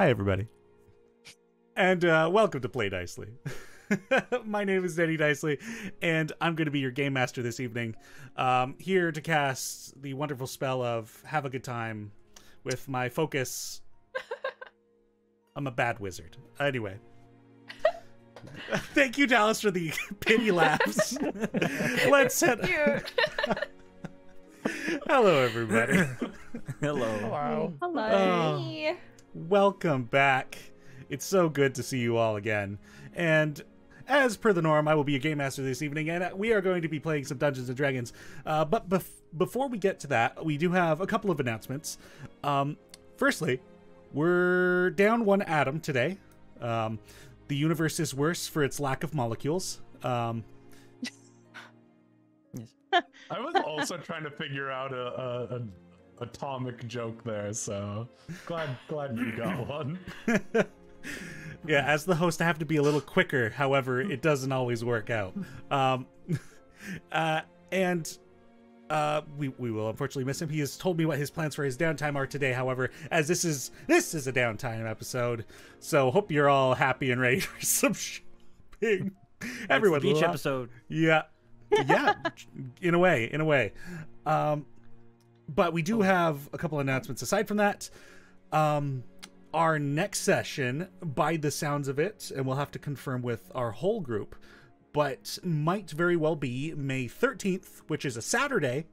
Hi, everybody. And welcome to Play Dicely. My name is Denny Dicely, and I'm going to be your game master this evening. Here to cast the wonderful spell of Have a Good Time with my focus. I'm a bad wizard. Anyway. Thank you, Dallas, for the pity laughs. Let's head. Hello, everybody. Hello. Hello. Welcome back. It's so good to see you all again. And as per the norm, I will be your game master this evening, and we are going to be playing some Dungeons and Dragons. But before we get to that, we do have a couple of announcements. Firstly, we're down one atom today. The universe is worse for its lack of molecules. I was also trying to figure out a atomic joke there, so glad you got one. Yeah, as the host, I have to be a little quicker. However, it doesn't always work out. We will unfortunately miss him. He has told me what his plans for his downtime are today. However, as this is a downtime episode, so hope you're all happy and ready for some shopping. Everyone, beach episode. Yeah, in a way. But we do have a couple announcements. Aside from that, our next session, by the sounds of it, and we'll have to confirm with our whole group, but might very well be May 13th, which is a Saturday,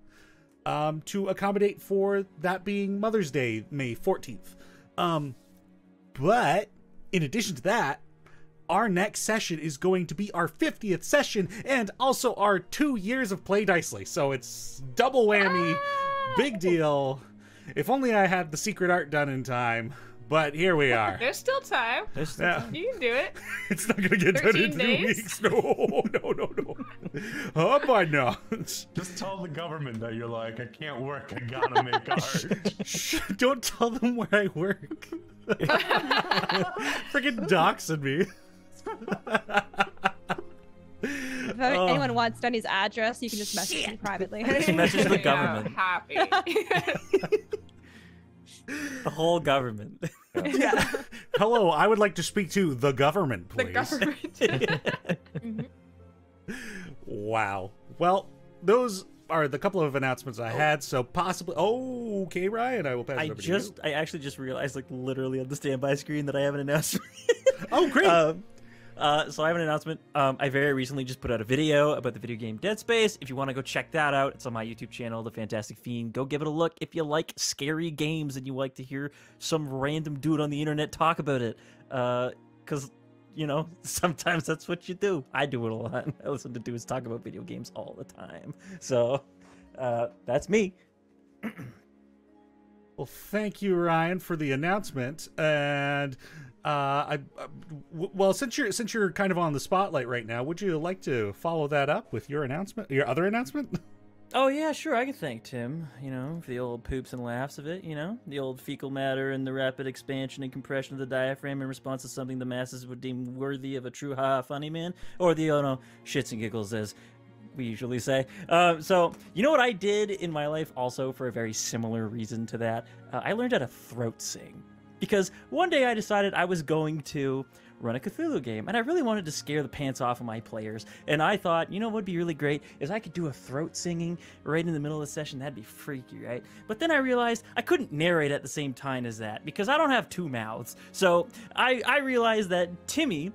to accommodate for that being Mother's Day, May 14th. But in addition to that, our next session is going to be our 50th session and also our 2 years of Play Dicely. So it's double whammy, big deal. If only I had the secret art done in time. But here we are. There's still time. Yeah. You can do it. It's not going to get done in 2 days? weeks. No. Oh, my no. Just tell the government that you're like, I can't work, I gotta make art. Shh, don't tell them where I work. Freaking doxing me. If anyone wants Denny's address, you can just message me privately. Just message the government. Happy. The whole government. Yeah. Hello, I would like to speak to the government, The please. government. Wow. Well, those are the couple of announcements I had, so possibly... Oh, okay, Ryan, I will pass it over to you. I actually just realized, like, literally on the standby screen that I have an announcement. Oh, great. So I have an announcement. I very recently just put out a video about the video game Dead Space. If you want to go check that out, it's on my YouTube channel, The Fantastic Fiend. Go give it a look if you like scary games and you like to hear some random dude on the internet talk about it. Because, you know, sometimes that's what you do. I do it a lot. I listen to dudes talk about video games all the time. So that's me. Well, thank you, Ryan, for the announcement. And... well, since you're kind of on the spotlight right now, would you like to follow that up with your other announcement? Oh, yeah, sure. I can thank Tim, you know, for the old poops and laughs of it, you know, the old fecal matter and the rapid expansion and compression of the diaphragm in response to something the masses would deem worthy of a true ha funny man, or the, oh no, shits and giggles, as we usually say. So, you know what I did in my life also for a very similar reason to that? I learned how to throat sing. Because one day I decided I was going to run a Cthulhu game, and I really wanted to scare the pants off of my players. And I thought, you know what would be really great is I could do a throat singing right in the middle of the session. That'd be freaky, right? But then I realized I couldn't narrate at the same time as that because I don't have two mouths. So I realized that Timmy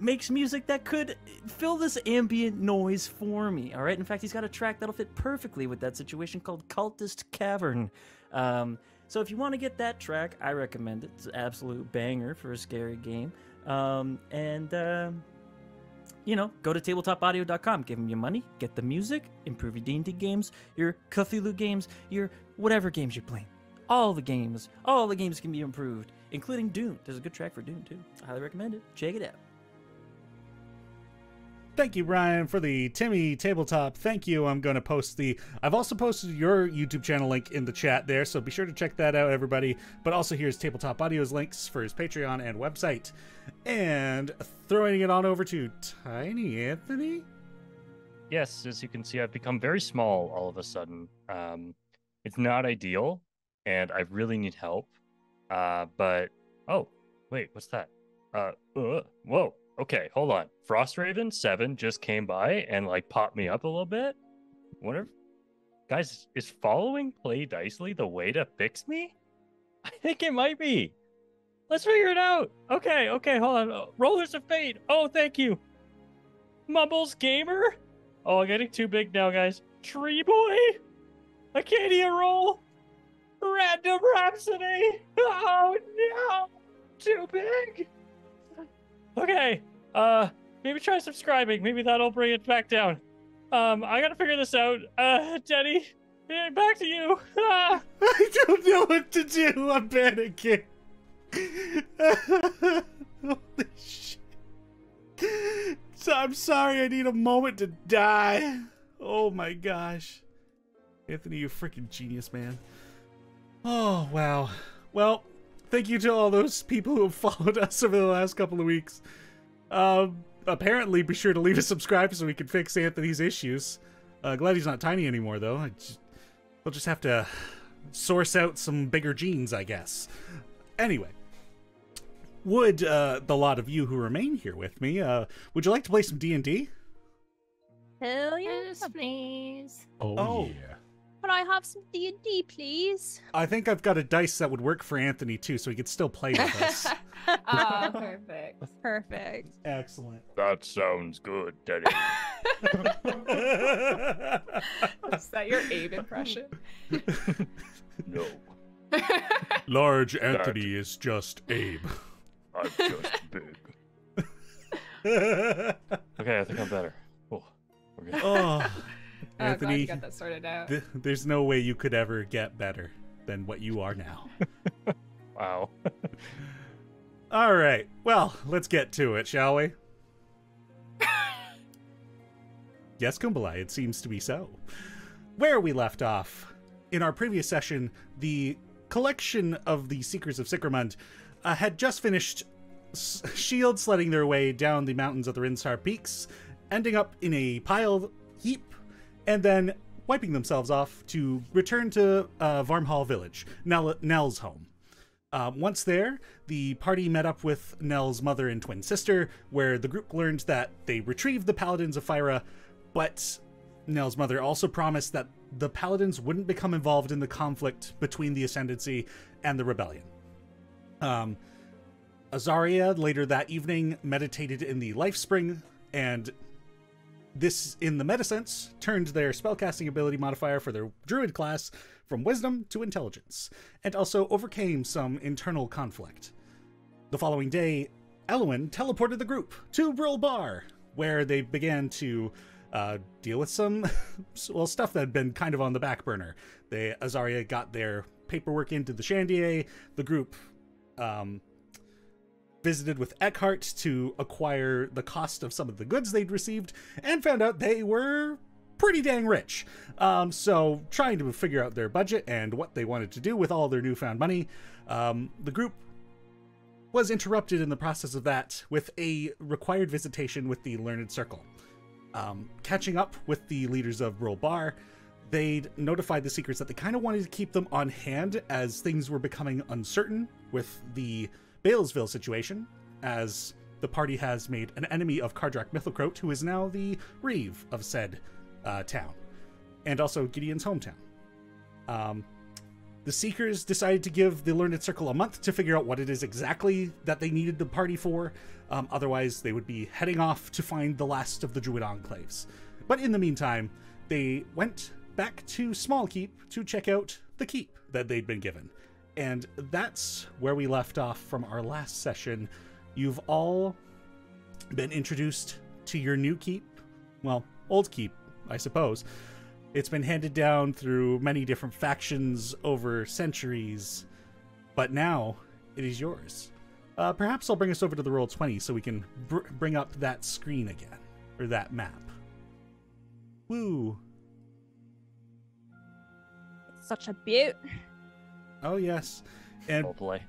makes music that could fill this ambient noise for me, all right? In fact, he's got a track that'll fit perfectly with that situation called Cultist Cavern. So if you want to get that track, I recommend it. It's an absolute banger for a scary game. You know, go to tabletopaudio.com. Give them your money, get the music, improve your D&D games, your Cthulhu games, your whatever games you're playing. All the games can be improved, including Dune. There's a good track for Dune, too. I highly recommend it. Check it out. Thank you, Brian, for the Timmy tabletop. Thank you. I've also posted your YouTube channel link in the chat there, so be sure to check that out, everybody. But also here's Tabletop Audio's links for his Patreon and website. And throwing it on over to Tiny Anthony. Yes, as you can see, I've become very small all of a sudden. It's not ideal, and I really need help. But oh, wait, what's that? Whoa. Okay, hold on. Frostraven 7 just came by and like popped me up a little bit. Whatever. Guys, is following Play Dicely the way to fix me? I think it might be. Let's figure it out. Okay, hold on. Rollers of Fate. Oh, thank you. Mumbles Gamer. Oh, I'm getting too big now, guys. Tree Boy. Acadia Roll. Random Rhapsody. Oh no, too big. Okay, maybe try subscribing. Maybe that'll bring it back down. I gotta figure this out. Denny, back to you. I don't know what to do. I'm panicking. Holy shit. So I'm sorry. I need a moment to die. Oh my gosh. Anthony, you freaking genius, man. Oh, wow. Well, thank you to all those people who have followed us over the last couple of weeks. Apparently, be sure to leave a subscribe so we can fix Anthony's issues. Glad he's not tiny anymore, though. We'll just have to source out some bigger genes, I guess. Anyway, would the lot of you who remain here with me, would you like to play some D&D? Hell yeah. Yes, please. Oh, yeah. Can I have some D&D, please? I think I've got a dice that would work for Anthony, too, so he could still play with us. Oh, perfect. Perfect. Excellent. That sounds good, Denny. Is that your Abe impression? No, Large Anthony is just Abe. I'm just big. Okay, I think I'm better. Oh, we're good. Oh, Oh, glad Anthony, you got that sorted out. there's no way you could ever get better than what you are now. Wow. All right, well, let's get to it, shall we? Yes, Kumbalai, it seems to be so. Where we left off, in our previous session, the collection of the Seekers of Sickermund had just finished shield sledding their way down the mountains of the Rinsar Peaks, ending up in a piled heap, and then wiping themselves off to return to Varmhall Village, Nell's home. Once there, the party met up with Nell's mother and twin sister, where the group learned that they retrieved the Paladins of Fyra, but Nell's mother also promised that the Paladins wouldn't become involved in the conflict between the Ascendancy and the Rebellion. Azaria, later that evening, meditated in the Life Spring, and this, in the meta-sense, turned their spellcasting ability modifier for their Druid class from Wisdom to Intelligence, and also overcame some internal conflict. The following day, Elwyn teleported the group to Brill Bar, where they began to deal with some, well, stuff that had been kind of on the back burner. Azaria got their paperwork into the Chandier. The group visited with Eckhart to acquire the cost of some of the goods they'd received, and found out they were pretty dang rich. So trying to figure out their budget and what they wanted to do with all their newfound money, the group was interrupted in the process of that with a required visitation with the Learned Circle. Catching up with the leaders of Brill Bar, they'd notified the Seekers that they kind of wanted to keep them on hand as things were becoming uncertain with the Balesville situation, as the party has made an enemy of Kardrak Mithilcroat, who is now the Reeve of said town, and also Gideon's hometown. The Seekers decided to give the Learned Circle a month to figure out what it is exactly that they needed the party for. Otherwise, they would be heading off to find the last of the Druid enclaves. But in the meantime, they went back to Small Keep to check out the keep that they'd been given. And that's where we left off from our last session. You've all been introduced to your new keep. Well, old keep, I suppose. It's been handed down through many different factions over centuries, but now it is yours. Perhaps I'll bring us over to the Roll20 so we can bring up that screen again, or that map. Woo! Such a beaut. Oh yes, and Oh boy.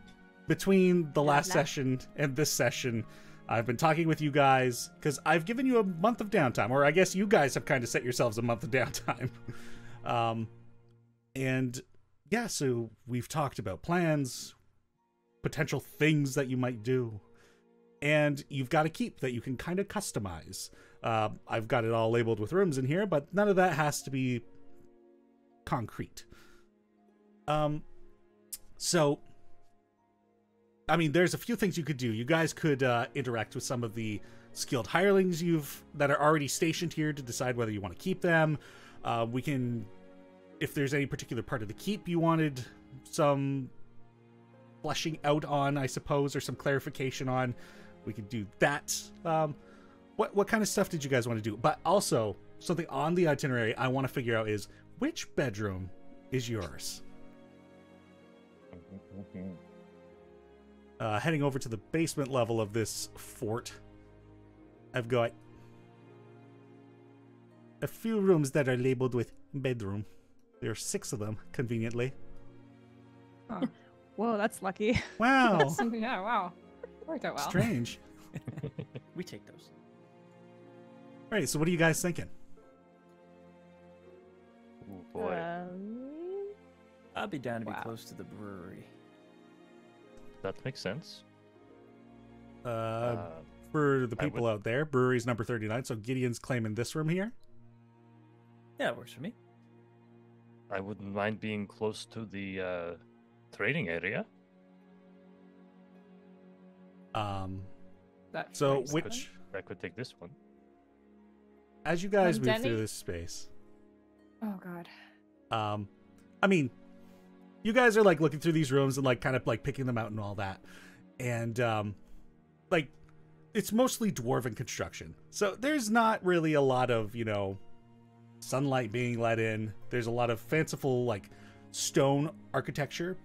between the last Lovely. session and this session, I've been talking with you guys because I've given you a month of downtime, or I guess you guys have kind of set yourselves a month of downtime. And yeah, so we've talked about plans. potential things that you might do. And you've got a keep that you can kind of customize. I've got it all labeled with rooms in here, but none of that has to be concrete. So, I mean, there's a few things you could do. You guys could interact with some of the skilled hirelings that are already stationed here to decide whether you want to keep them. We can, if there's any particular part of the keep you wanted some fleshing out on, I suppose, or some clarification on, we could do that. What kind of stuff did you guys want to do? But also, something on the itinerary I want to figure out is, which bedroom is yours? Heading over to the basement level of this fort, I've got a few rooms that are labeled with bedroom. There are 6 of them, conveniently. Oh. Whoa, that's lucky. Wow. Yeah, wow. Worked out well. Strange. We take those. Right, so what are you guys thinking? Oh boy. I'd be down to be Wow. close to the brewery. That makes sense. For the people out there, brewery's number 39, so Gideon's claiming this room here. Yeah, it works for me. I wouldn't mind being close to the trading area. That So freaks which, I could take this one. as you guys move Denny? through this space, me. Oh god. I mean, you guys are like looking through these rooms and like kind of like picking them out and all that. And like it's mostly dwarven construction. So there's not really a lot of, you know, sunlight being let in. There's a lot of fanciful like stone architecture.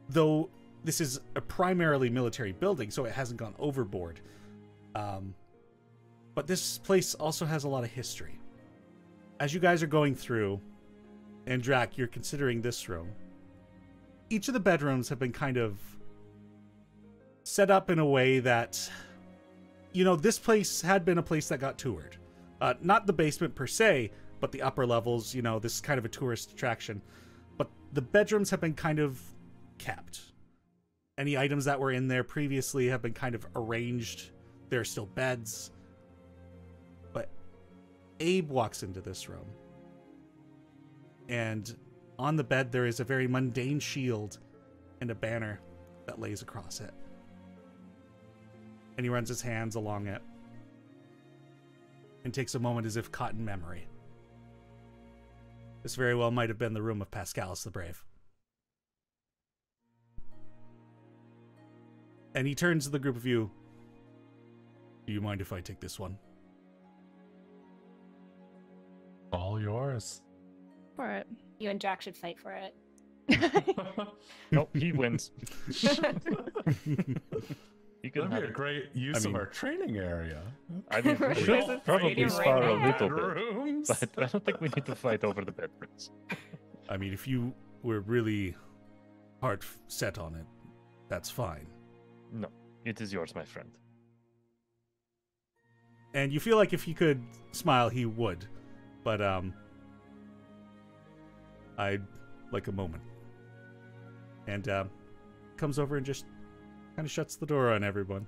Though this is a primarily military building, so it hasn't gone overboard. But this place also has a lot of history. As you guys are going through, and Drac, you're considering this room, each of the bedrooms have been kind of set up in a way that, you know, this place had been a place that got toured. Not the basement per se, but the upper levels, you know, this is kind of a tourist attraction. But the bedrooms have been kind of kept. Any items that were in there previously have been kind of arranged. There are still beds. But Abe walks into this room. And on the bed there is a very mundane shield and a banner that lays across it. And he runs his hands along it and takes a moment as if caught in memory. This very well might have been the room of Pascalus the Brave. And he turns to the group of you. Do you mind if I take this one? All yours. For it. You and Jack should fight for it. Nope, he wins. He can That'd have be a it. great use of our training area. I mean, we There's should a probably trading spar a room. little bit, Bedrooms. but I don't think we need to fight over the bedrooms. I mean, if you were really hard set on it, that's fine. No, it is yours, my friend. And you feel like if he could smile, he would. But, I'd like a moment. And, comes over and just kind of shuts the door on everyone.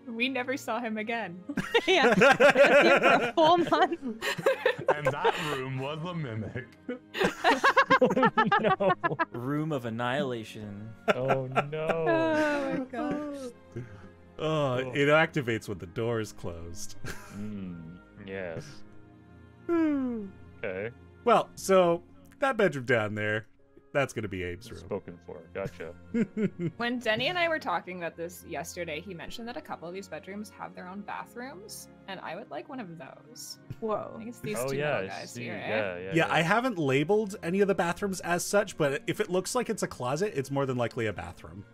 We never saw him again. Yeah. He was here for a full month. And that room was a mimic. No. Room of annihilation. Oh no. Oh my god. Oh, it activates when the door is closed. Yes. Okay. Well, so that bedroom down there, that's going to be Abe's room. Spoken for. Gotcha. When Denny and I were talking about this yesterday, he mentioned that a couple of these bedrooms have their own bathrooms, and I would like one of those. I Whoa. think it's these Oh two yeah, little I guys see. here, eh? Yeah, Yeah, I haven't labeled any of the bathrooms as such, but if it looks like it's a closet, it's more than likely a bathroom.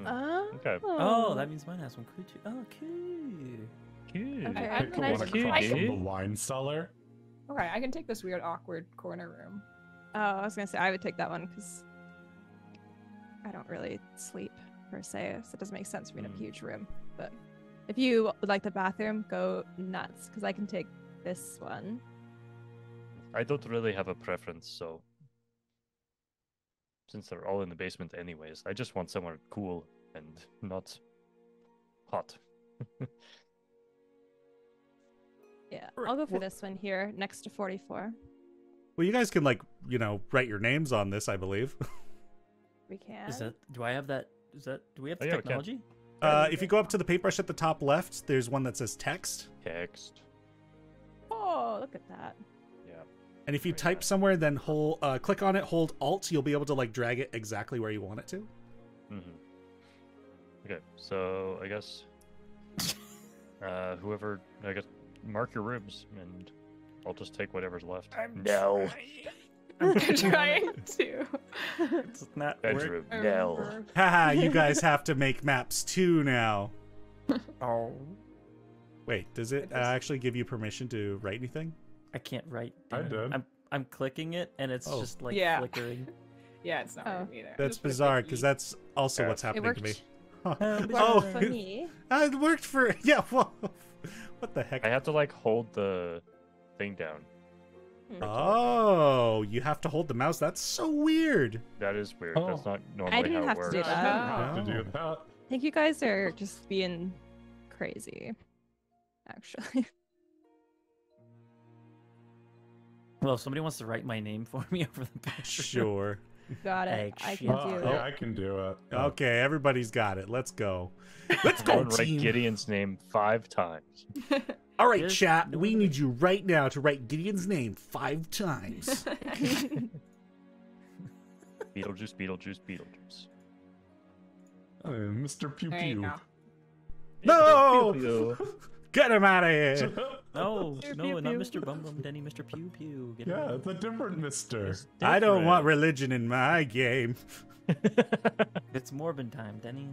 Oh. Okay. Oh, that means mine has one cool too. Oh, cool. Cute. Okay, Pick can the I- one cute, across from dude. the wine cellar. Okay, I can take this weird, awkward corner room. Oh, I was gonna say I would take that one because I don't really sleep per se, so it doesn't make sense for me in a huge room. But if you would like the bathroom, go nuts because I can take this one. I don't really have a preference, so since they're all in the basement anyways. I just want somewhere cool and not hot. Yeah, Right, I'll go for well- this one here, next to 44. Well, you guys can like write your names on this, I believe. We can. Is that? Do I have that? Is that? Do we have Oh, the yeah, we can. technology? If you go up to the paintbrush at the top left, there's one that says text. Text. Oh, look at that. Yeah. And if you type somewhere, then click on it, hold Alt, you'll be able to like drag it exactly where you want it to. Okay, so I guess whoever, I guess, mark your rooms, and I'll just take whatever's left. No. I'm trying to. It's not Bedroom. I No. remember. Haha, you guys have to make maps too now. Oh, Wait, does it actually give you permission to write anything? I can't write. I damn it. did. I'm clicking it, and it's Oh. just like Yeah. flickering. Yeah, it's not Oh. working either. That's Just put a bizarre big because E. that's also Yeah. what's It happening worked. to me. Huh. It Oh, worked for me. it worked for yeah. Well, what the heck? I have to like hold the thing down. Oh, you have to hold the mouse. That's so weird. That is weird. Oh. That's not normally didn't how have it to works. do I that. didn't have to do that. I think you guys are just being crazy. Actually. Well, if somebody wants to write my name for me over the picture. Sure. Got it. Egg I shit. can do Yeah, it. I can do it. Okay, everybody's got it. Let's go. Let's go, Everyone write team. Gideon's name 5 times. All right, Yes, chat. no We one- need you right now to write Gideon's name 5 times. Beetlejuice, Beetlejuice, Beetlejuice. Mr. Pew There you Pew. go. No! Pew, pew. Get him out of here. No, Pew, no, pew, not pew. Mr. Bum Bum Denny, Mr. Pew Pew. Get Yeah, him. it's a different mister. It's I don't want different. religion in my game. It's Morbin time, Denny.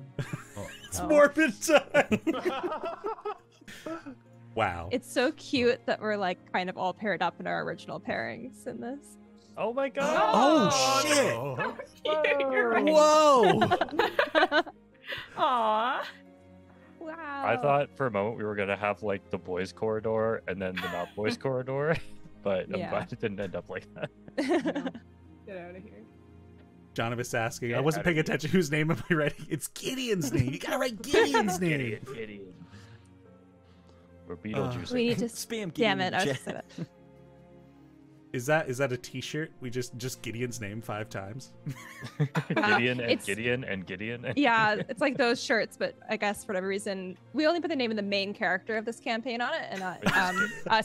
It's Oh. morbid time. Wow. It's so cute that we're like kind of all paired up in our original pairings in this. Oh my god! Oh, shit. no. You're right. Whoa. Aw. Wow. I thought for a moment we were gonna have like the boys' corridor and then the not boys' corridor, but I'm Yeah. glad it didn't end up like that. Get out of here. Jonavis asking, I Get wasn't out of paying here. attention. Whose name am I writing? It's Gideon's name. You gotta write Gideon's name. Gideon. Or Beetlejuice. we need to Spam. Damn Gideon it! in I was the just chat. gonna... Is that a T-shirt? We just Gideon's name 5 times. Gideon and it's- Gideon and Gideon. And Yeah, it's like those shirts, but I guess for whatever reason we only put the name of the main character of this campaign on it, and us We all know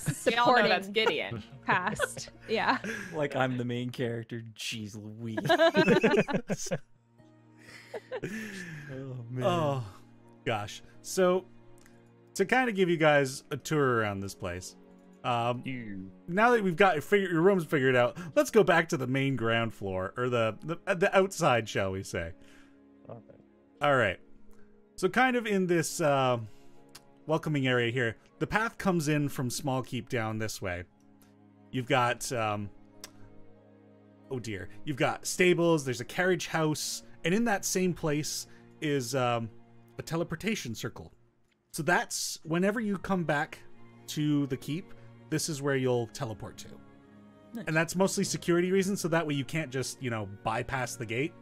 supporting that's Gideon. cast. Yeah. Like I'm the main character. Jeez Louise. Oh man. Oh, gosh. So, to kind of give you guys a tour around this place, You. now that we've got your rooms figured out, let's go back to the main ground floor, or the outside, shall we say. Okay. All right. So, kind of in this welcoming area here, the path comes in from Small Keep down this way. You've got, oh dear, you've got stables, there's a carriage house, and in that same place is a teleportation circle. So that's whenever you come back to the keep, this is where you'll teleport to. Nice. And that's mostly security reasons, so that way you can't just, bypass the gate.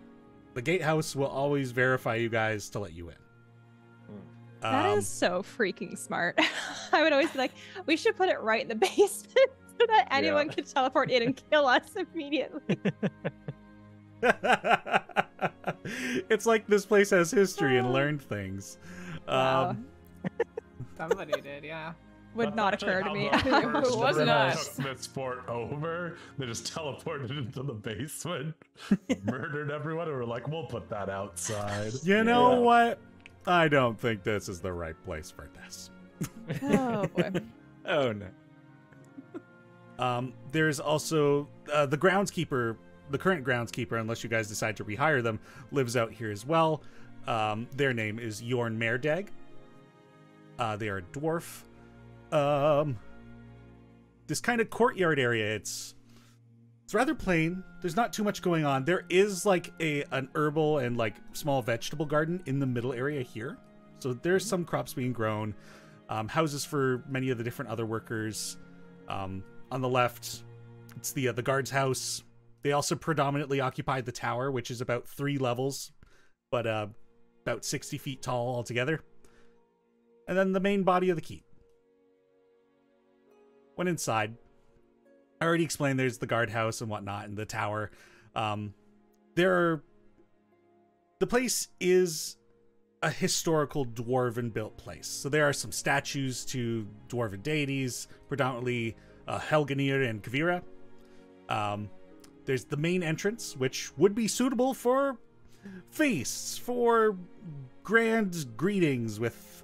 The gatehouse will always verify you guys to let you in. That is so freaking smart. I would always be like, we should put it right in the basement so that anyone can teleport in and kill us immediately. It's like this place has history and learned things. Wow. Somebody did, yeah. Would not occur to me. It wasn't us. Took this fort over. They just teleported into the basement, murdered everyone, and were like, "We'll put that outside." You know Yeah. what? I don't think this is the right place for this. Oh boy. Oh no. There's also the groundskeeper, the current groundskeeper, unless you guys decide to rehire them, lives out here as well. Their name is Yorn Merdag. They are a dwarf. This kind of courtyard area, it's rather plain. There's not too much going on. There is like an herbal and like small vegetable garden in the middle area here. So there's some crops being grown. Houses for many of the different other workers. On the left, it's the guard's house. They also predominantly occupy the tower, which is about 3 levels, but about 60 feet tall altogether. And then the main body of the keep. When inside, I already explained there's the guardhouse and whatnot and the tower. The place is a historical dwarven built place. So there are some statues to dwarven deities, predominantly Helgenir and Kavira. There's the main entrance, which would be suitable for feasts, for grand greetings with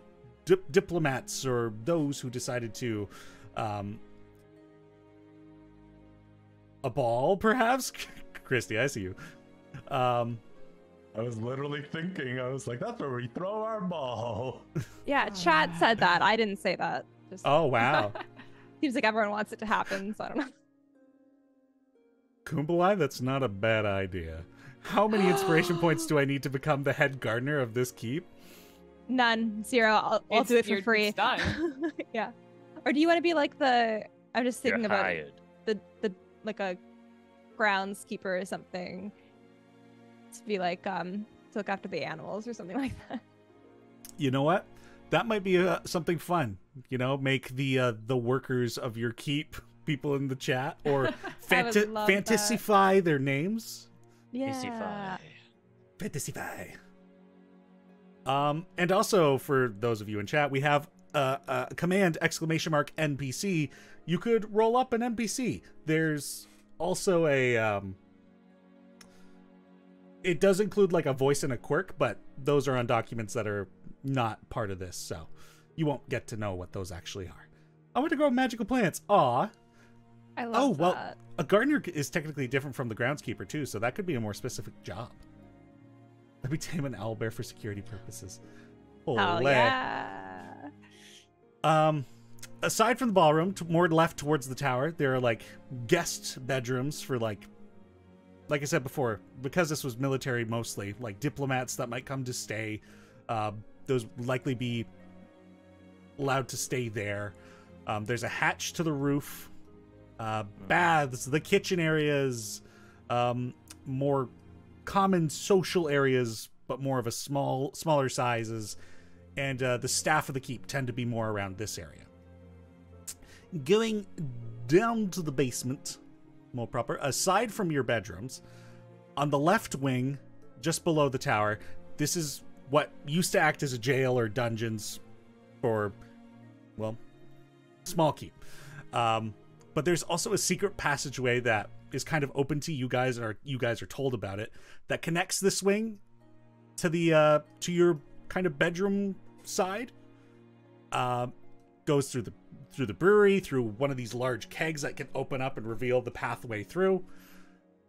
diplomats or those who decided to a ball, perhaps. Christy, I see you. I was literally thinking, I was like, that's where we throw our ball. Yeah, chat said that. I didn't say that. Just Oh, wow. seems like everyone wants it to happen, so I don't know. Kumbalai, that's not a bad idea. How many inspiration points do I need to become the head gardener of this keep? None. 0. I'll do it for free. It's done. Yeah. Or do you want to be like I'm just You're thinking about hired. the like a groundskeeper or something. To be like to look after the animals or something like that. You know what? That might be something fun. You know, make the workers of your keep people in the chat, or I would love that. fantasyfy their names. Yeah. Fantasyfy. And also for those of you in chat, we have a command ! NPC. You could roll up an NPC. There's also a it does include like a voice and a quirk, but those are on documents that are not part of this, so you won't get to know what those actually are. I want to grow magical plants. Aw. I love Oh, well, that. a gardener is technically different from the groundskeeper too, so that could be a more specific job. Let me tame an owlbear for security purposes. Oh Olé. yeah. Aside from the ballroom, more left towards the tower, there are like guest bedrooms for like I said before, because this was military mostly, like diplomats that might come to stay. Those would likely be allowed to stay there. There's a hatch to the roof. Baths, the kitchen areas, more common social areas, but more of a smaller sizes, and the staff of the keep tend to be more around this area. Going down to the basement, more proper, aside from your bedrooms, on the left wing, just below the tower, this is what used to act as a jail or dungeons for, well, small keep. But there's also a secret passageway that is kind of open to you guys, or you guys are told about it, that connects this wing to the to your kind of bedroom side. Goes through the brewery, through one of these large kegs that can open up and reveal the pathway through.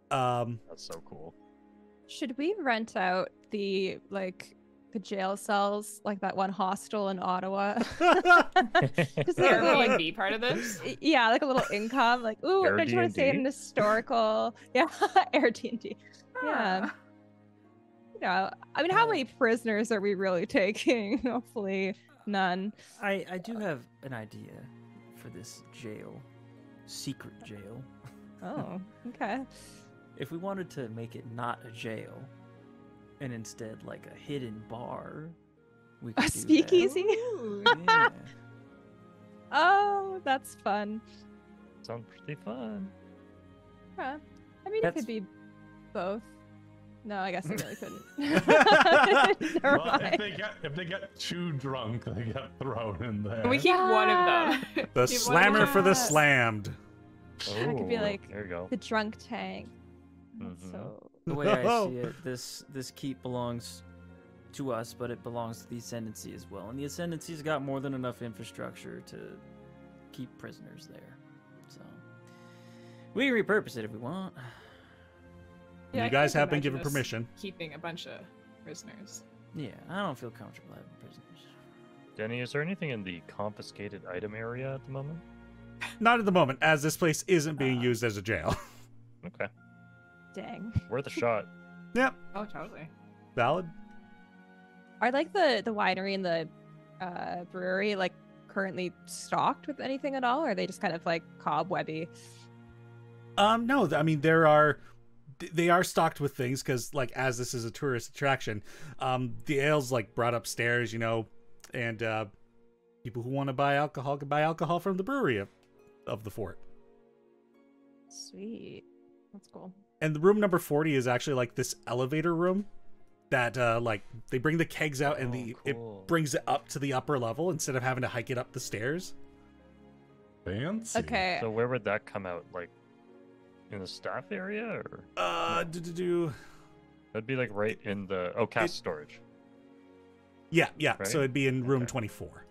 That's so cool. Should we rent out the jail cells, like that one hostel in Ottawa? Just like a little, Airbnb part of this? yeah, like a little income. Like, ooh, don't you want to stay in Airbnb? an historical? Yeah, Airbnb. Yeah. Ah. You know, I mean, how many prisoners are we really taking? Hopefully, none. I do have an idea for this jail, secret jail. Oh, okay. If we wanted to make it not a jail, and instead like a hidden bar, we could A do speakeasy? That. Yeah. Oh, that's fun. Sounds pretty fun. Huh. I mean, That's- it could be both. No, I guess I really couldn't. Never Well, mind. if they get too drunk, they get thrown in there. We keep one of them. The Keep one of slammer them. for the Yes. slammed. That could be Oh, like there you go. the drunk tank. Mhm. So The way I see it, this keep belongs to us, but it belongs to the Ascendancy as well. And the Ascendancy's got more than enough infrastructure to keep prisoners there. So we can repurpose it if we want. Yeah, I You guys can't have been imagine given us permission. Keeping a bunch of prisoners. Yeah, I don't feel comfortable having prisoners. Denny, is there anything in the confiscated item area at the moment? Not at the moment, as this place isn't being used as a jail. Okay, dang. worth a shot. Yep, Oh, totally. valid. Are like the winery and the brewery like currently stocked with anything at all, or are they just kind of like cobwebby? No, I mean there are they are stocked with things because, like, as this is a tourist attraction, the ale's like brought upstairs, you know, and people who want to buy alcohol can buy alcohol from the brewery of the fort. Sweet. That's cool. And the room number 40 is actually like this elevator room that like they bring the kegs out and Oh, it cool. brings it up to the upper level instead of having to hike it up the stairs. Fancy. Okay. So where would that come out? Like in the staff area, or that'd be like right in the cast storage. Yeah. Right? So it'd be in room Okay. 24.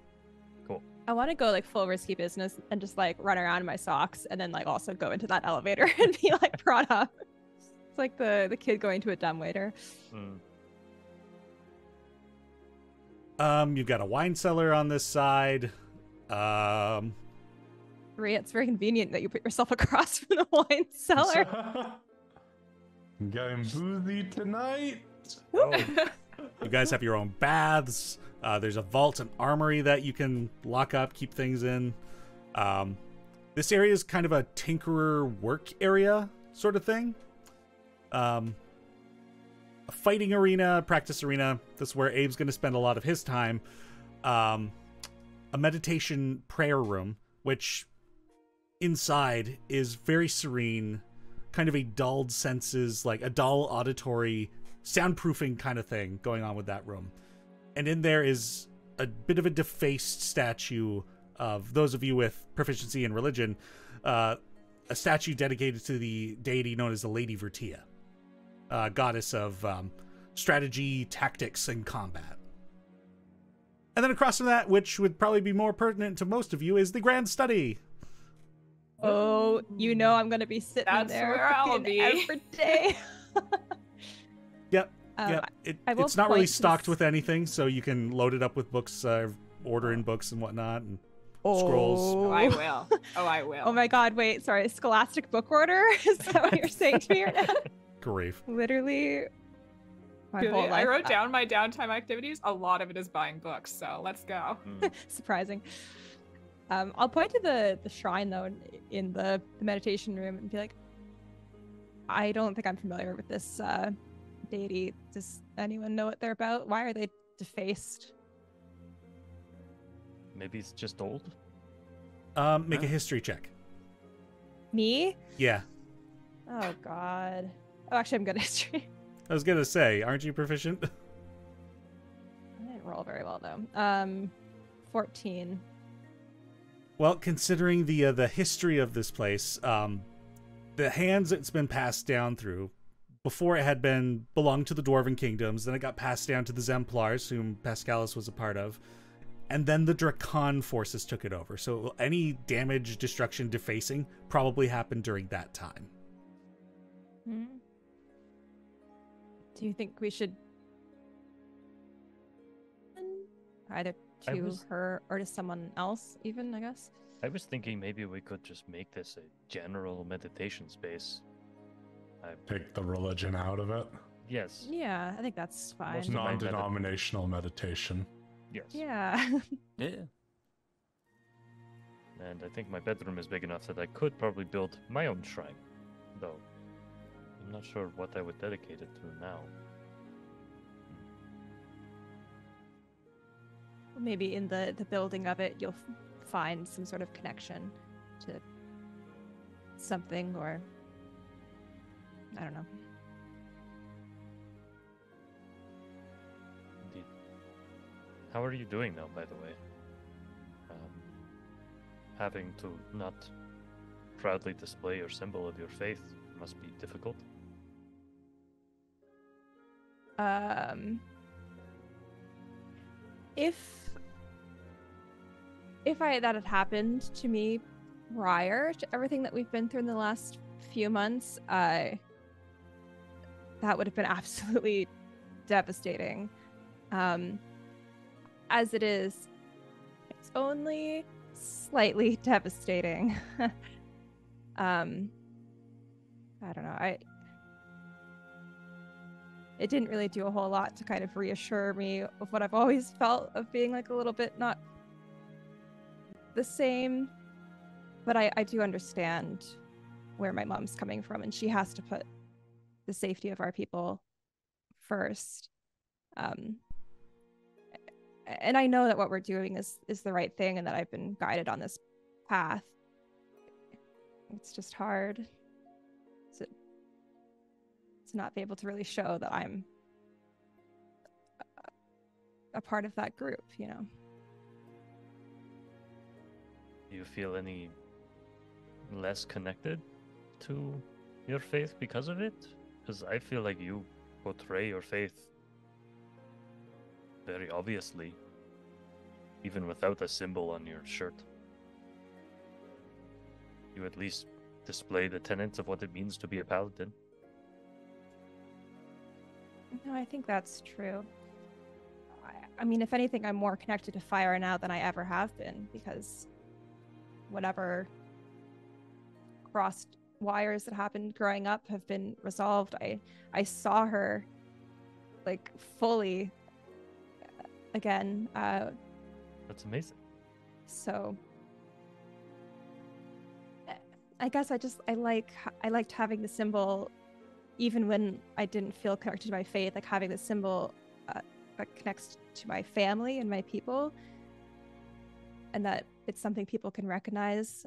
I want to go like full risky business and just like run around in my socks and then like also go into that elevator and be like brought up. It's like the kid going to a dumbwaiter. Mm. You've got a wine cellar on this side. Maria, it's very convenient that you put yourself across from the wine cellar. Getting boozy tonight. Oh, You guys have your own baths. There's a vault and armory that you can lock up, keep things in. This area is kind of a tinkerer work area sort of thing. A fighting arena, practice arena. That's where Abe's going to spend a lot of his time. A meditation prayer room, which inside is very serene, kind of a dulled senses, like a dull auditory soundproofing kind of thing going on with that room. And in there is a bit of a defaced statue of those of you with proficiency in religion, a statue dedicated to the deity known as the Lady Vertia, goddess of strategy, tactics, and combat. And then across from that, which would probably be more pertinent to most of you, is the Grand Study. Oh, you know I'm gonna be sitting That's there where I'll fucking be. every day. Yep. Um, Yep. I will It's not really point to stocked this- with anything, so you can load it up with books, order in books and whatnot, and scrolls. Oh, I will. Oh, I will. Oh my god, wait, sorry, Scholastic Book Order? Is that what you're saying to me right now? Grief. Literally, my Really, whole I life. wrote down my downtime activities. A lot of it is buying books, so let's go. Mm. Surprising. I'll point to the shrine though in the meditation room and be like, I don't think I'm familiar with this deity. Does anyone know what they're about? Why are they defaced? Maybe it's just old. Make a history check. Me? Yeah. Oh god. Oh, actually, I'm good at history. I was gonna say, aren't you proficient? I didn't roll very well though. 14. Well, considering the history of this place, the hands it's been passed down through, before it had been belonged to the Dwarven kingdoms, then it got passed down to the Zemplars, whom Pascalis was a part of, and then the Dracan forces took it over. So any damage, destruction, defacing probably happened during that time. Hmm. Do you think we should either I to was- her or to someone else, even, I guess? I was thinking maybe we could just make this a general meditation space. Take the religion out of it. Yes. Yeah, I think that's fine. Most of my Non-denominational meditation. Yes. Yeah. Yeah. And I think my bedroom is big enough that I could probably build my own shrine, though I'm not sure what I would dedicate it to now. Maybe in the building of it, you'll find some sort of connection to something, or I don't know. Indeed. How are you doing now, by the way? Having to not proudly display your symbol of your faith must be difficult. If that had happened to me prior to everything that we've been through in the last few months, that would have been absolutely devastating. As it is, it's only slightly devastating. I don't know. It didn't really do a whole lot to kind of reassure me of what I've always felt of being like a little bit not the same. But I do understand where my mom's coming from, and she has to put the safety of our people first. And I know that what we're doing is the right thing, and that I've been guided on this path. It's just hard to not be able to really show that I'm a part of that group, you know. Do you feel any less connected to your faith because of it? Because I feel like you portray your faith very obviously, even without a symbol on your shirt. You at least display the tenets of what it means to be a paladin. No, I think that's true. I mean, if anything, I'm more connected to fire now than I ever have been, because whatever crossed wires that happened growing up have been resolved. I saw her like fully again. That's amazing. So I guess I liked having the symbol, even when I didn't feel connected to my faith. Like having the symbol that connects to my family and my people, and that it's something people can recognize.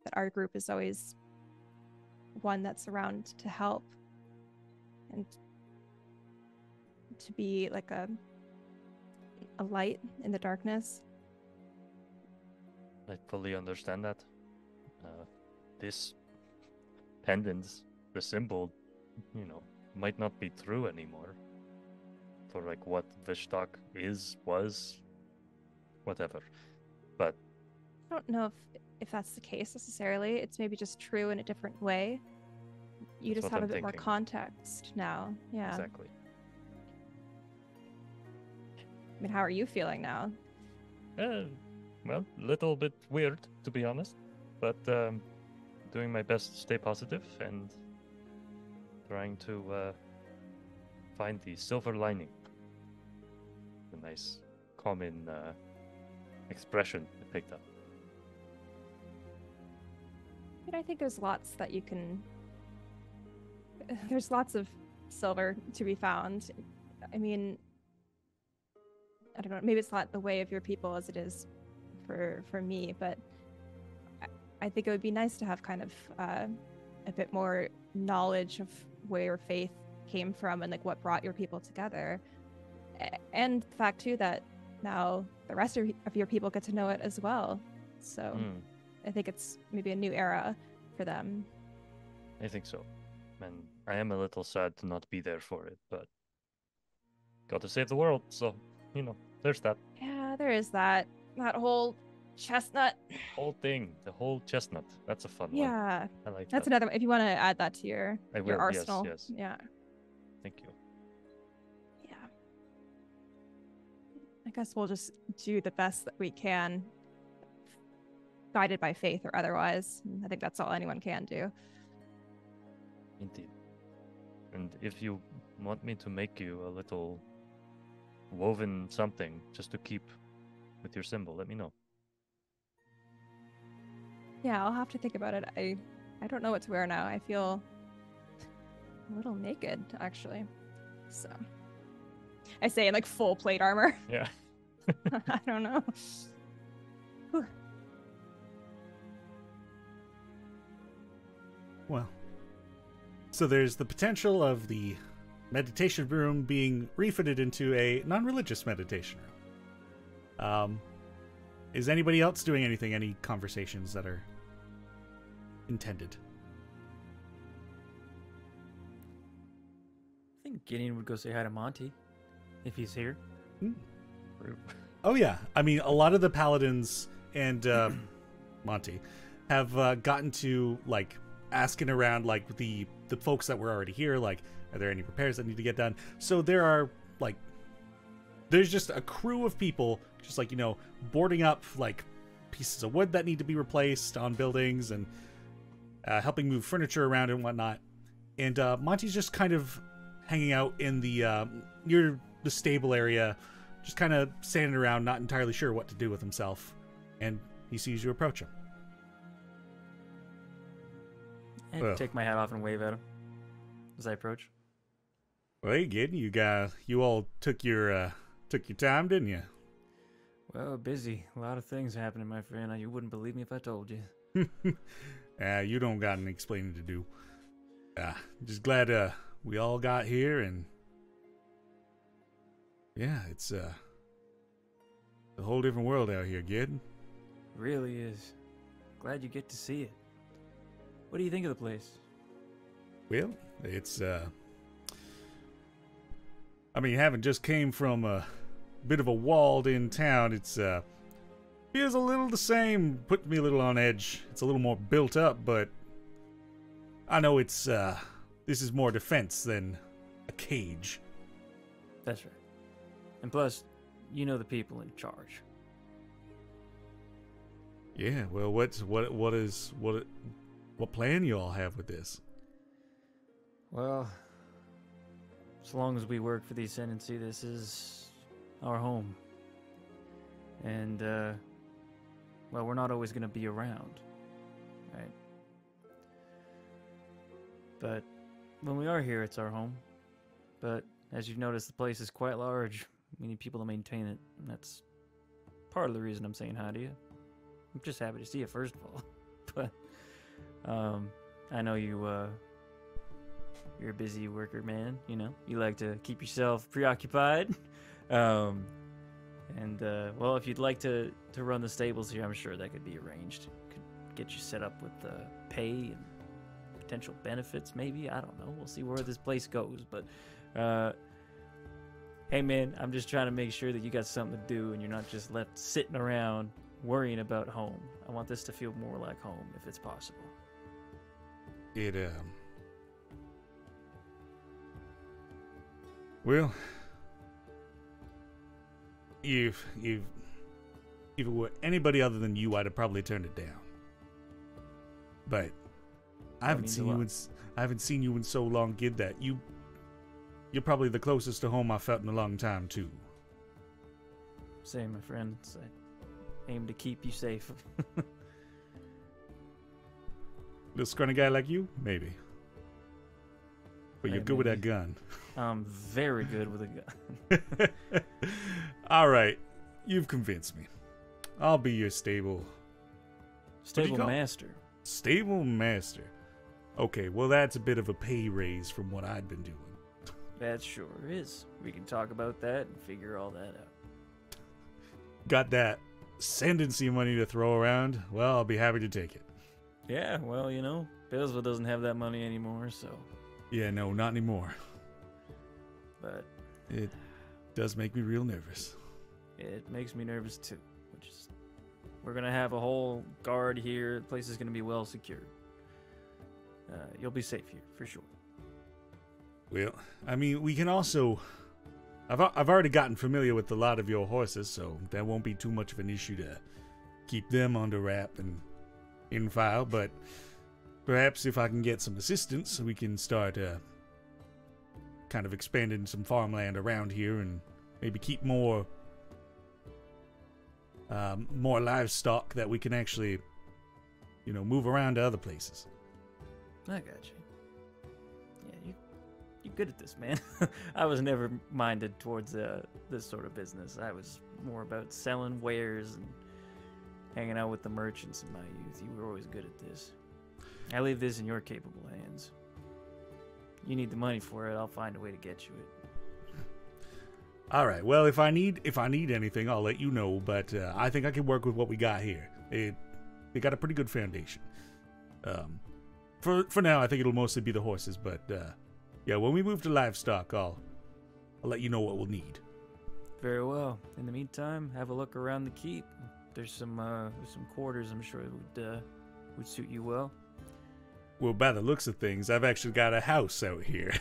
That our group is always one that's around to help and to be like a light in the darkness. I fully understand that. This pendant, the symbol, you know, might not be true anymore. For like what Vishtak was, whatever. But I don't know if that's the case necessarily. It's maybe just true in a different way. You That's just what have a I'm bit more thinking. context now. Yeah. exactly. I mean, how are you feeling now? Well, a little bit weird, to be honest. But doing my best to stay positive and trying to find the silver lining. A nice common expression I picked up. I mean, I think there's lots that you can. There's lots of silver to be found. I mean, I don't know. Maybe it's not the way of your people as it is for me, but I think it would be nice to have kind of a bit more knowledge of where your faith came from and like what brought your people together, and the fact too that now the rest of your people get to know it as well. So I think it's maybe a new era for them. I think so. And I am a little sad to not be there for it, but got to save the world, so, you know, there's that. Yeah, there is that whole chestnut. Whole thing, the whole chestnut. That's a fun one. Yeah, I like that's that. another. If you want to add that to your I will, your yes, arsenal, yes. yeah, Thank you. yeah. I guess we'll just do the best that we can, guided by faith or otherwise. I think that's all anyone can do. Indeed. And if you want me to make you a little woven something just to keep with your symbol, let me know. Yeah, I'll have to think about it. I don't know what to wear now. I feel a little naked, actually. So I say in like full plate armor. Yeah. I don't know. Whew. Well, so there's the potential of the meditation room being refitted into a non-religious meditation room. Is anybody else doing anything? Any conversations that are intended? I think Gideon would go say hi to Monty if he's here. Oh yeah, I mean a lot of the paladins and Monty have gotten to like asking around like the folks that were already here, like, are there any repairs that need to get done? So there are like, there's just a crew of people just like, you know, boarding up like pieces of wood that need to be replaced on buildings and helping move furniture around and whatnot. And Monty's just kind of hanging out in the near the stable area, just kind of standing around, not entirely sure what to do with himself. And he sees you approach him. And Ugh. take my hat off and wave at him. as I approach. Well, hey, Gid, you all took your time, didn't you? Well, busy. A lot of things happening, my friend. You wouldn't believe me if I told you. You don't got any explaining to do. Just glad we all got here, and yeah, it's a whole different world out here, Gid. Really is. Glad you get to see it. What do you think of the place? Well, it's I mean, having just came from a bit of a walled-in town, it's feels a little the same. Put me a little on edge. It's a little more built up, but I know it's this is more defense than a cage. That's right. And plus, you know the people in charge. Yeah. Well, what plan you all have with this? Well, as long as we work for the Ascendancy, this is our home. And, well, we're not always going to be around, right? But when we are here, it's our home. But as you've noticed, the place is quite large. We need people to maintain it, and that's part of the reason I'm saying hi to you. I'm just happy to see you, first of all. But, I know you're a busy worker, man. You know, you like to keep yourself preoccupied. Well, if you'd like to run the stables here, I'm sure that could be arranged. Could get you set up with pay and potential benefits, maybe. I don't know. We'll see where this place goes. But, hey, man, I'm just trying to make sure that you got something to do and you're not just left sitting around worrying about home. I want this to feel more like home, if it's possible. Well, if it were anybody other than you, I'd have probably turned it down. But I haven't seen you in so long, Gid, that you're probably the closest to home I've felt in a long time too. Same, my friend. I aim to keep you safe. Little scrawny guy like you, maybe. But you're good with that gun. I'm very good with a gun. All right, you've convinced me. I'll be your stable master. Stable master. Okay, well that's a bit of a pay raise from what I'd been doing. That sure is. We can talk about that and figure all that out. Got that ascendancy money to throw around? Well, I'll be happy to take it. Yeah, well, you know, Billsville doesn't have that money anymore, so. Yeah, no, not anymore. But it does make me real nervous. It makes me nervous too. We're gonna have a whole guard here. The place is gonna be well secured. You'll be safe here for sure. Well, I mean, we can also. I've already gotten familiar with a lot of your horses, so that won't be too much of an issue to keep them under wrap and in file. But perhaps if I can get some assistance, we can start kind of expanding some farmland around here and maybe keep more livestock that we can actually, move around to other places. I got you. Yeah, you're good at this, man. I was never minded towards this sort of business. I was more about selling wares and hanging out with the merchants in my youth. You were always good at this. I leave this in your capable hands. You need the money for it, I'll find a way to get you it. All right. Well, if I need anything, I'll let you know. But I think I can work with what we got here. They got a pretty good foundation. For now, I think it'll mostly be the horses. But yeah, when we move to livestock, I'll let you know what we'll need. Very well. In the meantime, have a look around the keep. There's some quarters I'm sure would suit you well. Well, by the looks of things, I've actually got a house out here.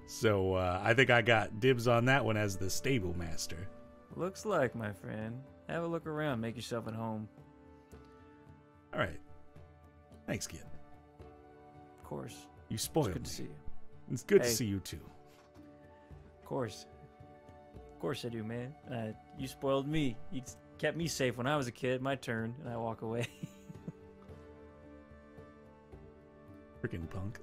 So I think I got dibs on that one as the stable master. Looks like, my friend. Have a look around. Make yourself at home. All right. Thanks, kid. Of course. You spoiled it's good me. To see you. It's good to see you, too. Of course. Of course I do, man. You spoiled me. You kept me safe when I was a kid. My turn, and I walk away. Freaking punk.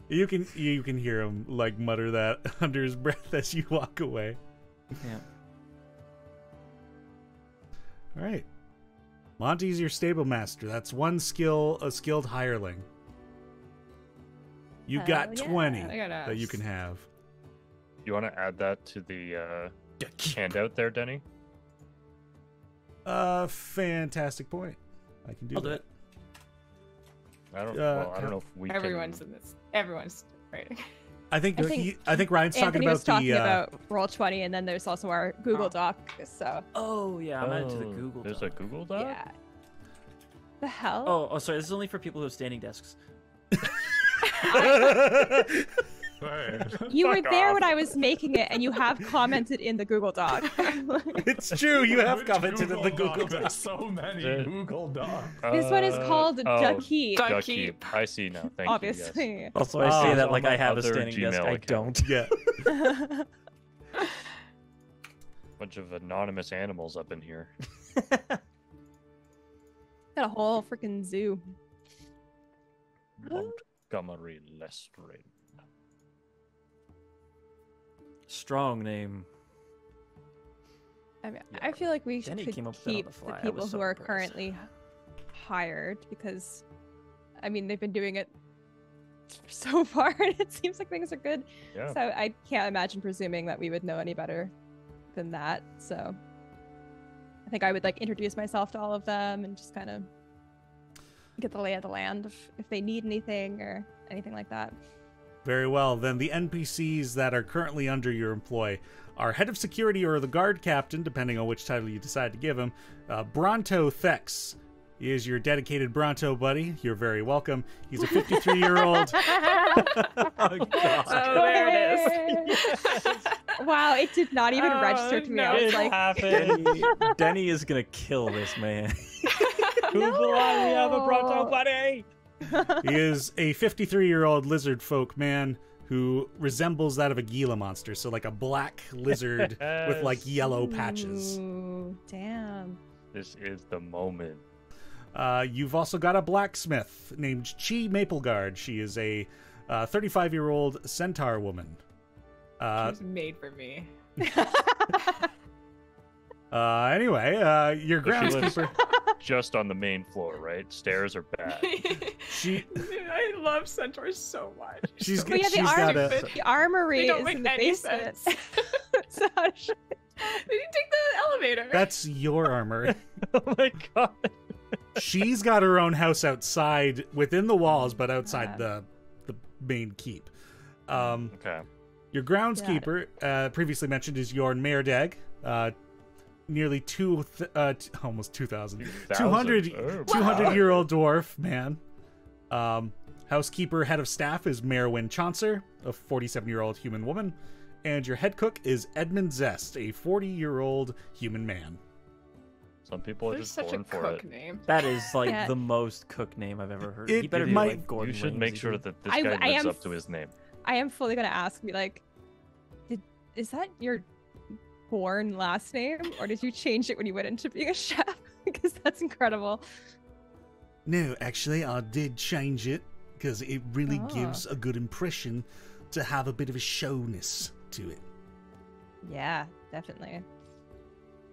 You can hear him like mutter that under his breath as you walk away. Yeah. All right. Monty's your stable master. That's one skill, a skilled hireling. You got Hell yeah. 20 I got that you can have. You want to add that to the handout there, Denny? Fantastic point. I can do I'll do that. it. I don't. I don't know if we Everyone's can. in this. Everyone's writing. I think I think Ryan's talking Anthony about was talking the about Roll20, and then there's also our Google Oh. Doc. So Oh yeah, I'm added to the Oh, Google There's Doc. a Google Doc. yeah. The hell? Oh, sorry. This is only for people who have standing desks. Right. You were Fuck there off. when I was making it, and you have commented in the Google Doc. It's true. You have Which commented in the Google Doc? There's Doc. so many Uh, Google Docs. This one is called Duck Heat, Duck Duck Keep. Keep. I see now. Thank you. Yes. obviously. Also, I I say say that that like like I I have a other standing desk. Gmail I account. don't. Yeah. Bunch of anonymous animals up in here. Got a whole freaking zoo. Montgomery Lestrin. Strong name. I mean, Yeah. I feel like we Denny could came up with that on keep the the fly. I people was who so are impressed. currently hired because, I mean, they've been doing it so far, and it seems like things are good. Yeah. So I can't imagine presuming that we would know any better than that. So I think I would like introduce myself to all of them and just kind of get the lay of the land if they need anything or anything like that. Very well. Then the NPCs that are currently under your employ are Head of Security or the Guard Captain, depending on which title you decide to give him. Bronto Thex. He is your dedicated Bronto buddy. You're very welcome. He's a 53-year-old. Oh, God. Oh, there it is. Wow, it did not even Oh, register to me. no. I was It like, happened. Denny is gonna kill this man. Who belong? We have a Bronto No. buddy. He is a 53-year-old lizard folk man who resembles that of a Gila monster. So like a black lizard with like yellow patches. Ooh, damn. This is the moment. You've also got a blacksmith named Chi Mapleguard. She is a 35-year-old centaur woman. It was made for me. Anyway, your So she lives groundskeeper. just on the main floor, right? Stairs are bad. She I love centaurs so much. she's So But yeah, she's the, got a the armory They don't is make in the any basement. sense. So how should- They didn't take the elevator. that's your armor. Oh my god. She's got her own house outside within the walls, but outside the main keep. Okay. Your groundskeeper, previously mentioned, is Jorn Merdeg. Nearly almost 2,000. 200 Oh, 200-year-old dwarf man. Housekeeper, head of staff is Merwin Chaucer, a 47-year-old human woman. And your head cook is Edmund Zest, a 40-year-old human man. Some people are There's just such a born for cook it. name. That is like Yeah. the most cook name I've ever heard. It He better be might- like Gordon You should make Ramsay, sure dude. that this I- guy I lives am up to his name. I am fully gonna ask, be like, is that your born last name, or did you change it when you went into being a chef? Because that's incredible. No, actually, I did change it because it really Oh. gives a good impression to have a bit of a showness to it. Yeah, definitely.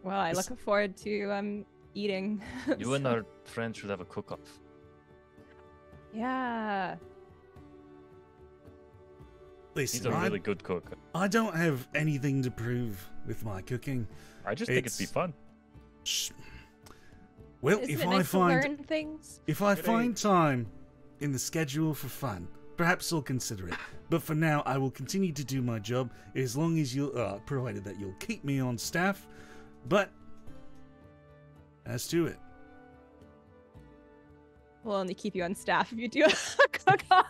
Well, I It's- look forward to eating. You and our friends should have a cook-off. Yeah. Listen, He's a really good cook. I don't have anything to prove with my cooking. I just think it'd be It's- fun. Shh. Well, Isn't if it I nice to find learn things? if I Good find time in the schedule for fun, perhaps I'll consider it. But for now, I will continue to do my job as long as you, provided that you'll keep me on staff. But as to it, We'll only keep you on staff if you do a cook-off,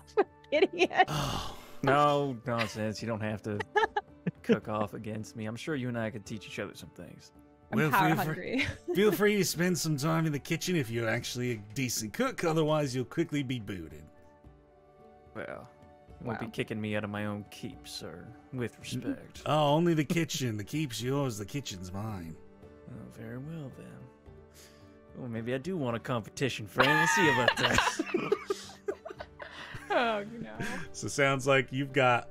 idiot. oh, No nonsense. You don't have to cook off against me. I'm sure you and I could teach each other some things. I'm well, power feel hungry. feel free to spend some time in the kitchen if you're actually a decent cook. Otherwise, you'll quickly be booted. Well, you won't be Wow. kicking me out of my own keep, sir. With respect. Oh, only the kitchen. The keep's yours. The kitchen's mine. Oh, very well then. Well, maybe I do want a competition, friend. We'll see about that. Oh no. So sounds like you've got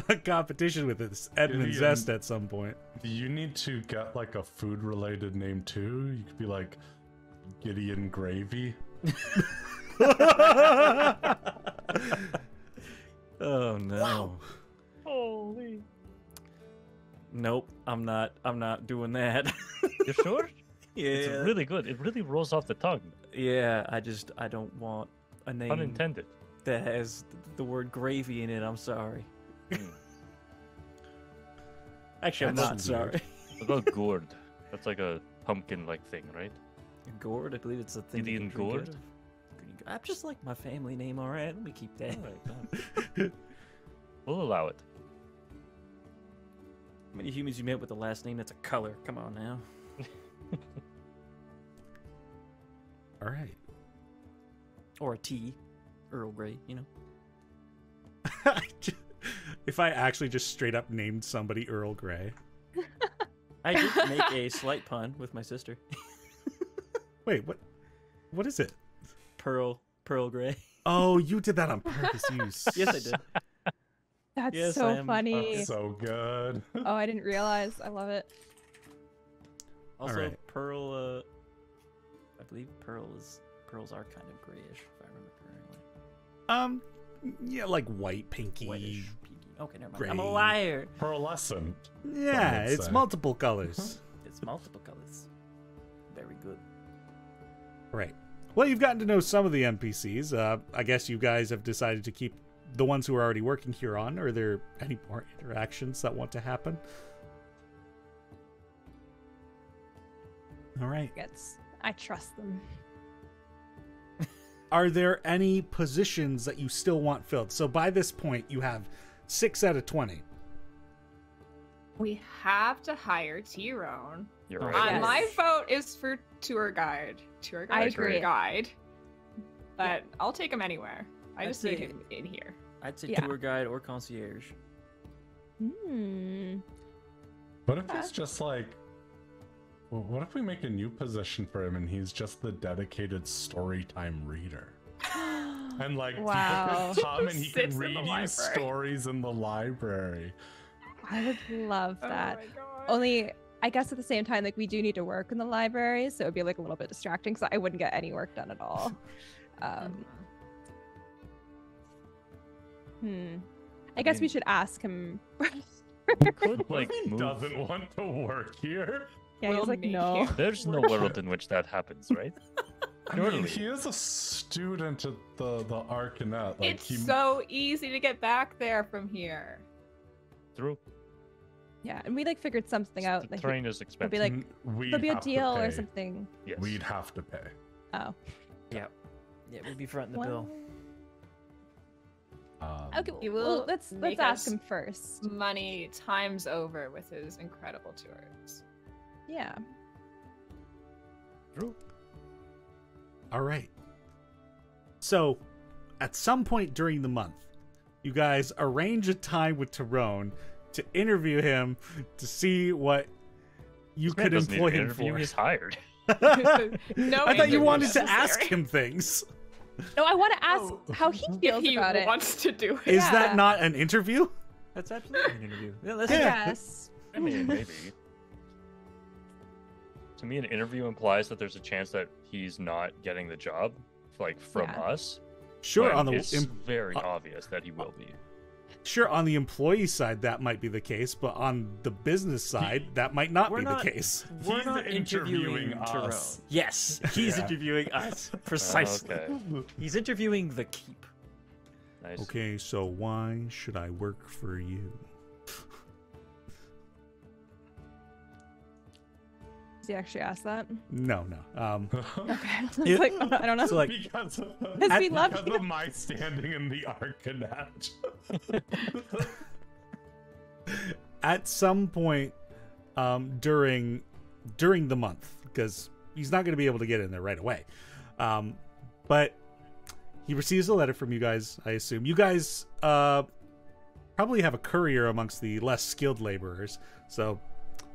a competition with this Edmund Gideon. Zest at some point. You need to get like a food related name too. You could be like Gideon Gravy. Oh no. Holy. Nope, I'm not doing that. You sure? Yeah. It's really good. It really rolls off the tongue. Yeah, I don't want a name Unintended. that has the word gravy in it. I'm sorry. Mm. Actually, I'm That's not weird. sorry. What about gourd? That's like a pumpkin-like thing, right? Gourd, I believe it's a thing. you Gideon can drink Gourd? out of. I'm just like my family name, all right. Let me keep that. We'll allow it. How many humans you met with the last name that's a color? Come on now. All right. Or a tea, Earl Grey. You know. If I actually just straight up named somebody Earl Grey. I did make a slight pun with my sister. Wait, what? What is it? Pearl Grey. Oh, you did that on purpose. You Yes, I did. That's Yes, I so am- funny. That's so good. Oh, I didn't realize. I love it. Also, Alright. Pearl. I believe pearls are kind of grayish, if I remember correctly. Yeah, like white, pinky. Whitish, pinky. Okay, never mind. Gray. I'm a liar. Pearlescent. Yeah, would it's say. multiple colors. It's multiple colors. Very good. Right. Well, you've gotten to know some of the NPCs. I guess you guys have decided to keep the ones who are already working here on. Are there any more interactions that want to happen? All right. I trust them. Are there any positions that you still want filled? So by this point, you have 6 out of 20. We have to hire Tyrone. You're Oh, right. Yes. My vote is for tour guide. I Tour agree. guide. But I'll take him anywhere. I I'd just need say- him in here. I'd say Yeah. tour guide or concierge. Hmm. What if it's just like, well, what if we make a new position for him and he's just the dedicated story time reader? And like Wow. people can come and he Sits can in the read you library. stories in the library. I would love that. Oh my god. Only, I guess at the same time, like we do need to work in the library, so it'd be like a little bit distracting. So I wouldn't get any work done at all. I guess we should ask him. You could What like if he move. doesn't want to work here? Yeah, We'll he's like, make no. you- There's no world in which that happens, right? I mean, Surely. he is a student at the Arcanet. Like It's he, so easy to get back there from here. True. Yeah, and we like figured something out. The Like, train is it'll be expensive. like, we'd there'll be a have to deal or pay. something. Yes. We'd have to pay. Oh. Yeah, we'd be fronting the Well, bill. okay, He well, will let's make ask us- him first. Money times over with his incredible tours. Yeah. True. All right. So, at some point during the month, you guys arrange a time with Tyrone to interview him to see what you This man could doesn't need employ an him interview, for. He's hired. No, I thought you interview wanted to ask necessary. him things. No, I want to ask Oh. how he If feels he about it. wants to do it. Is that Yeah. not an interview? That's absolutely an interview. Yeah, let's Yeah. Yes. I mean, maybe. To me, an interview implies that there's a chance that he's not getting the job, like from Yeah. us. Sure, when on the it's very uh, obvious that he will be. sure on the employee side that might be the case, but on the business side that might not We're be not- the case. We're He's not interviewing interviewing Tyrone. us. Yes, he's Yeah. interviewing us. Precisely. Okay. He's interviewing the keep. Nice. Okay, so why should I work for you? Does he actually ask that? No. Okay. It's It- like, I don't know. So like because of, Because we love because you. of my standing in the Arcanet. at some point during the month, because he's not going to be able to get in there right away, but he receives a letter from you guys. I assume you guys probably have a courier amongst the less skilled laborers, so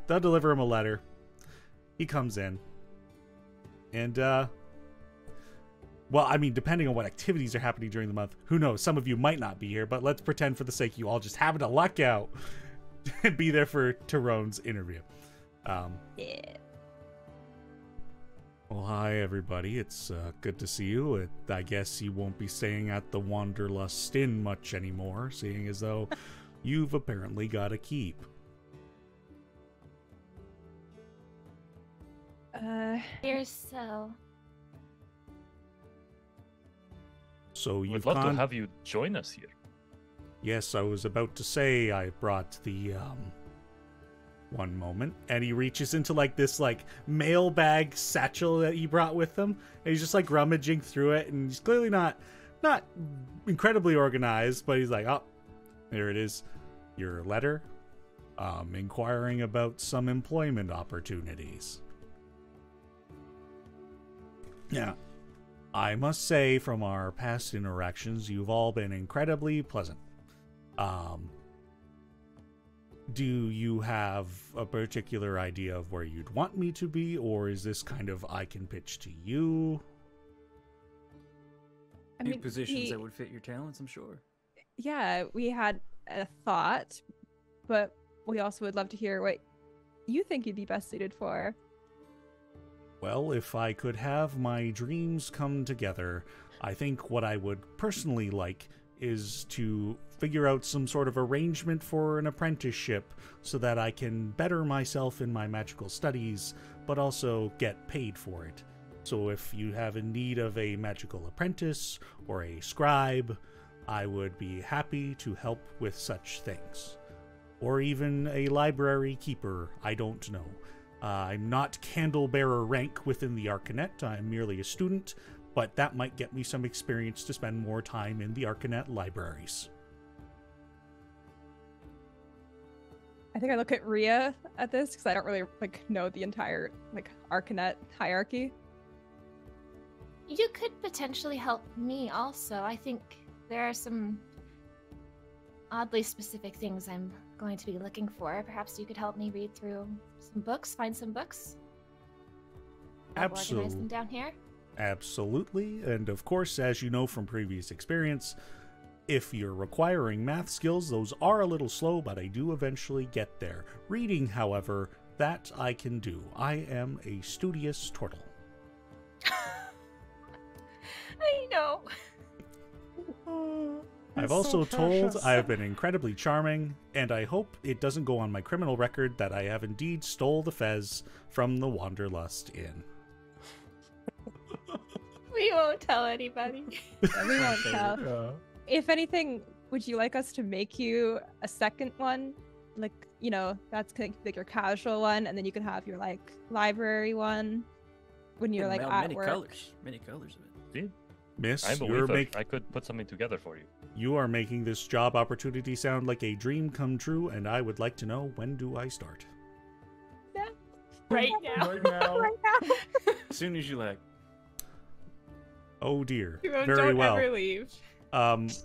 they'll deliver him a letter. He comes in, and Well, I mean, depending on what activities are happening during the month, who knows? Some of you might not be here, but let's pretend for the sake you all just happen to luck out and be there for Tyrone's interview. Yeah. Well, hi, everybody. It's good to see you. I guess you won't be staying at the Wanderlust Inn much anymore, seeing as though you've apparently got a keep. Here's so. So We'd you've love to gone... have you join us here. Yes, I was about to say I brought the, one moment. And he reaches into, like, this, like, mailbag satchel that he brought with him. And he's just, like, rummaging through it. And he's clearly not incredibly organized, but he's like, oh, there it is. Your letter, inquiring about some employment opportunities. Yeah. I must say, from our past interactions, you've all been incredibly pleasant. Do you have a particular idea of where you'd want me to be, or is this kind of I can pitch to you? I Two mean, positions that would fit your talents, I'm sure. yeah, we had a thought, but we also would love to hear what you think you'd be best suited for. Well, if I could have my dreams come together, I think what I would personally like is to figure out some sort of arrangement for an apprenticeship so that I can better myself in my magical studies, but also get paid for it. So if you have in need of a magical apprentice or a scribe, I would be happy to help with such things. Or even a library keeper, I don't know. I'm not candlebearer rank within the Arcanet, I'm merely a student, but that might get me some experience to spend more time in the Arcanet libraries. I think I look at Rhea at this because I don't really know the entire Arcanet hierarchy. You could potentially help me also. I think there are some oddly specific things I'm going to be looking for. Perhaps you could help me read through some books, find some books. I'll organize them down here. Absolutely, and of course, as you know from previous experience, if you're requiring math skills, those are a little slow, but I do eventually get there. Reading, however, that I can do. I am a studious turtle. I know. I've also told I have been incredibly charming, and I hope it doesn't go on my criminal record that I have indeed stole the fez from the Wanderlust Inn. We won't tell anybody. Yeah, we won't tell. If anything, would you like us to make you a second one? That's like your casual one, and then you can have your library one when you're at many work. Many colors of it. See? Miss, I believe I could put something together for you. You are making this job opportunity sound like a dream come true, and I would like to know, when do I start? Right now. Right now. Right now. As soon as you like. Oh dear. Don't Very well. ever leave.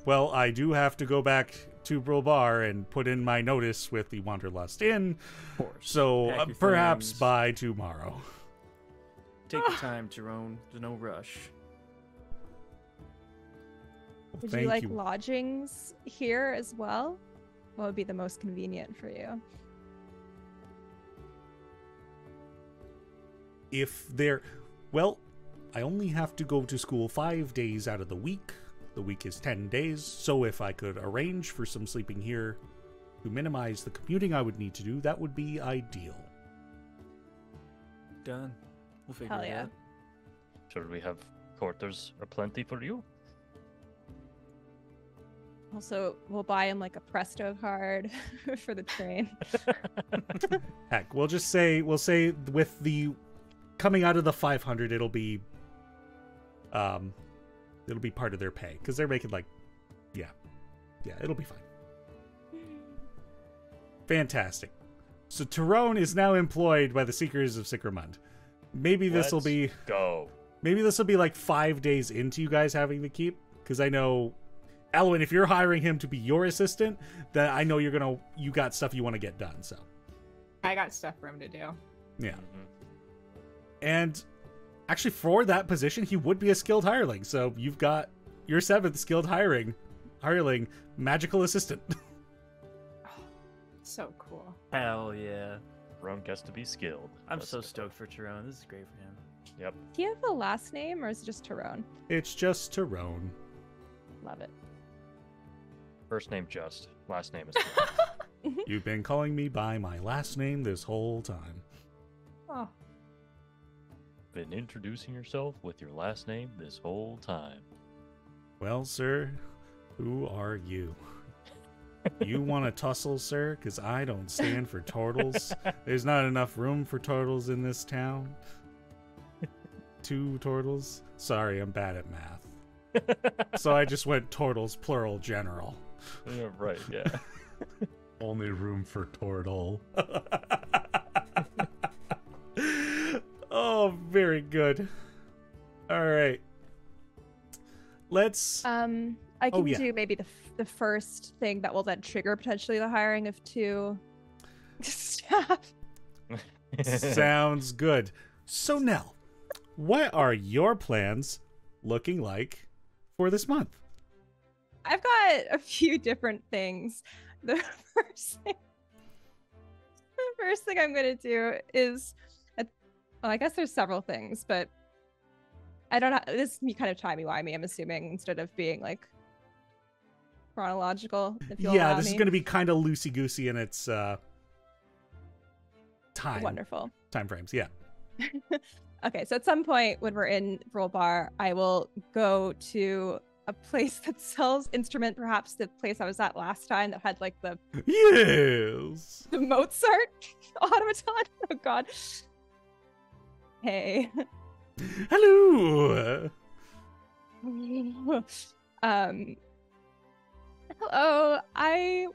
Well, I do have to go back to Brilbar and put in my notice with the Wanderlust Inn, Of course. so Pack your perhaps things. by tomorrow. Take your time, Tyrone. There's no rush. Would Thank you like you. lodgings here as well? What would be the most convenient for you? If they're... Well, I only have to go to school 5 days out of the week. The week is 10 days, so if I could arrange for some sleeping here to minimize the commuting I would need to do, that would be ideal. Done. We'll figure Hell it yeah. out. Should we have quarters aplenty for you? Also, we'll buy him a Presto card for the train. Heck, we'll say with the coming out of the 500, it'll be part of their pay because they're making yeah, it'll be fine. Fantastic. So Tyrone is now employed by the Seekers of Sickermund. Maybe this will Let's be go. 5 days into you guys having the keep, because I know, Elwyn, if you're hiring him to be your assistant, then I know you got stuff you want to get done. So I got stuff for him to do. yeah. Mhm. And Actually, for that position, he would be a skilled hireling. So you've got your 7th skilled hireling, magical assistant. So cool. Hell yeah. Tyrone gets to be skilled. I'm That's so it. stoked for Tyrone. This is great for him. Yep. Do you have a last name or is it just Tyrone? It's just Tyrone. Love it. First name Just. Last name is. You've been calling me by my last name this whole time. Oh, Been introducing yourself with your last name this whole time. Well, sir, who are you? You want to tussle, sir? Because I don't stand for turtles. There's not enough room for turtles in this town. 2 turtles? Sorry, I'm bad at math. So I just went turtles, plural, general. Yeah, right, yeah. Only room for turtle. Oh, very good. All right. Let's... I can yeah. do maybe the first thing that will then trigger potentially the hiring of 2 staff. Sounds good. So Nell, what are your plans looking like for this month? I've got a few different things. The first thing I'm going to do is, well, I guess there's several things, but I don't know. This is me kind of timey-wimey, I'm assuming, instead of being like chronological. If you'll Yeah, allow this is me. going to be kind of loosey-goosey in its Wonderful. time frames. Yeah. Okay, so at some point when we're in Roll Bar, I will go to a place that sells instrument, perhaps the place I was at last time that had like the Yes. Mozart automaton. Oh god. Hey. Hello. Hello. I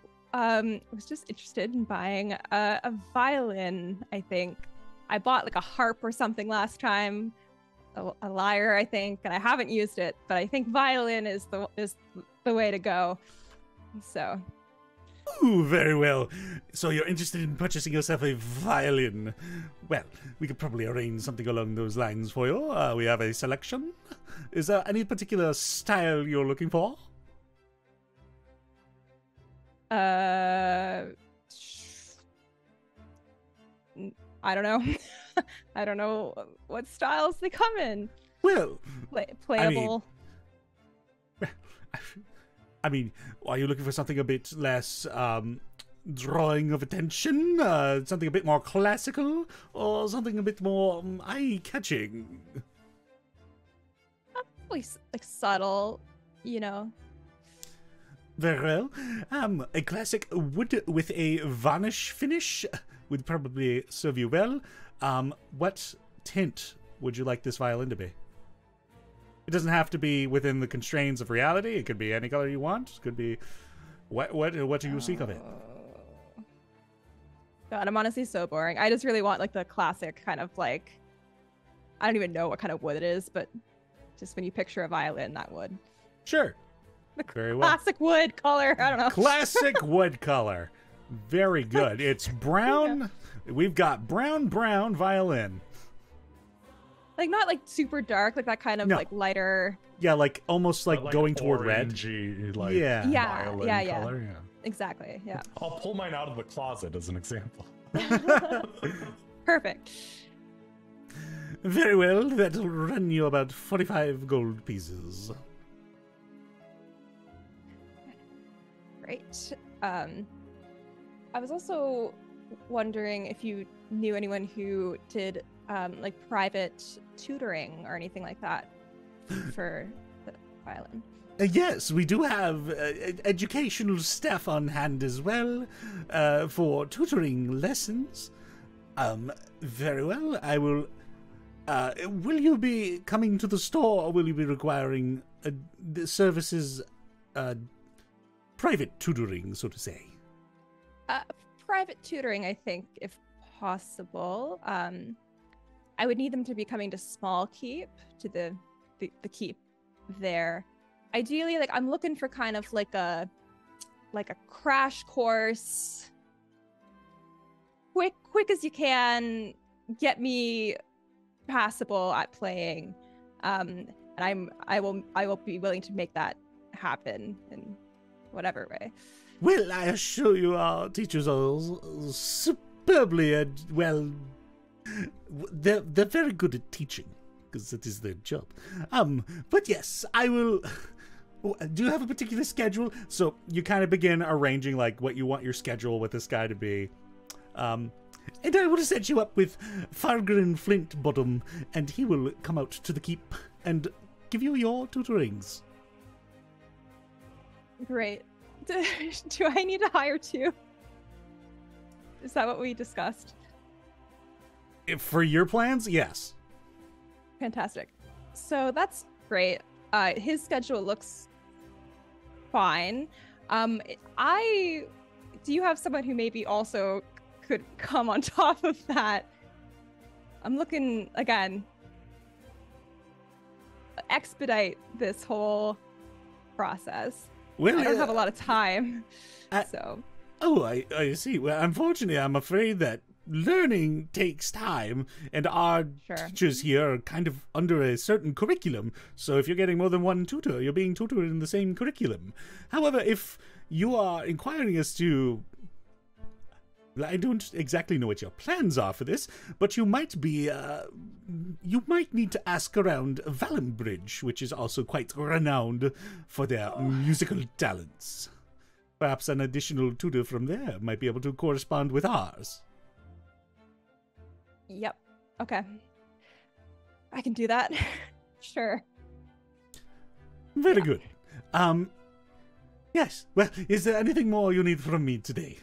was just interested in buying a violin, I think. I bought like a harp or something last time. A lyre, I think, and I haven't used it, but I think violin is the way to go. So Ooh, very well. So you're interested in purchasing yourself a violin? Well, we could probably arrange something along those lines for you. We have a selection. Is there any particular style you're looking for? I don't know. I don't know what styles they come in. Well, Playable. I mean, are you looking for something a bit less drawing of attention? Something a bit more classical? Or something a bit more eye-catching? Probably like subtle, you know. Very well. A classic wood with a varnish finish would probably serve you well. What tint would you like this violin to be? It doesn't have to be within the constraints of reality. It could be any color you want. It could be what do you seek of it? God, I'm honestly so boring. I just really want like the classic kind of like, I don't even know what kind of wood it is, but just when you picture a violin, that wood. Sure. The Very well. classic wood color. I don't know. Classic wood color. Very good. It's brown. We've got brown violin. Like not like super dark, like that kind of No. like lighter. Yeah, like almost like, But, going toward red. orangey, like Yeah. Yeah, violin yeah. color. Yeah. Exactly. Yeah. I'll pull mine out of the closet as an example. Perfect. Very well. That'll run you about 45 gold pieces. Great. I was also wondering if you knew anyone who did like private tutoring or anything like that for the violin. Yes, we do have educational staff on hand as well for tutoring lessons. Very well. I will. Will you be coming to the store, or will you be requiring the services, private tutoring, so to say? Private tutoring, I think, if possible. I would need them to be coming to Small Keep, to the keep there. Ideally, like I'm looking for kind of like a crash course, quick as you can, get me passable at playing, and I will be willing to make that happen in whatever way. Well, I assure you, our teachers are superbly well. They're very good at teaching because that is their job. But yes, I will. Do you have a particular schedule? So you kind of begin arranging like what you want your schedule with this guy to be. And I will set you up with Fargren Flintbottom, and he will come out to the keep and give you your tutorings. Great. Do I need to hire two? Is that what we discussed? For your plans, yes. Fantastic. So that's great. His schedule looks fine. Do you have someone who maybe also could come on top of that? I'm looking, again, expedite this whole process. Well, I don't have a lot of time, so. Oh, I see. Well, unfortunately, I'm afraid that learning takes time, and our teachers here are kind of under a certain curriculum. So if you're getting more than one tutor, you're being tutored in the same curriculum. However, if you are inquiring as to... I don't exactly know what your plans are for this, but you might be, you might need to ask around Valenbridge, which is also quite renowned for their musical talents. Perhaps an additional tutor from there might be able to correspond with ours. Yep. Okay. I can do that. Sure. Very good. Yes. Well, is there anything more you need from me today?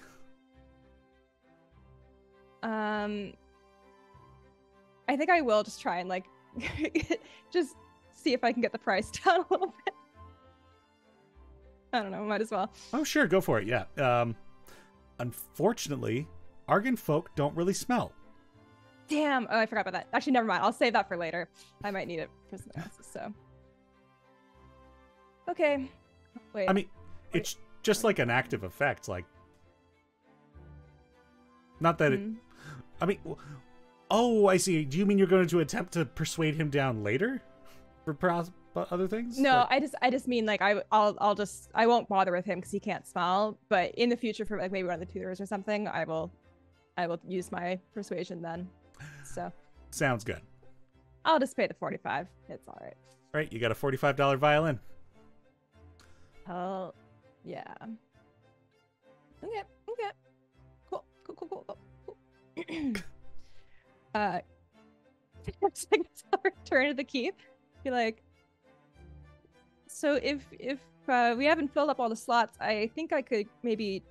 I think I will just try and like just see if I can get the price down a little bit. I don't know, might as well. Oh, sure, go for it. Yeah. Unfortunately, Argan folk don't really smell. Damn. Oh, I forgot about that. Actually, never mind. I'll save that for later. I might need it for something else. So. Okay. Wait. I mean, it's just like an active effect, like. Not that it. I mean, oh, I see. Do you mean you're going to attempt to persuade him down later for other things? No, like... I just mean like I won't bother with him because he can't smell. But in the future, for like maybe one of the tutors or something, I will use my persuasion then. So. Sounds good. I'll just pay the 45. It's all right. Right, you got a $45 violin. Oh, yeah. Okay. Cool. I'll return to the keep. Be like, so if we haven't filled up all the slots, I think I could maybe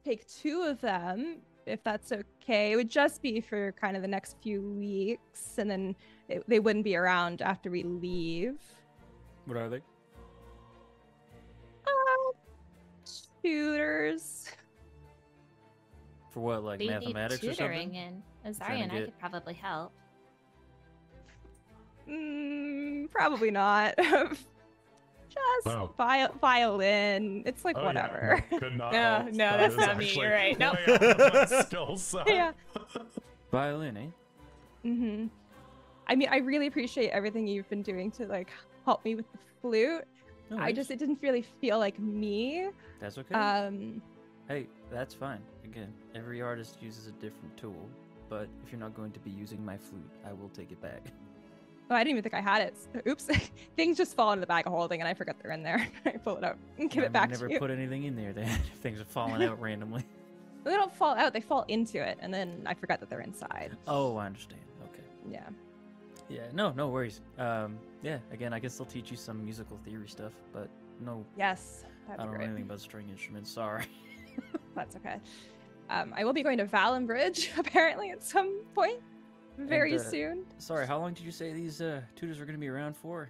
take 2 of them, if that's okay. It would just be for kind of the next few weeks, and then they wouldn't be around after we leave. What are they? Tutors. For what, like We mathematics need or tutoring something? in Azari and I could probably help. Probably not. Just violin. It's like whatever. Yeah, could not. No, help. that's is not me. actually You're right. No. way out of my skill set. Yeah. Violin, eh? Mm-hmm. I mean, I really appreciate everything you've been doing to like help me with the flute. No it didn't really feel like me. That's okay. Hey, that's fine. Again, every artist uses a different tool, but if you're not going to be using my flute, I will take it back. Oh, I didn't even think I had it. Oops. Things just fall into the bag of holding and I forget they're in there. I pull it out and give it back to you. Never put anything in there then. Things are falling out randomly. They don't fall out, they fall into it, and then I forget that they're inside. Oh, I understand. Okay. Yeah. Yeah, no worries. Yeah, again, I can still teach you some musical theory stuff, but no. Yes, that'd I be don't know great. anything about string instruments, sorry. That's okay. I will be going to Valenbridge, apparently, at some point. Very soon. Sorry, how long did you say these tutors were going to be around for?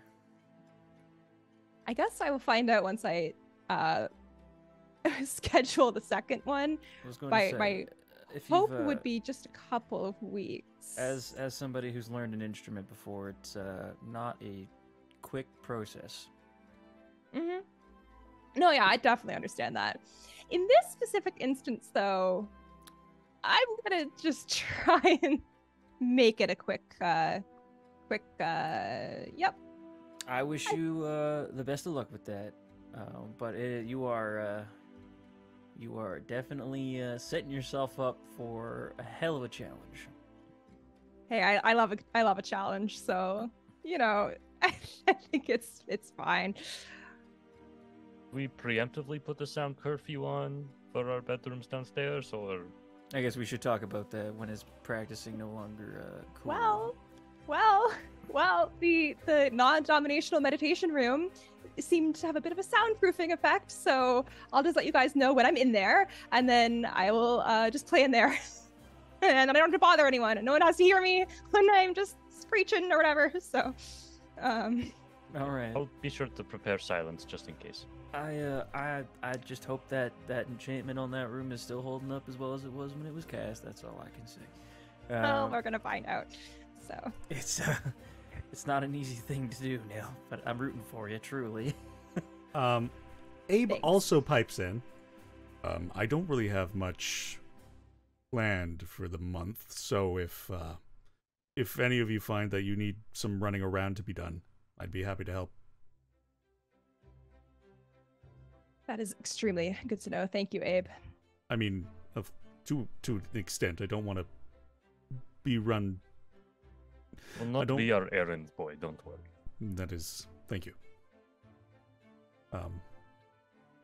I guess I will find out once I schedule the second one. I was going My to say, if hope you've, would be just a couple of weeks. As somebody who's learned an instrument before, it's not a quick process. Mm-hmm. No, yeah, I definitely understand that. In this specific instance, though, I'm gonna just try and make it a yep. I wish you the best of luck with that. But you are definitely setting yourself up for a hell of a challenge. Hey, I love a challenge, so you know, I think it's fine. We preemptively put the sound curfew on for our bedrooms downstairs, or I guess we should talk about that when his practicing no longer cool. Well, the non-dominational meditation room seemed to have a bit of a soundproofing effect, so I'll just let you guys know when I'm in there, and then I will just play in there. And I don't have to bother anyone, and no one has to hear me when I'm just screeching or whatever, so... All right. I'll be sure to prepare silence just in case. I just hope that enchantment on that room is still holding up as well as it was when it was cast. That's all I can say. Well, we're gonna find out. So it's not an easy thing to do, Neil, but I'm rooting for you, truly. Abe Thanks. also pipes in. I don't really have much planned for the month, so if any of you find that you need some running around to be done, I'd be happy to help. that is extremely good to know. Thank you, Abe. I mean, to an extent, I don't want to be run. Will not don't- be our errand boy, don't worry. That is, thank you.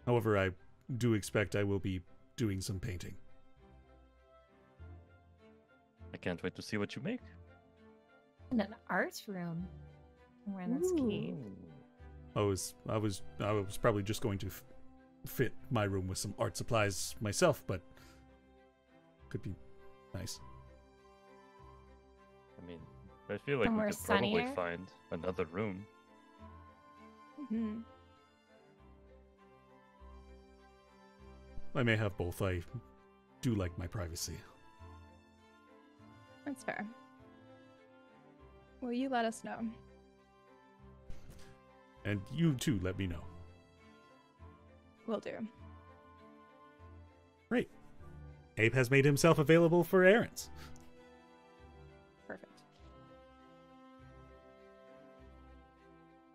However, I do expect I will be doing some painting. I can't wait to see what you make. In an art room. When that's key. I was probably just going to fit my room with some art supplies myself, but could be nice. I mean, I feel like Somewhere we could probably sunnier? find another room. Hmm. I may have both. I do like my privacy. That's fair. Well, you let us know. And you too, let me know. Will do. Great. Abe has made himself available for errands. Perfect.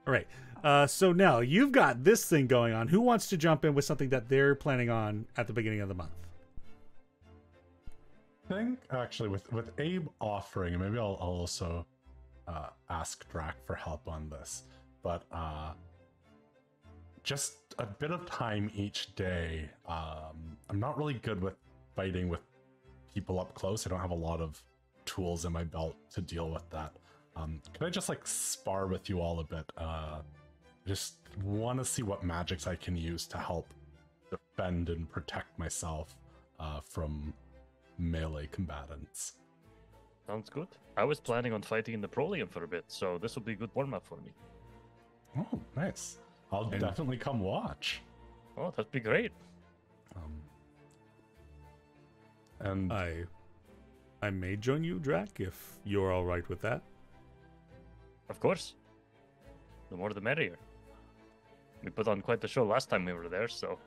All right. So now you've got this thing going on. Who wants to jump in with something that they're planning on at the beginning of the month? I think actually with Abe offering, and maybe I'll also ask Drac for help on this, but just a bit of time each day. I'm not really good with fighting with people up close. I don't have a lot of tools in my belt to deal with that. Can I just like spar with you all a bit? Just want to see what magics I can use to help defend and protect myself from melee combatants. Sounds good. I was planning on fighting in the Prolium for a bit, so this will be a good warm-up for me. Oh, nice. I'll And- definitely come watch. Oh, that'd be great. And I may join you, Drac, if you're all right with that. Of course. The more the merrier. We put on quite the show last time we were there, so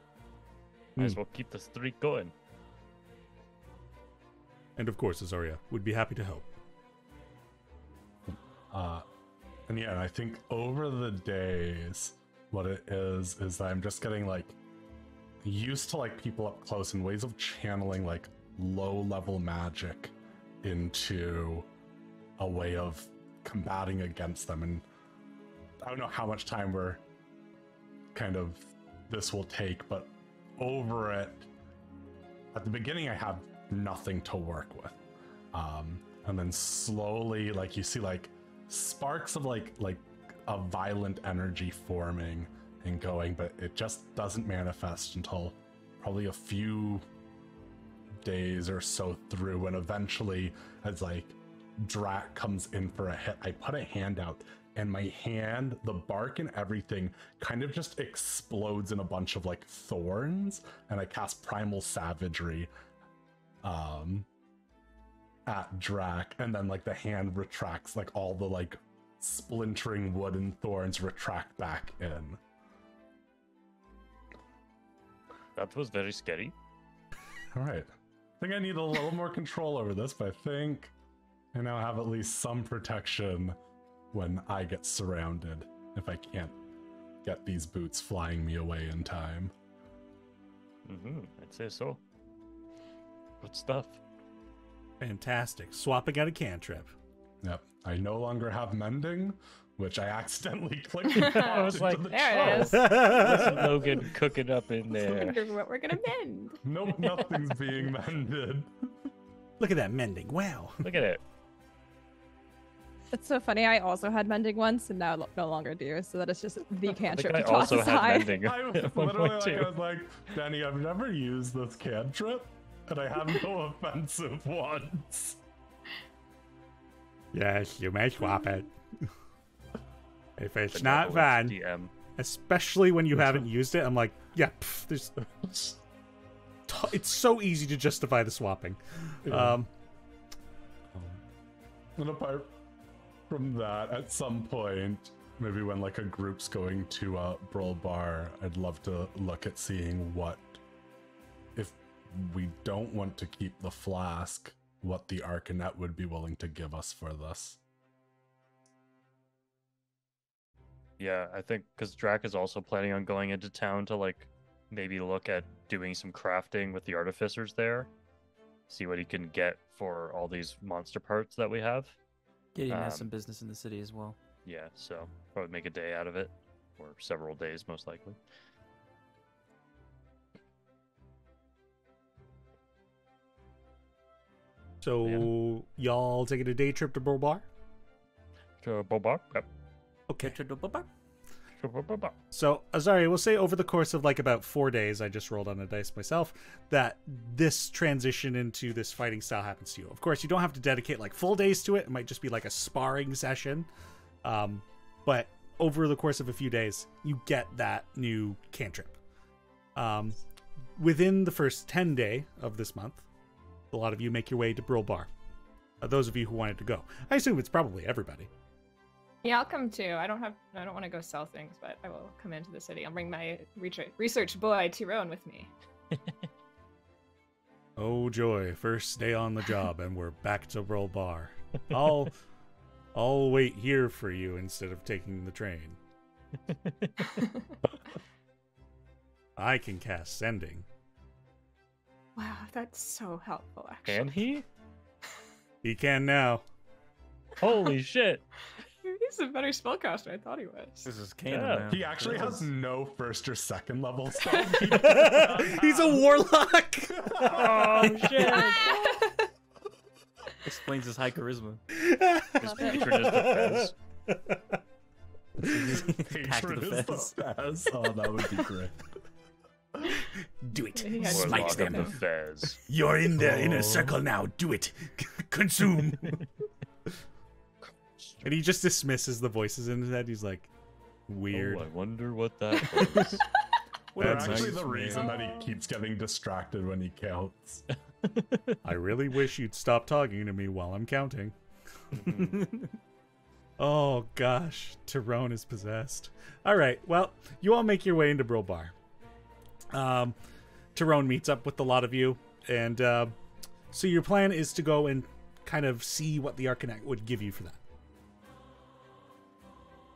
might as well keep the streak going. And of course, Azaria would be happy to help. and yeah, I think over the days, what it is that I'm just getting like used to like people up close and ways of channeling like low level magic into a way of combating against them. And I don't know how much time this will take, but over it, at the beginning I have nothing to work with, and then slowly, like, you see like sparks of like a violent energy forming and going, but it just doesn't manifest until probably a few days or so through. And eventually, as like Drac comes in for a hit, I put a hand out, and my hand, the bark and everything, kind of just explodes in a bunch of like thorns, and I cast Primal Savagery at Drac, and then like the hand retracts, like all the like splintering wood and thorns retract back in. That was very scary. All right. I think I need a little more control over this, but I think I now have at least some protection when I get surrounded, if I can't get these boots flying me away in time. I'd say so. Good stuff. Fantastic. Swapping out a cantrip. Yep. I no longer have mending, which I accidentally clicked. I was like, There it is. Listen, Logan cooking up in I there. wonder what we're gonna mend. Nope, nothing's being mended. Look at that mending. Wow. Look at it. It's so funny. I also had mending once, and now no longer do. So that is just the I cantrip think to I toss also had aside. mending I was at one literally point like, too. I was like, Danny, I've never used this cantrip, and I have no offensive ones. Yes, you may swap it. If it's not Benevolent fun, DM. especially when you haven't used it, I'm like, yeah, there's. It's so easy to justify the swapping. Yeah. And apart from that, at some point, maybe when like a group's going to a Brawl Bar, I'd love to look at seeing what, if we don't want to keep the flask, what the Arcanet would be willing to give us for this. Yeah, I think because Drac is also planning on going into town to like maybe look at doing some crafting with the artificers there. See what he can get for all these monster parts that we have. Gideon has Um, some business in the city as well. Yeah, so probably make a day out of it, or several days most likely. So, y'all taking a day trip to Brawl Bar? So, Bobar, yep. Okay. So, Bobar. So, Azaria, we'll say over the course of like about 4 days, I just rolled on a dice myself, that this transition into this fighting style happens to you. Of course, you don't have to dedicate like full days to it. It might just be like a sparring session. But over the course of a few days, you get that new cantrip. Within the first 10 day of this month, a lot of you make your way to Brawl Bar. Those of you who wanted to go. I assume it's probably everybody. Yeah, I'll come too. I don't want to go sell things, but I will come into the city. I'll bring my research boy Tyrone with me. Oh joy, first day on the job and we're back to Brawl Bar. I'll wait here for you instead of taking the train. I can cast sending. Wow, that's so helpful. Actually, Can he? He can now. Holy shit! He's a better spellcaster. I thought he was. This is canon Yeah. now. He actually has no first or second level stuff. He's a warlock. Oh shit! Explains his high charisma. His patron is the Fez. Pact of Patron the is Fez. the Fez. Oh, that would be great. Do it. He had Smite Warlock of them. the Fez. You're in the inner Oh. circle now. Do it. Consume. And he just dismisses the voices in his head. He's like, weird. Oh, I wonder what that was. They're That's actually nice, the reason man. that he keeps getting distracted when he counts. I really wish you'd stop talking to me while I'm counting. Oh gosh, Tyrone is possessed. All right, well, you all make your way into Brawl Bar. Tyrone meets up with a lot of you, and so your plan is to go and kind of see what the Arcanet would give you for that.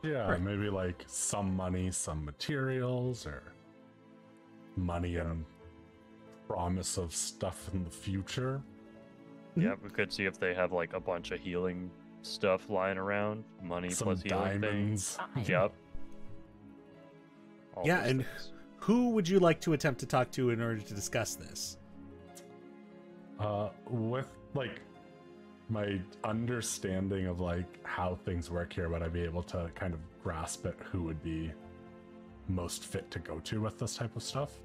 Yeah, Right. maybe like some money, some materials, or money and promise of stuff in the future. Yeah, we could see if they have like a bunch of healing stuff lying around. Money Some plus healing things. diamonds. Yep. All Yeah, those and- things. Who would you like to attempt to talk to in order to discuss this? With like my understanding of like how things work here, would I be able to kind of grasp at who would be most fit to go to with this type of stuff?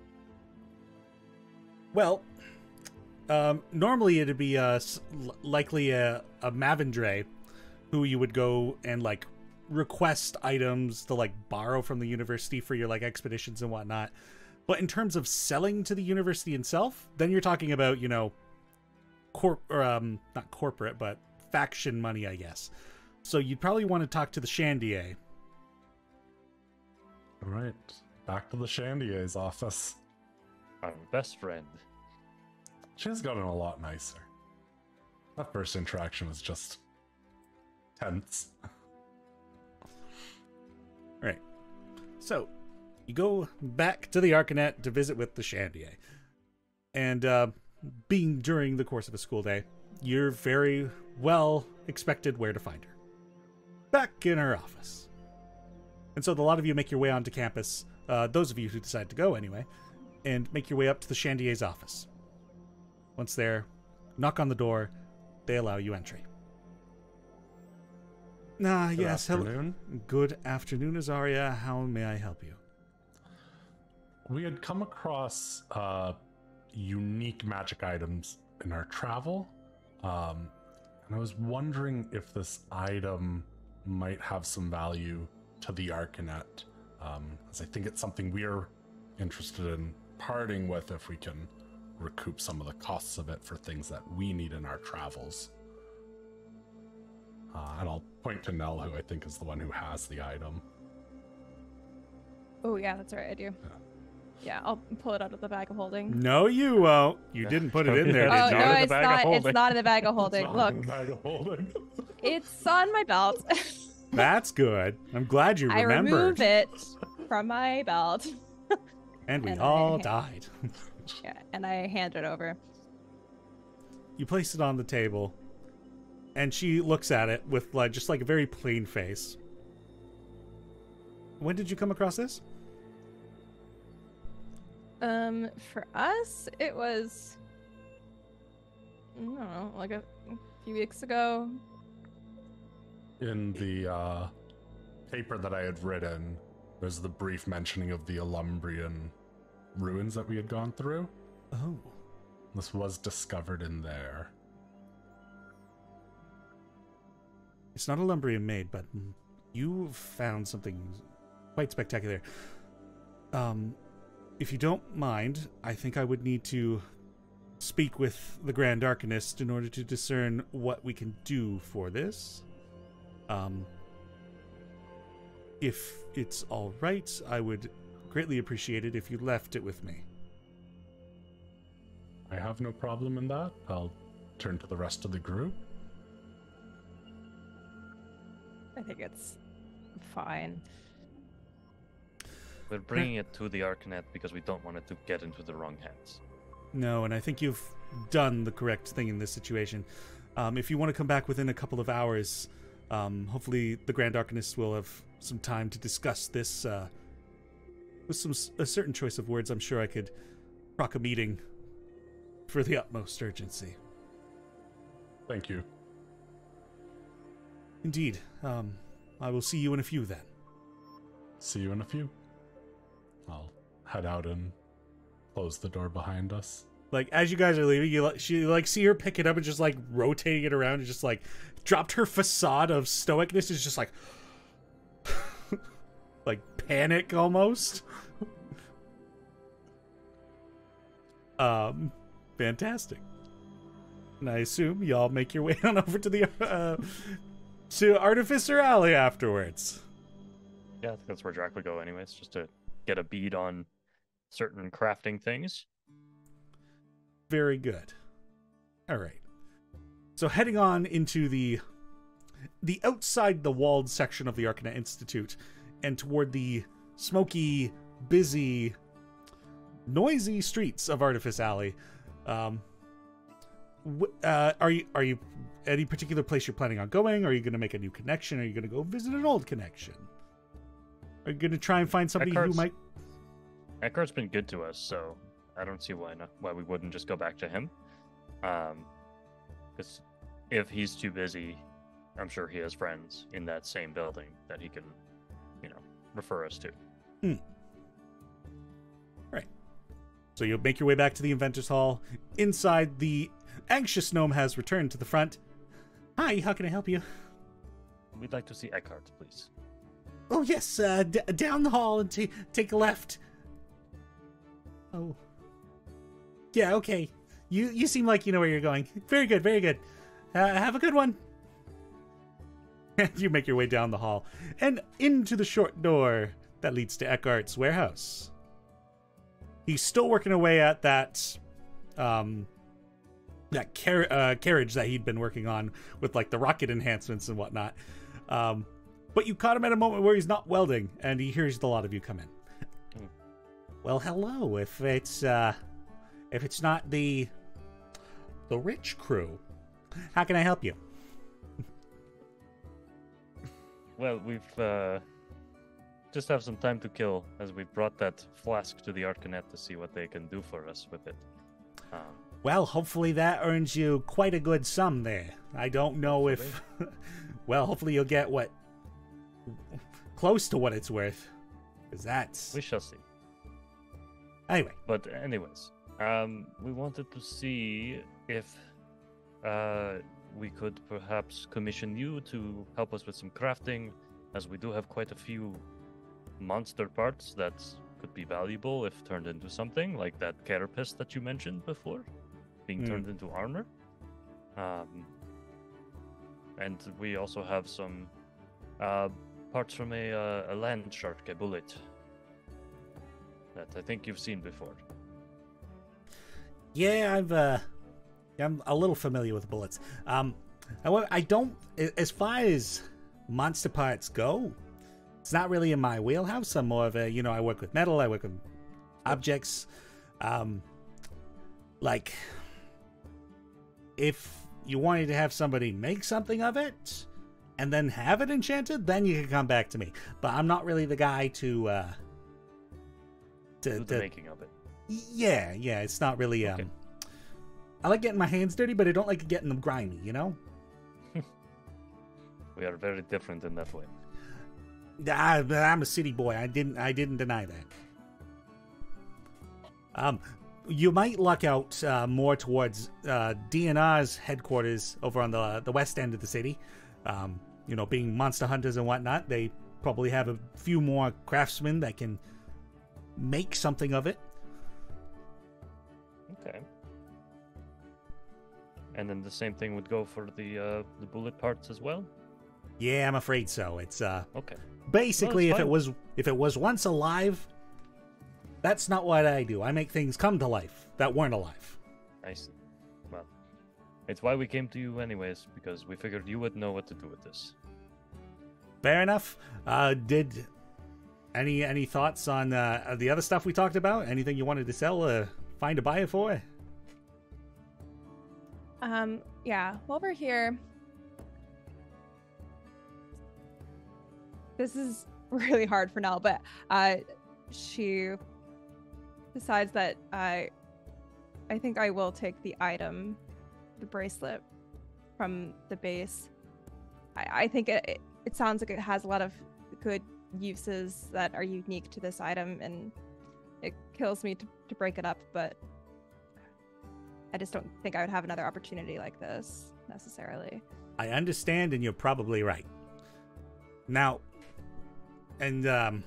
Well, normally it'd be likely a Mavendray who you would go and like request items to like borrow from the university for your like expeditions and whatnot. But in terms of selling to the university itself, then you're talking about, you know, not corporate, but faction money, I guess. So you'd probably want to talk to the Chandier. All right, back to the Chandier's office. Our best friend. She's gotten a lot nicer. That first interaction was just tense. Right. So, you go back to the Arcanet to visit with the Chandier. And being during the course of a school day, you're very well expected where to find her. Back in her office. And so a lot of you make your way onto campus, those of you who decide to go anyway, and make your way up to the Chandier's office. Once there, knock on the door, they allow you entry. Yes, afternoon. hello. Good afternoon, Azaria. How may I help you? We had come across unique magic items in our travel, and I was wondering if this item might have some value to the Arcanet, as I think it's something we're interested in parting with if we can recoup some of the costs of it for things that we need in our travels. And I'll point to Nell, who I think is the one who has the item. Oh yeah, that's right. I do. Yeah, I'll pull it out of the bag of holding. No, you won't. You didn't put it in there. Oh did you? no, in the it's bag of not. It's holding. not in the bag of holding. It's Look, on the bag of holding. it's on my belt. That's good. I'm glad you I remembered. removed it from my belt. And we and all I- died. Yeah, and I hand it over. You place it on the table, and she looks at it with just like a very plain face. When did you come across this? For us, it was, I don't know, like a few weeks ago. In the paper that I had written, there's the brief mentioning of the Alumbrian ruins that we had gone through. Oh. This was discovered in there. It's not a Lumbrian maid, but you found something quite spectacular. If you don't mind, I think I would need to speak with the Grand Arcanist in order to discern what we can do for this. If it's all right, I would greatly appreciate it if you left it with me. I have no problem in that. I'll turn to the rest of the group. I think it's fine. We're bringing it to the Arcanet because we don't want it to get into the wrong hands. No, and I think you've done the correct thing in this situation. If you want to come back within a couple of hours, hopefully the Grand Arcanist will have some time to discuss this with a certain choice of words. I'm sure I could proc a meeting for the utmost urgency. Thank you. Indeed. I will see you in a few then. See you in a few. I'll head out and close the door behind us. Like, as you guys are leaving, you see her pick it up and just like rotating it around and just like dropped her facade of stoicness, is just like like panic almost. Fantastic. And I assume y'all make your way on over to the to Artificer Alley afterwards. Yeah, I think that's where Drac would go anyways, just to get a bead on certain crafting things. Very good. All right. So heading on into the outside the walled section of the Arcanet Institute and toward the smoky, busy, noisy streets of Artifice Alley. Are you any particular place you're planning on going? Are you going to make a new connection? Are you going to go visit an old connection? Are you going to try and find somebody who might... Eckhart's been good to us, so I don't see why we wouldn't just go back to him. Because if he's too busy, I'm sure he has friends in that same building that he can, refer us to. Right. So you'll make your way back to the Inventors Hall. Inside, the anxious gnome has returned to the front. Hi, how can I help you? We'd like to see Eckhart, please. Oh, yes, down the hall and take a left. Oh. Yeah, okay. You seem like you know where you're going. Very good, very good. Have a good one. You make your way down the hall and into the short door that leads to Eckhart's warehouse. He's still working away at that that carriage that he'd been working on with like the rocket enhancements and whatnot. But you caught him at a moment where he's not welding, and he hears a lot of you come in. Well, hello. If it's not the rich crew, how can I help you? Well, we've just have some time to kill, as we brought that flask to the Arcanet to see what they can do for us with it. Well, hopefully that earns you quite a good sum there. I don't know if... well, hopefully you'll get what... close to what it's worth. Because that's... We shall see. Anyway. But anyways, we wanted to see if we could perhaps commission you to help us with some crafting, as we do have quite a few monster parts that could be valuable if turned into something, like that carapace that you mentioned before, being turned into armor. And we also have some parts from a land shark, a bullet, that I think you've seen before. Yeah, I'm a little familiar with bullets. However, I don't, as far as monster parts go, it's not really in my wheelhouse. I'm more of a, I work with metal, I work with objects. Like, if you wanted to have somebody make something of it and then have it enchanted, then you can come back to me. But I'm not really the guy to do the making of it. Yeah, it's not really, Okay. I like getting my hands dirty, but I don't like getting them grimy, We are very different in that way. I'm a city boy. I didn't deny that. You might luck out more towards DNR's headquarters over on the west end of the city. Being monster hunters and whatnot, they probably have a few more craftsmen that can make something of it. Okay. And then the same thing would go for the bullet parts as well? Yeah, I'm afraid so. It's Okay. basically Well, if it was once alive, that's not what I do. I make things come to life that weren't alive. I see. Well, it's why we came to you anyways, because we figured you would know what to do with this. Fair enough. Did any thoughts on the other stuff we talked about? Anything you wanted to sell? Find a buyer for? Yeah, while we're here, this is really hard for Nell, but she decides that I think I will take the item, the bracelet, from the base. I think it sounds like it has a lot of good uses that are unique to this item, and it kills me to break it up, but I just don't think I would have another opportunity like this necessarily. I understand, and you're probably right. Now, and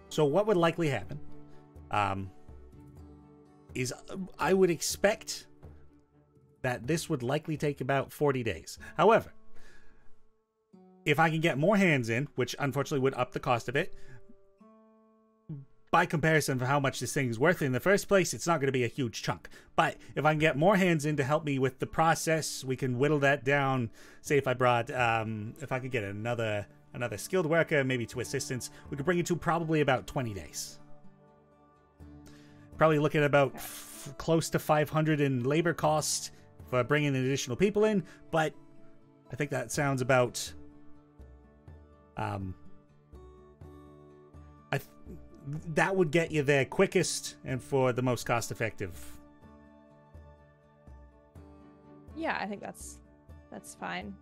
so what would likely happen is I would expect that this would likely take about 40 days. However, if I can get more hands in, which unfortunately would up the cost of it, by comparison for how much this thing is worth in the first place, it's not going to be a huge chunk. But if I can get more hands in to help me with the process, we can whittle that down. Say if I brought, if I could get another skilled worker, maybe 2 assistants, we could bring it to probably about 20 days. Probably look at about close to 500 in labor cost for bringing additional people in, but I think that sounds about that would get you there quickest and for the most cost effective. Yeah, I think that's fine.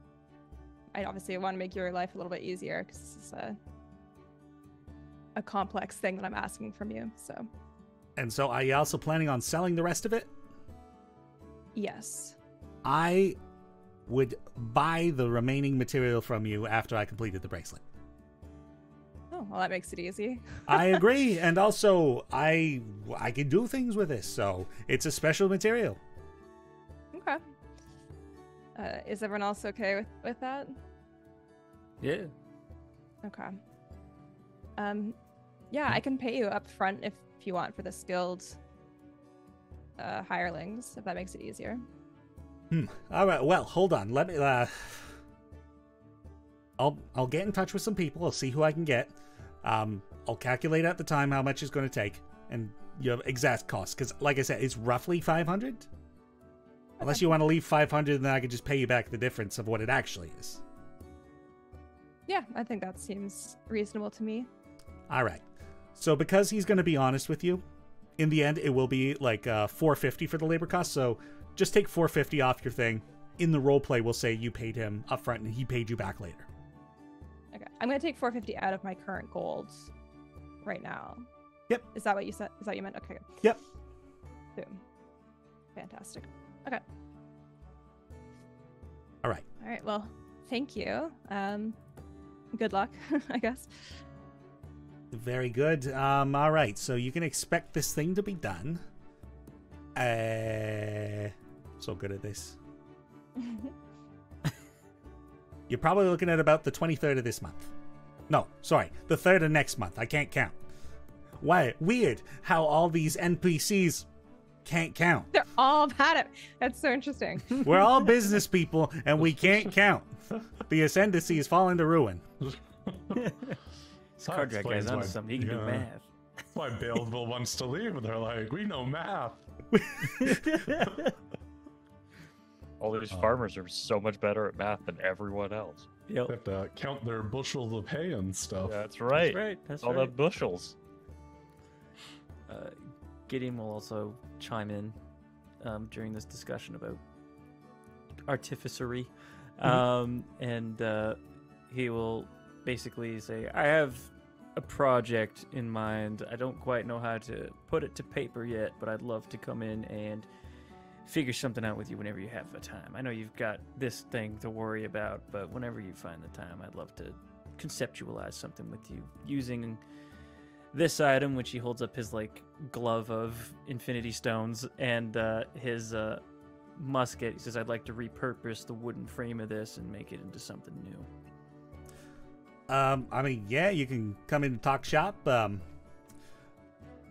I obviously want to make your life a little bit easier because this is a complex thing that I'm asking from you. So. And so, are you also planning on selling the rest of it? Yes. I would buy the remaining material from you after I completed the bracelet. Oh, well, that makes it easy. I agree, and also I can do things with this, so it's a special material. Okay. Is everyone else okay with that? Yeah. Okay. Yeah, I can pay you up front if you want for the skilled hirelings, if that makes it easier. All right. Well, hold on. Let me. I'll get in touch with some people. I'll see who I can get. I'll calculate at the time how much it's going to take and your exact cost. Because, like I said, it's roughly 500. Unless you want to leave 500, then I could just pay you back the difference of what it actually is. Yeah, I think that seems reasonable to me. All right. So because he's going to be honest with you, in the end, it will be like $450 for the labor cost. So just take $450 off your thing. In the roleplay, we'll say you paid him upfront and he paid you back later. Okay, I'm gonna take 450 out of my current gold right now. Yep. Is that what you said? Is that what you meant? Okay. Good. Yep. Boom. Fantastic. Okay. All right. All right. Well, thank you. Good luck, I guess. Very good. All right. So you can expect this thing to be done. So good at this. You're probably looking at about the 23rd of this month. No, sorry, the 3rd of next month. I can't count. Why? Weird how all these NPCs can't count. They're all bad at it. That's so interesting. We're all business people and we can't count. The Ascendancy is falling to ruin. This Cardrak guy's onto something. He can do math. That's why Baleville wants to leave. They're like, we know math. All these farmers are so much better at math than everyone else. They have to count their bushels of hay and stuff. That's right. That's right. That's All right. the bushels. Gideon will also chime in during this discussion about artificery. And he will basically say, I have a project in mind. I don't quite know how to put it to paper yet, but I'd love to come in and figure something out with you whenever you have the time. I know you've got this thing to worry about, but whenever you find the time, I'd love to conceptualize something with you using this item, which he holds up his like glove of infinity stones, and his musket. He says, I'd like to repurpose the wooden frame of this and make it into something new. I mean, yeah, you can come in and talk shop.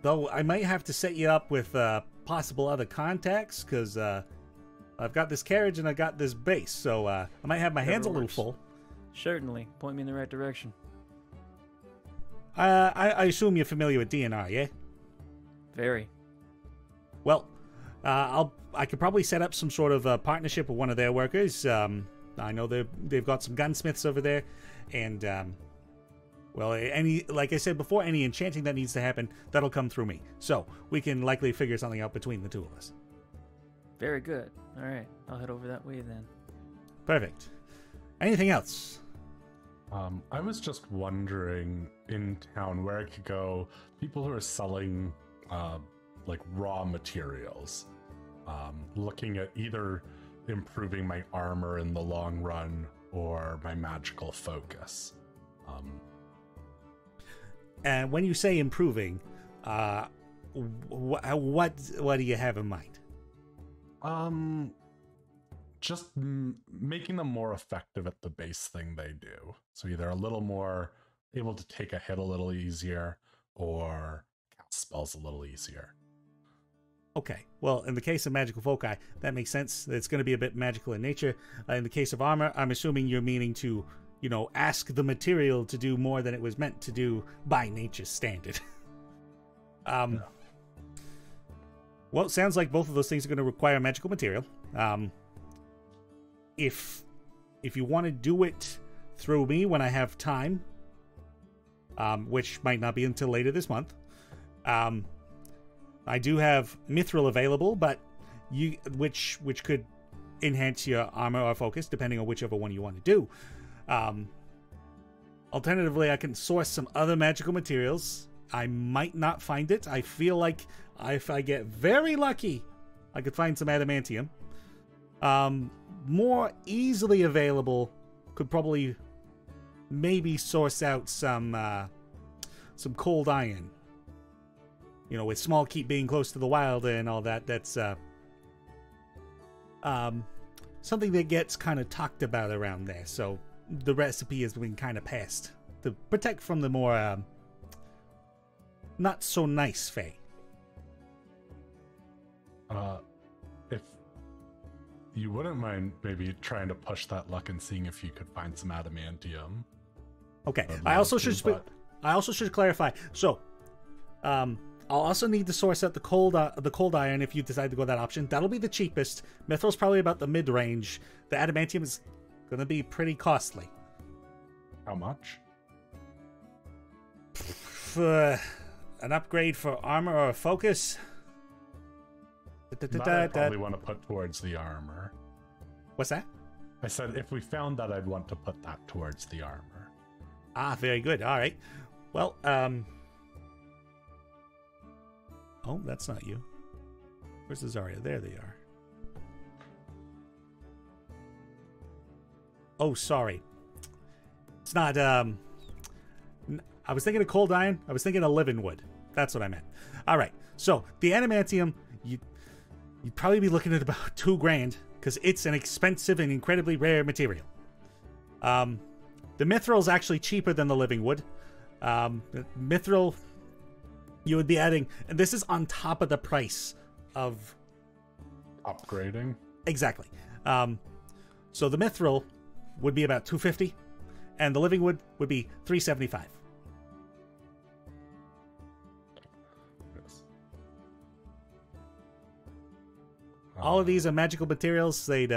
Though I might have to set you up with possible other contacts, because I've got this carriage and I got this base, so I might have my hands a little full. Certainly. Point me in the right direction. I assume you're familiar with DNR, yeah? Very. Well, I could probably set up some sort of partnership with one of their workers. I know they've got some gunsmiths over there, and well, like I said before, any enchanting that needs to happen, that'll come through me. So we can likely figure something out between the two of us. Very good. All right, I'll head over that way then. Perfect. Anything else? I was just wondering in town where I could go. People who are selling like raw materials, looking at either improving my armor in the long run or my magical focus. And when you say improving, what do you have in mind? Just making them more effective at the base thing they do. So either a little more able to take a hit a little easier or cast spells a little easier. Okay, well, in the case of magical foci, that makes sense. It's going to be a bit magical in nature. In the case of armor, I'm assuming you're meaning to, ask the material to do more than it was meant to do by nature's standard. Well, it sounds like both of those things are going to require magical material. If you want to do it through me when I have time, which might not be until later this month, I do have mithril available, but which could enhance your armor or focus depending on whichever one you want to do. Alternatively, I can source some other magical materials. I might not find it. I feel like if I get very lucky, I could find some adamantium. More easily available, could probably maybe source out some cold iron. With Small Keep being close to the wild and all that, that's something that gets kind of talked about around there. So the recipe has been kind of passed to protect from the more not so nice Fae. if you wouldn't mind maybe trying to push that luck and seeing if you could find some adamantium. Okay. I'd I love also to, should but- I also should clarify. So, I'll also need to source out the cold iron if you decide to go that option. That'll be the cheapest. Mithril's probably about the mid range. The adamantium is gonna be pretty costly. How much? For an upgrade for armor or focus. That I probably want to put towards the armor. What's that? I said if we found that, I'd want to put that towards the armor. Ah, very good. All right. Well, oh, that's not you. Where's the Zarya? There they are. Oh, sorry. It's not, I was thinking of cold iron. I was thinking of living wood. That's what I meant. All right. So, the adamantium, you'd probably be looking at about $2,000 because it's an expensive and incredibly rare material. The Mithril's actually cheaper than the living wood. Mithril, you would be adding, and this is on top of the price of Upgrading? exactly. So the Mithril would be about $250, and the living wood would be $375. Yes. All of these are magical materials. They'd,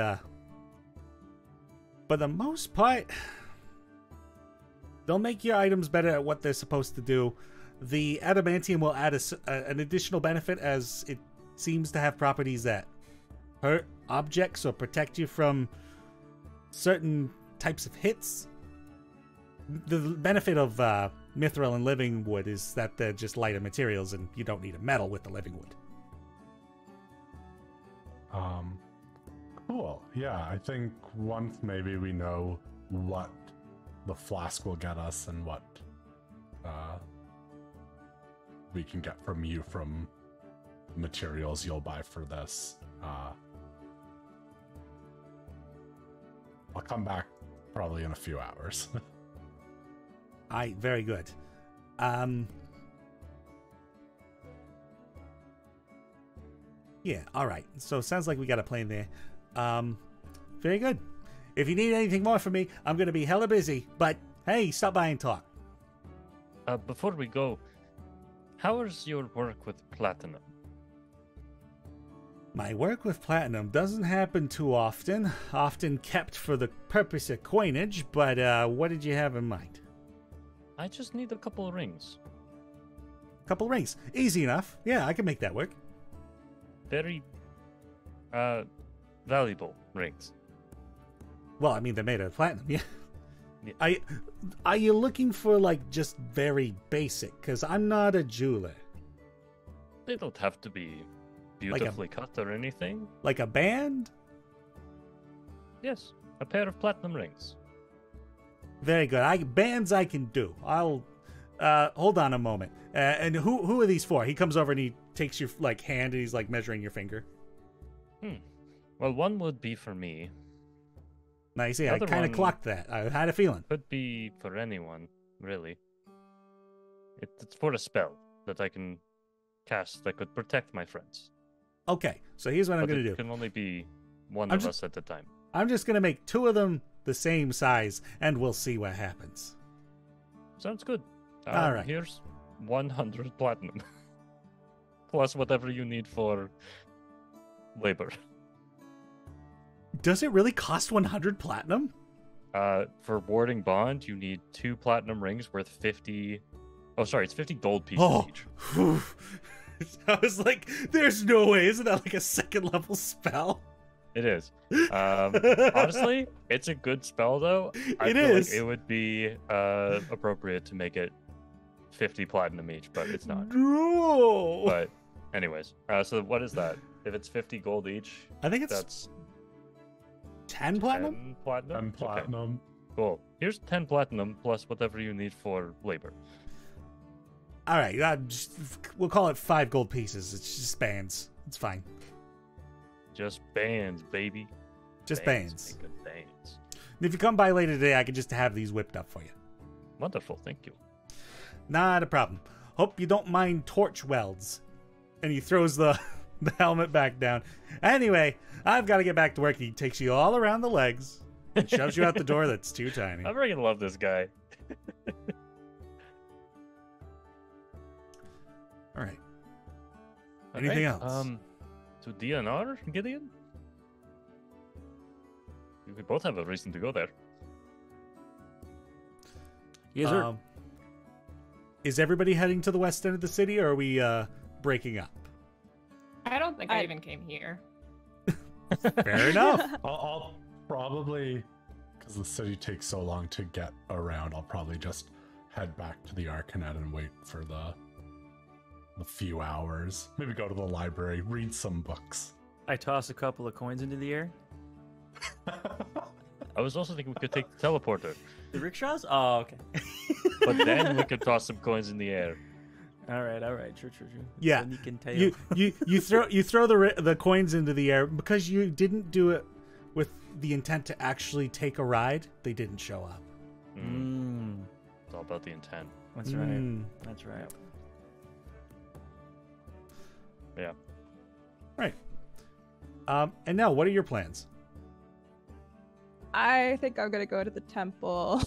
for the most part, they'll make your items better at what they're supposed to do. The adamantium will add an additional benefit, as it seems to have properties that hurt objects or protect you from certain types of hits. The benefit of mithril and living wood is that they're just lighter materials and you don't need a metal with the living wood. Cool. Yeah, I think once maybe we know what the flask will get us and what we can get from you from materials you'll buy for this. I'll come back probably in a few hours. Very good. Yeah, all right. So it sounds like we got a plan there. Very good. If you need anything more from me, I'm going to be hella busy. But hey, stop by and talk. Before we go, how is your work with platinum? My work with platinum doesn't happen too often kept for the purpose of coinage, but what did you have in mind? I just need a couple of rings. Couple rings. Easy enough. Yeah, I can make that work. Very valuable rings. Well, I mean, they're made out of platinum, yeah. Yeah. Are you looking for, like, just very basic? Because I'm not a jeweler. They don't have to be beautifully cut or anything. Like a band? Yes, a pair of platinum rings. Very good. Bands I can do. I'll hold on a moment. And who are these for? He comes over and he takes your like hand and he's like measuring your finger. Well, one would be for me. Nice. Yeah, I Other kind of one- clocked that. I had a feeling. Could be for anyone, really. It's for a spell that I can cast that could protect my friends. Okay, so here's what I'm But going it to do. can only be one I'm of just- us at a time. I'm just going to make two of them the same size and we'll see what happens. Sounds good. All right. Here's 100 platinum. Plus whatever you need for labor. Does it really cost 100 platinum? For warding bond, you need 2 platinum rings worth 50. Oh, sorry, it's 50 gold pieces Oh, each. whew. I was like, there's no way. Isn't that like a second level spell? It is. Honestly, it's a good spell though. I It feel is. like it would be appropriate to make it 50 platinum each, but it's not. No. But anyways, so what is that? If it's 50 gold each, I think it's that's 10 platinum? 10 platinum. And Okay, platinum. cool. Here's 10 platinum plus whatever you need for labor. All right, we'll call it 5 gold pieces. It's just bands. It's fine. Just bands, baby. Just bands. Making bands. And if you come by later today, I can just have these whipped up for you. Wonderful, thank you. Not a problem. Hope you don't mind torch welds. And he throws the the helmet back down. Anyway, I've got to get back to work. He takes you all around the legs and shoves you out the door that's too tiny. I'm really gonna love this guy. All right. Anything else? To DNR, Gideon? We both have a reason to go there. Yes, sir. Is everybody heading to the west end of the city, or are we breaking up? I don't think I even came here. Fair enough. I'll probably, because the city takes so long to get around, I'll probably just head back to the Arcanet and wait for the few hours. Maybe go to the library, read some books. I toss a couple of coins into the air. I was also thinking we could take the teleporter, The rickshaws? Oh, okay. but then we could toss some coins in the air. all right. True. Yeah. Then you can tail. You throw the coins into the air because you didn't do it with the intent to actually take a ride. They didn't show up. It's all about the intent. That's right. That's right. Yeah. Right. And now, what are your plans? I think I'm gonna go to the temple.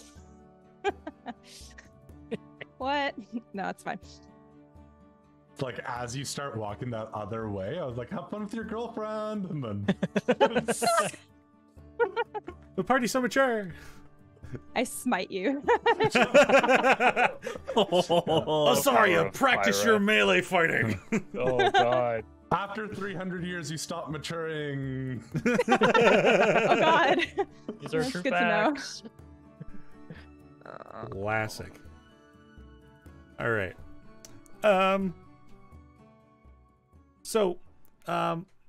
What? No, it's fine. It's like as you start walking that other way, I was like, have fun with your girlfriend, and then The party's so mature. I smite you. Osaria, practice Pyra. your melee fighting. Oh god. after 300 years, you stop maturing. Oh God. These are That's true good to know. facts. Classic. All right.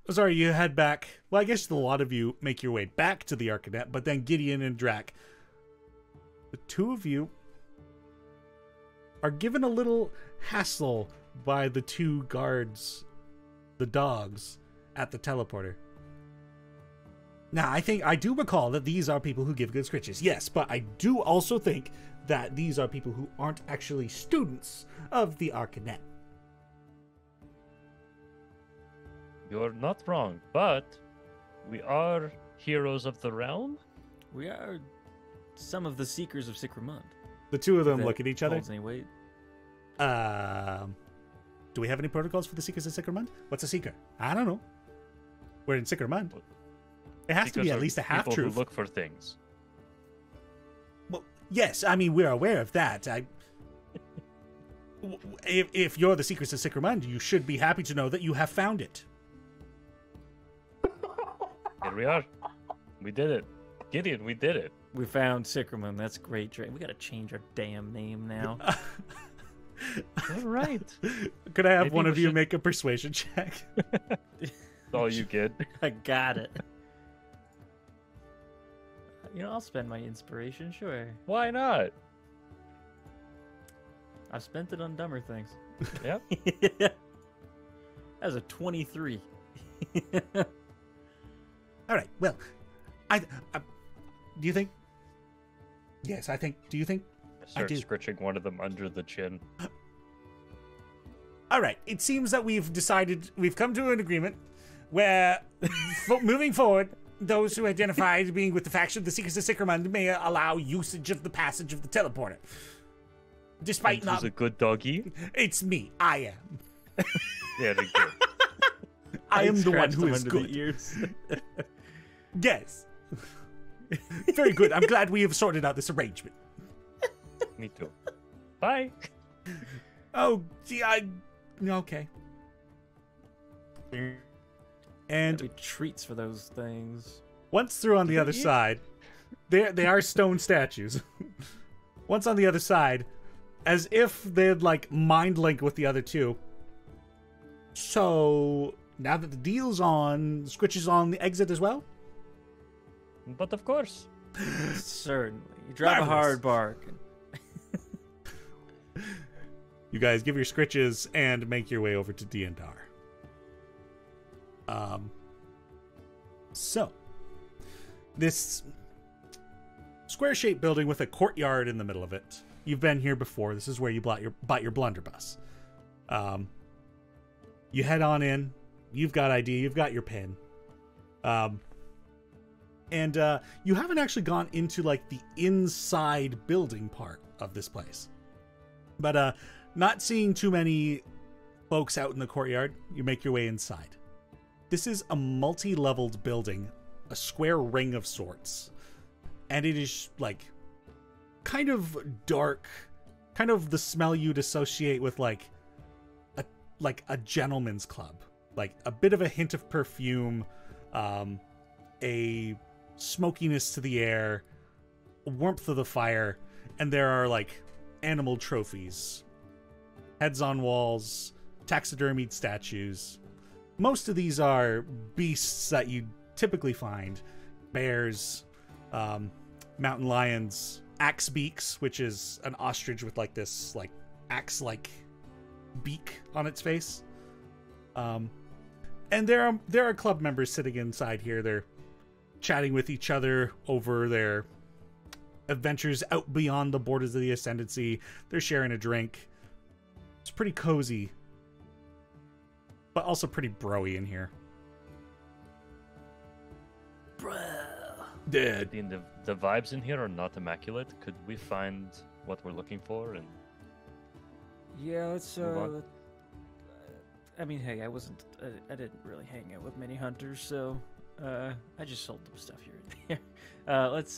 Sorry, you head back. Well, I guess a lot of you make your way back to the Arcanet, but then Gideon and Drac, the two of you are given a little hassle by the two guards, the dogs, at the teleporter. Now, I do recall that these are people who give good scritches, yes, but I do also think that these are people who aren't actually students of the Arcanet. You're not wrong, but we are heroes of the realm. We are some of the seekers of Sicramund. The two of them That look at each other. holds any weight. Do we have any protocols for the Seekers of Sicramund? What's a Seeker? I don't know. We're in Sicramund. It has to be Seekers at are least a half people truth. who look for things. Well, yes, I mean, we're aware of that. If you're the Seekers of Sicramund, you should be happy to know that you have found it. Here we are. We did it. Gideon, we did it. We found Sicramund. That's great, Dre. We gotta change our damn name now. All right. Could I have Maybe one we of you should- make a persuasion check? That's all you get. I got it. You know, I'll spend my inspiration, sure. Why not? I've spent it on dumber things. Yep. That was a 23. All right. Well, I do you think? Yes, I think. Do you think? Start do. scritching one of them under the chin. All right. It seems that we've come to an agreement where, moving forward, those who identify as being with the faction of the Seekers of Sicramund may allow usage of the passage of the teleporter. Despite And not, who's a good doggy? it's me. I am. Very good. I am the one Scratched who him is under the good. ears. Yes. Very good. I'm glad we have sorted out this arrangement. Me too. Bye. Oh, gee, okay. And There'd be treats for those things. once through on the other side, they are stone statues. Once on the other side, as if they'd like mind link with the other two. So now that the deal's on, Squitch is on the exit as well. But of course. Certainly. You drive Marvelous. a hard bark. You guys give your scritches and make your way over to Diandar. So this square-shaped building with a courtyard in the middle of it. You've been here before. This is where you bought your blunderbuss. You head on in. you've got ID, you've got your pin. And you haven't actually gone into like the inside building part of this place. But not seeing too many folks out in the courtyard, you make your way inside. This is a multi-leveled building, a square ring of sorts. And it is like kind of dark, kind of the smell you'd associate with like a gentleman's club. Like a bit of a hint of perfume, a smokiness to the air, warmth of the fire, and there are like animal trophies, heads on walls, taxidermied statues. Most of these are beasts that you typically find: bears, mountain lions, axe beaks, which is an ostrich with like this like axe-like beak on its face. And there are club members sitting inside here. They're chatting with each other over their adventures out beyond the borders of the Ascendancy. They're sharing a drink. It's pretty cozy, but also pretty broy in here. Dead. The vibes in here are not immaculate. Could we find what we're looking for? And Yeah, let's Move on. I mean, hey, I didn't really hang out with many hunters, so I just sold them stuff here and there. Let's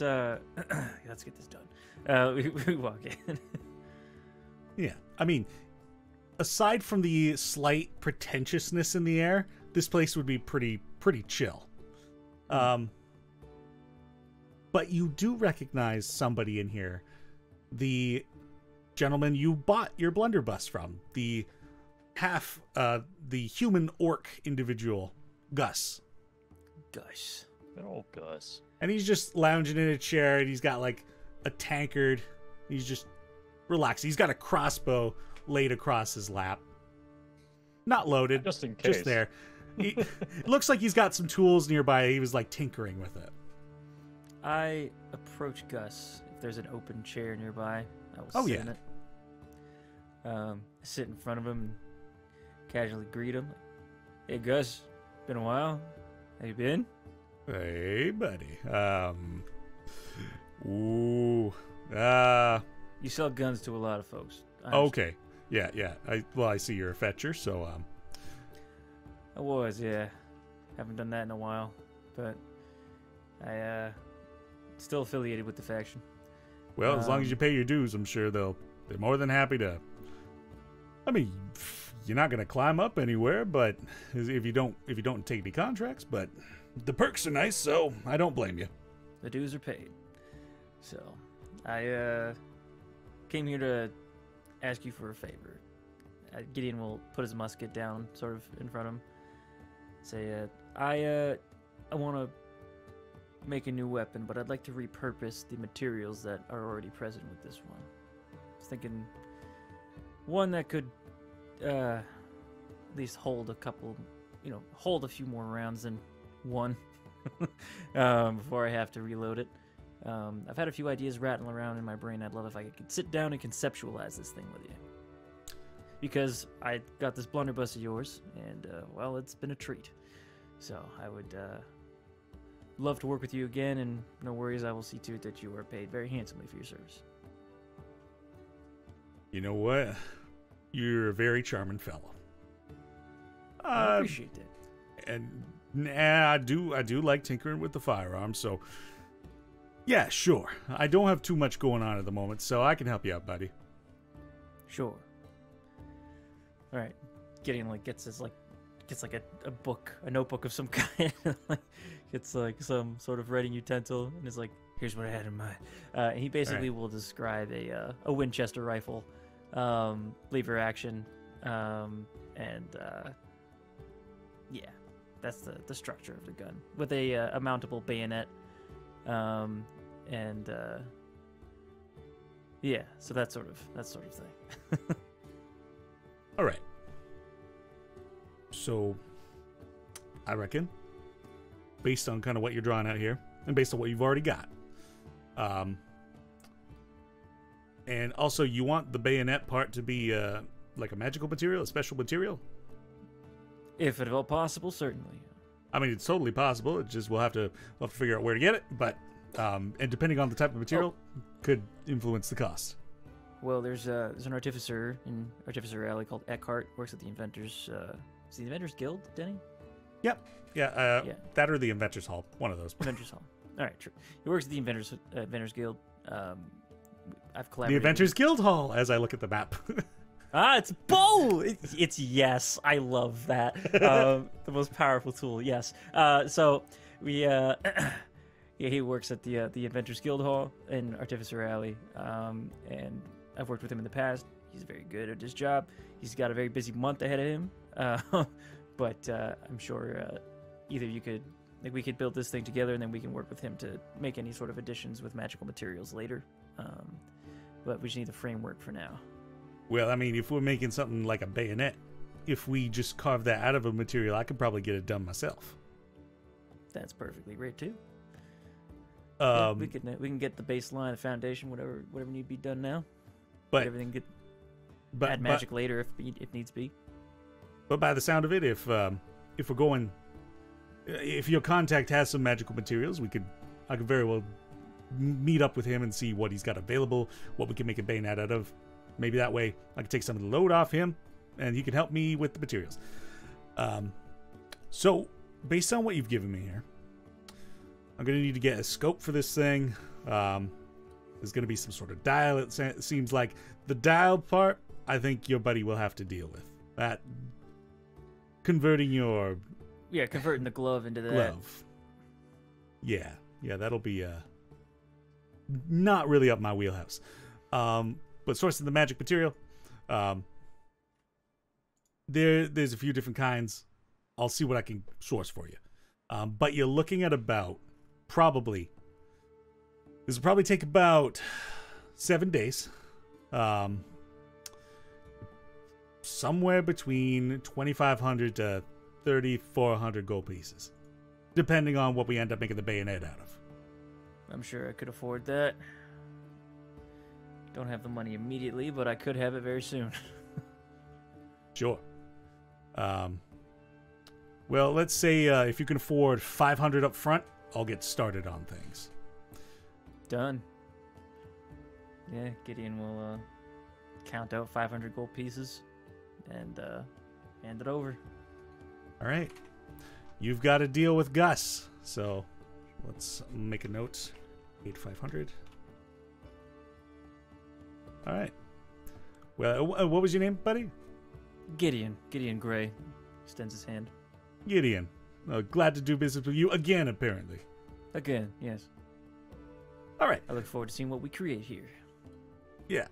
get this done. We walk in. Yeah, I mean, aside from the slight pretentiousness in the air, this place would be pretty chill. But you do recognize somebody in here. The gentleman you bought your blunderbuss from. The human orc individual, Gus. Gosh. good old Gus. And he's just lounging in a chair, and he's got like a tankard. He's just relaxed. He's got a crossbow laid across his lap. Not loaded, Just in case. just there. It looks like he's got some tools nearby. He was like tinkering with it. I approach Gus. If there's an open chair nearby, I will Oh, sit yeah. in it. Sit in front of him and casually greet him. Hey, Gus. Been a while. How you been? Hey, buddy. You sell guns to a lot of folks. I Okay. Yeah. I see you're a fetcher, so I was, yeah. Haven't done that in a while, but I still affiliated with the faction. well, as long as you pay your dues, I'm sure they're more than happy to. I mean, you're not gonna climb up anywhere, but if you don't take any contracts, but the perks are nice, so I don't blame you. The dues are paid. So, I came here to ask you for a favor. Gideon will put his musket down, sort of in front of him. Say, I want to make a new weapon, but I'd like to repurpose the materials that are already present with this one. I was thinking one that could at least hold a couple, hold a few more rounds than one before I have to reload it. I've had a few ideas rattling around in my brain. I'd love if I could sit down and conceptualize this thing with you. Because I got this blunderbuss of yours, and, well, it's been a treat. So I would love to work with you again, and no worries, I will see to it that you are paid very handsomely for your service. You know what? You're a very charming fellow. I appreciate that. And I do like tinkering with the firearms, so yeah, sure. I don't have too much going on at the moment, so I can help you out, buddy. Sure. All right. Gideon gets a book, a notebook of some kind. Gets like some sort of writing utensil, and is like, "Here's what I had in mind." And he basically will describe a Winchester rifle, lever action, and yeah, that's the structure of the gun with a mountable bayonet, and yeah, so that sort of thing. All right. So, I reckon, based on kind of what you're drawing out here, and based on what you've already got, and also you want the bayonet part to be like a magical material, a special material? If at all possible, certainly. I mean, it's totally possible. It's just we'll have to figure out where to get it. But and depending on the type of material, could influence the cost. Well, there's an artificer in Artificer Alley called Eckhart. Works at the Inventors. Is the Inventors Guild, Denny? Yep. Yeah. Yeah. That or the Inventors Hall. One of those. Inventors Hall. All right, true. He works at the Inventors Guild. I've The collaborated. Inventors Guild Hall. As I look at the map. It's both. It's yes. I love that. The most powerful tool. Yes. So we yeah, he works at the Inventors Guild Hall in Artificer Alley. And I've worked with him in the past. He's very good at his job. He's got a very busy month ahead of him. But I'm sure either we could build this thing together, and then we can work with him to make any sort of additions with magical materials later. But we just need the framework for now. Well, I mean, if we're making something like a bayonet, if we just carve that out of a material, I could probably get it done myself. That's perfectly great too. Um, we can get the baseline, the foundation, whatever need to be done now. but Get everything get but add magic later if needs be. But by the sound of it, if we're going, if your contact has some magical materials, I could very well meet up with him and see what he's got available, what we can make a bayonet out of. Maybe that way I could take some of the load off him, and he can help me with the materials. So based on what you've given me here, I'm gonna need to get a scope for this thing. There's gonna be some sort of dial. It seems like the dial part, I think your buddy will have to deal with that. Converting your Converting the glove into that. glove. Yeah, that'll be not really up my wheelhouse. But sourcing the magic material, there's a few different kinds. I'll see what I can source for you. But you're looking at this will probably take about 7 days. Somewhere between 2,500 to 3,400 gold pieces, depending on what we end up making the bayonet out of. I'm sure I could afford that. Don't have the money immediately, but I could have it very soon. Sure. Well, let's say if you can afford 500 up front, I'll get started on things. Done. Yeah, Gideon will count out 500 gold pieces and hand it over. All right. You've got to deal with Gus, so let's make a note. 8,500. All right. Well, what was your name, buddy? Gideon Gray extends his hand. Gideon. Glad to do business with you again, apparently. Again, yes. All right. I look forward to seeing what we create here. Yeah,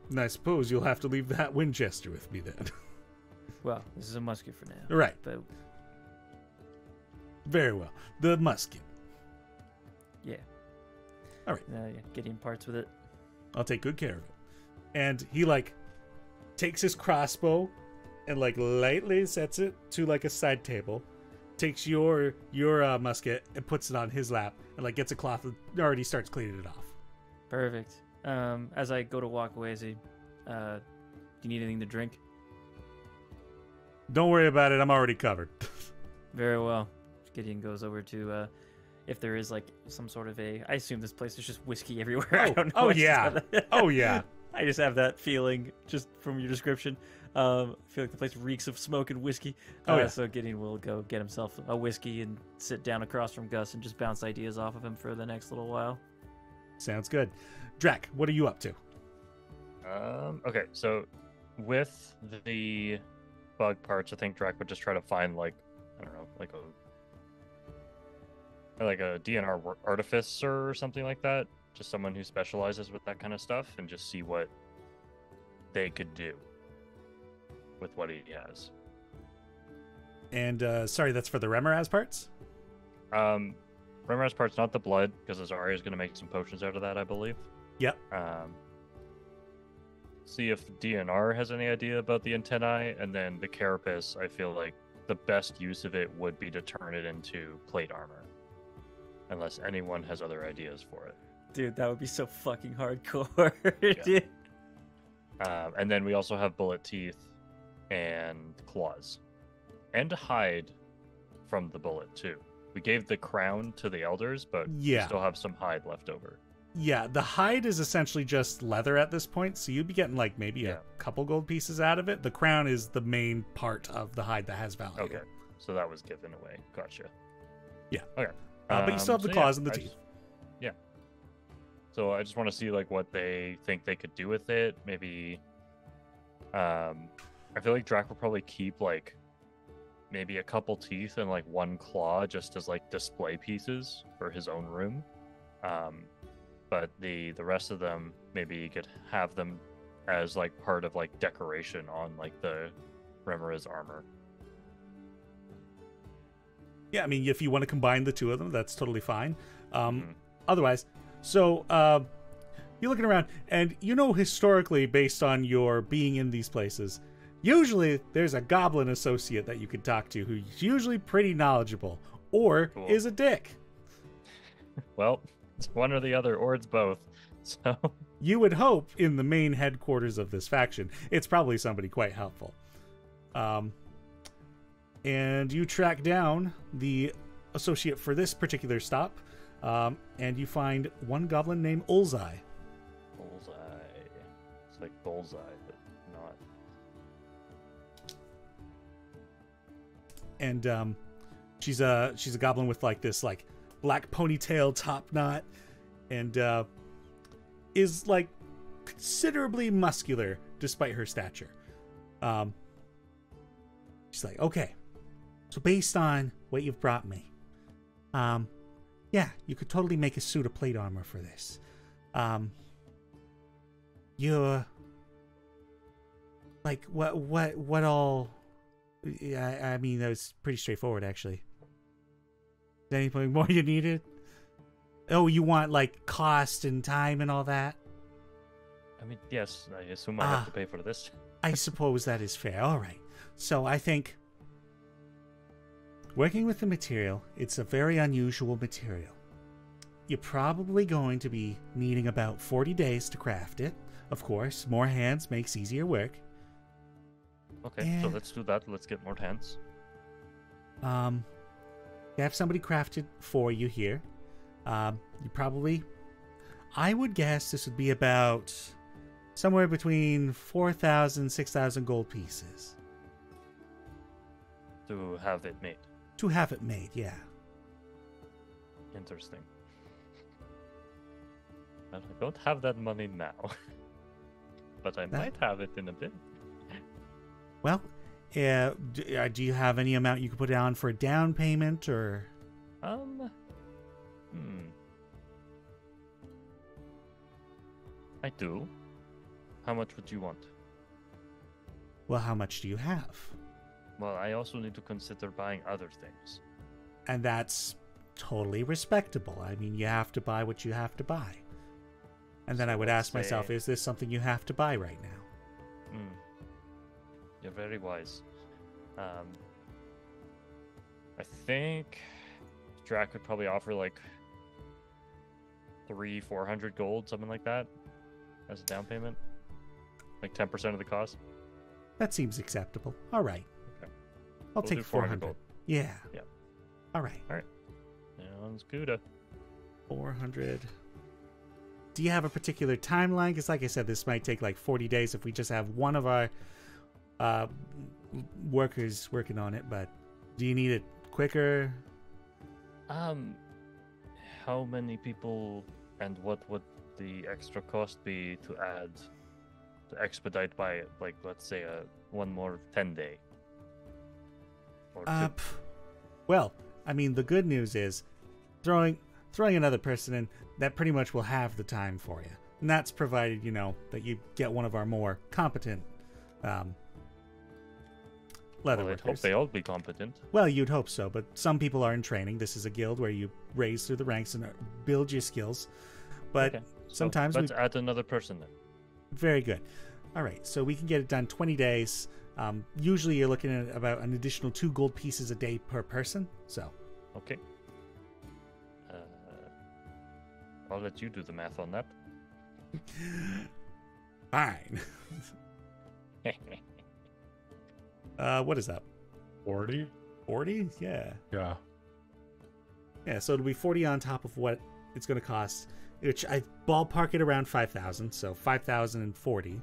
and I suppose you'll have to leave that Winchester with me then. Well, this is a musket for now. Right. But Very well. The musket. yeah. All right. Yeah, Gideon parts with it. I'll take good care of it. And he takes his crossbow and lightly sets it to a side table. Takes your musket and puts it on his lap and gets a cloth and already starts cleaning it off. Perfect. As I go to walk away, do you need anything to drink? Don't worry about it. I'm already covered. Very well. Gideon goes over to, if there is some sort of I assume this place is just whiskey everywhere. I don't know. Oh I just yeah. have that- Oh yeah. I just have that feeling just from your description. I feel like the place reeks of smoke and whiskey. Oh, yeah. So Gideon will go get himself a whiskey and sit down across from Gus and just bounce ideas off of him for the next little while. Sounds good. Drac, what are you up to? Okay, so with the bug parts, I think Drac would just try to find I don't know, like a DNR artificer or something like that. Just someone who specializes with that kind of stuff, and just see what they could do with what he has. And sorry, that's for the Remoraz parts? Remoraz parts, not the blood, because Azaria is going to make some potions out of that, I believe. Yep. See if DNR has any idea about the antennae, and then the carapace, I feel like the best use of it would be to turn it into plate armor. Unless anyone has other ideas for it. Dude, that would be so fucking hardcore. Dude. And then we also have bullet teeth and claws. and hide from the bullet too. We gave the crown to the elders, but we Yeah. still have some hide left over. Yeah, the hide is essentially just leather at this point, so you'd be getting like maybe Yeah. a couple gold pieces out of it. The crown is the main part of the hide that has value. Okay, so that was given away. Gotcha. Yeah. Okay. But you still have the so claws and the I teeth. just- yeah. So I just want to see like what they think they could do with it. Maybe. I feel like Drac will probably keep like maybe a couple teeth and like one claw just as like display pieces for his own room. But the rest of them, maybe you could have them as like part of like decoration on like the Remor's armor. Yeah, I mean, if you want to combine the two of them, that's totally fine. Mhm. Otherwise, so you're looking around, and you know historically, based on your being in these places, usually there's a goblin associate that you can talk to who's usually pretty knowledgeable, or Cool. is a dick. Well, it's one or the other, or it's both. So You would hope in the main headquarters of this faction, it's probably somebody quite helpful. And you track down the associate for this particular stop, and you find one goblin named Ulzai. bullseye. It's like bullseye, but not. And she's a goblin with like this like black ponytail top knot, and is like considerably muscular despite her stature. She's like, okay, so based on what you've brought me, yeah, you could totally make a suit of plate armor for this. You're like, what all? I mean, that was pretty straightforward, actually. Is there anything more you needed? Oh, you want like cost and time and all that? I mean, yes, I assume I have to pay for this. I suppose that is fair. All right. So I think working with the material, it's a very unusual material. You're probably going to be needing about 40 days to craft it. Of course, more hands makes easier work. Okay, so Yeah. let's do that. Let's get more hands. You have somebody crafted for you here. You probably, I would guess this would be about somewhere between 4,000, 6,000 gold pieces To have it made. to have it made, yeah. Interesting. And I don't have that money now. But I might have it in a bit. Well, do you have any amount you could put down for a down payment, or? I do. How much would you want? Well, how much do you have? Well, I also need to consider buying other things. And that's totally respectable. I mean, you have to buy what you have to buy. And then So I would let's ask myself, say- is this something you have to buy right now? You're very wise. I think Drac could probably offer like 300-400 gold, something like that, as a down payment. Like 10% of the cost. That seems acceptable. All right. Okay. I'll We'll take do 400. gold. Yeah. Yeah. All right. Sounds good. 400. Do you have a particular timeline? Because, like I said, this might take like 40 days if we just have one of our workers working on it. But do you need it quicker? How many people and what would the extra cost be to add to expedite by like let's say one more 10-day? Or two? Well, I mean, the good news is throwing another person in, that pretty much will have the time for you. And that's provided, you know, that you get one of our more competent leather Well, I'd hope workers. they all be competent. Well, you'd hope so, but some people are in training. This is a guild where you raise through the ranks and build your skills. But Okay, so sometimes let's add another person then. very good. All right, so we can get it done 20 days. Usually you're looking at about an additional 2 gold pieces a day per person. So, Okay. I'll let you do the math on that. fine. What is up? 40? 40? Yeah. Yeah. Yeah, so it'll be 40 on top of what it's going to cost, which I ballpark it around 5,000, so 5,040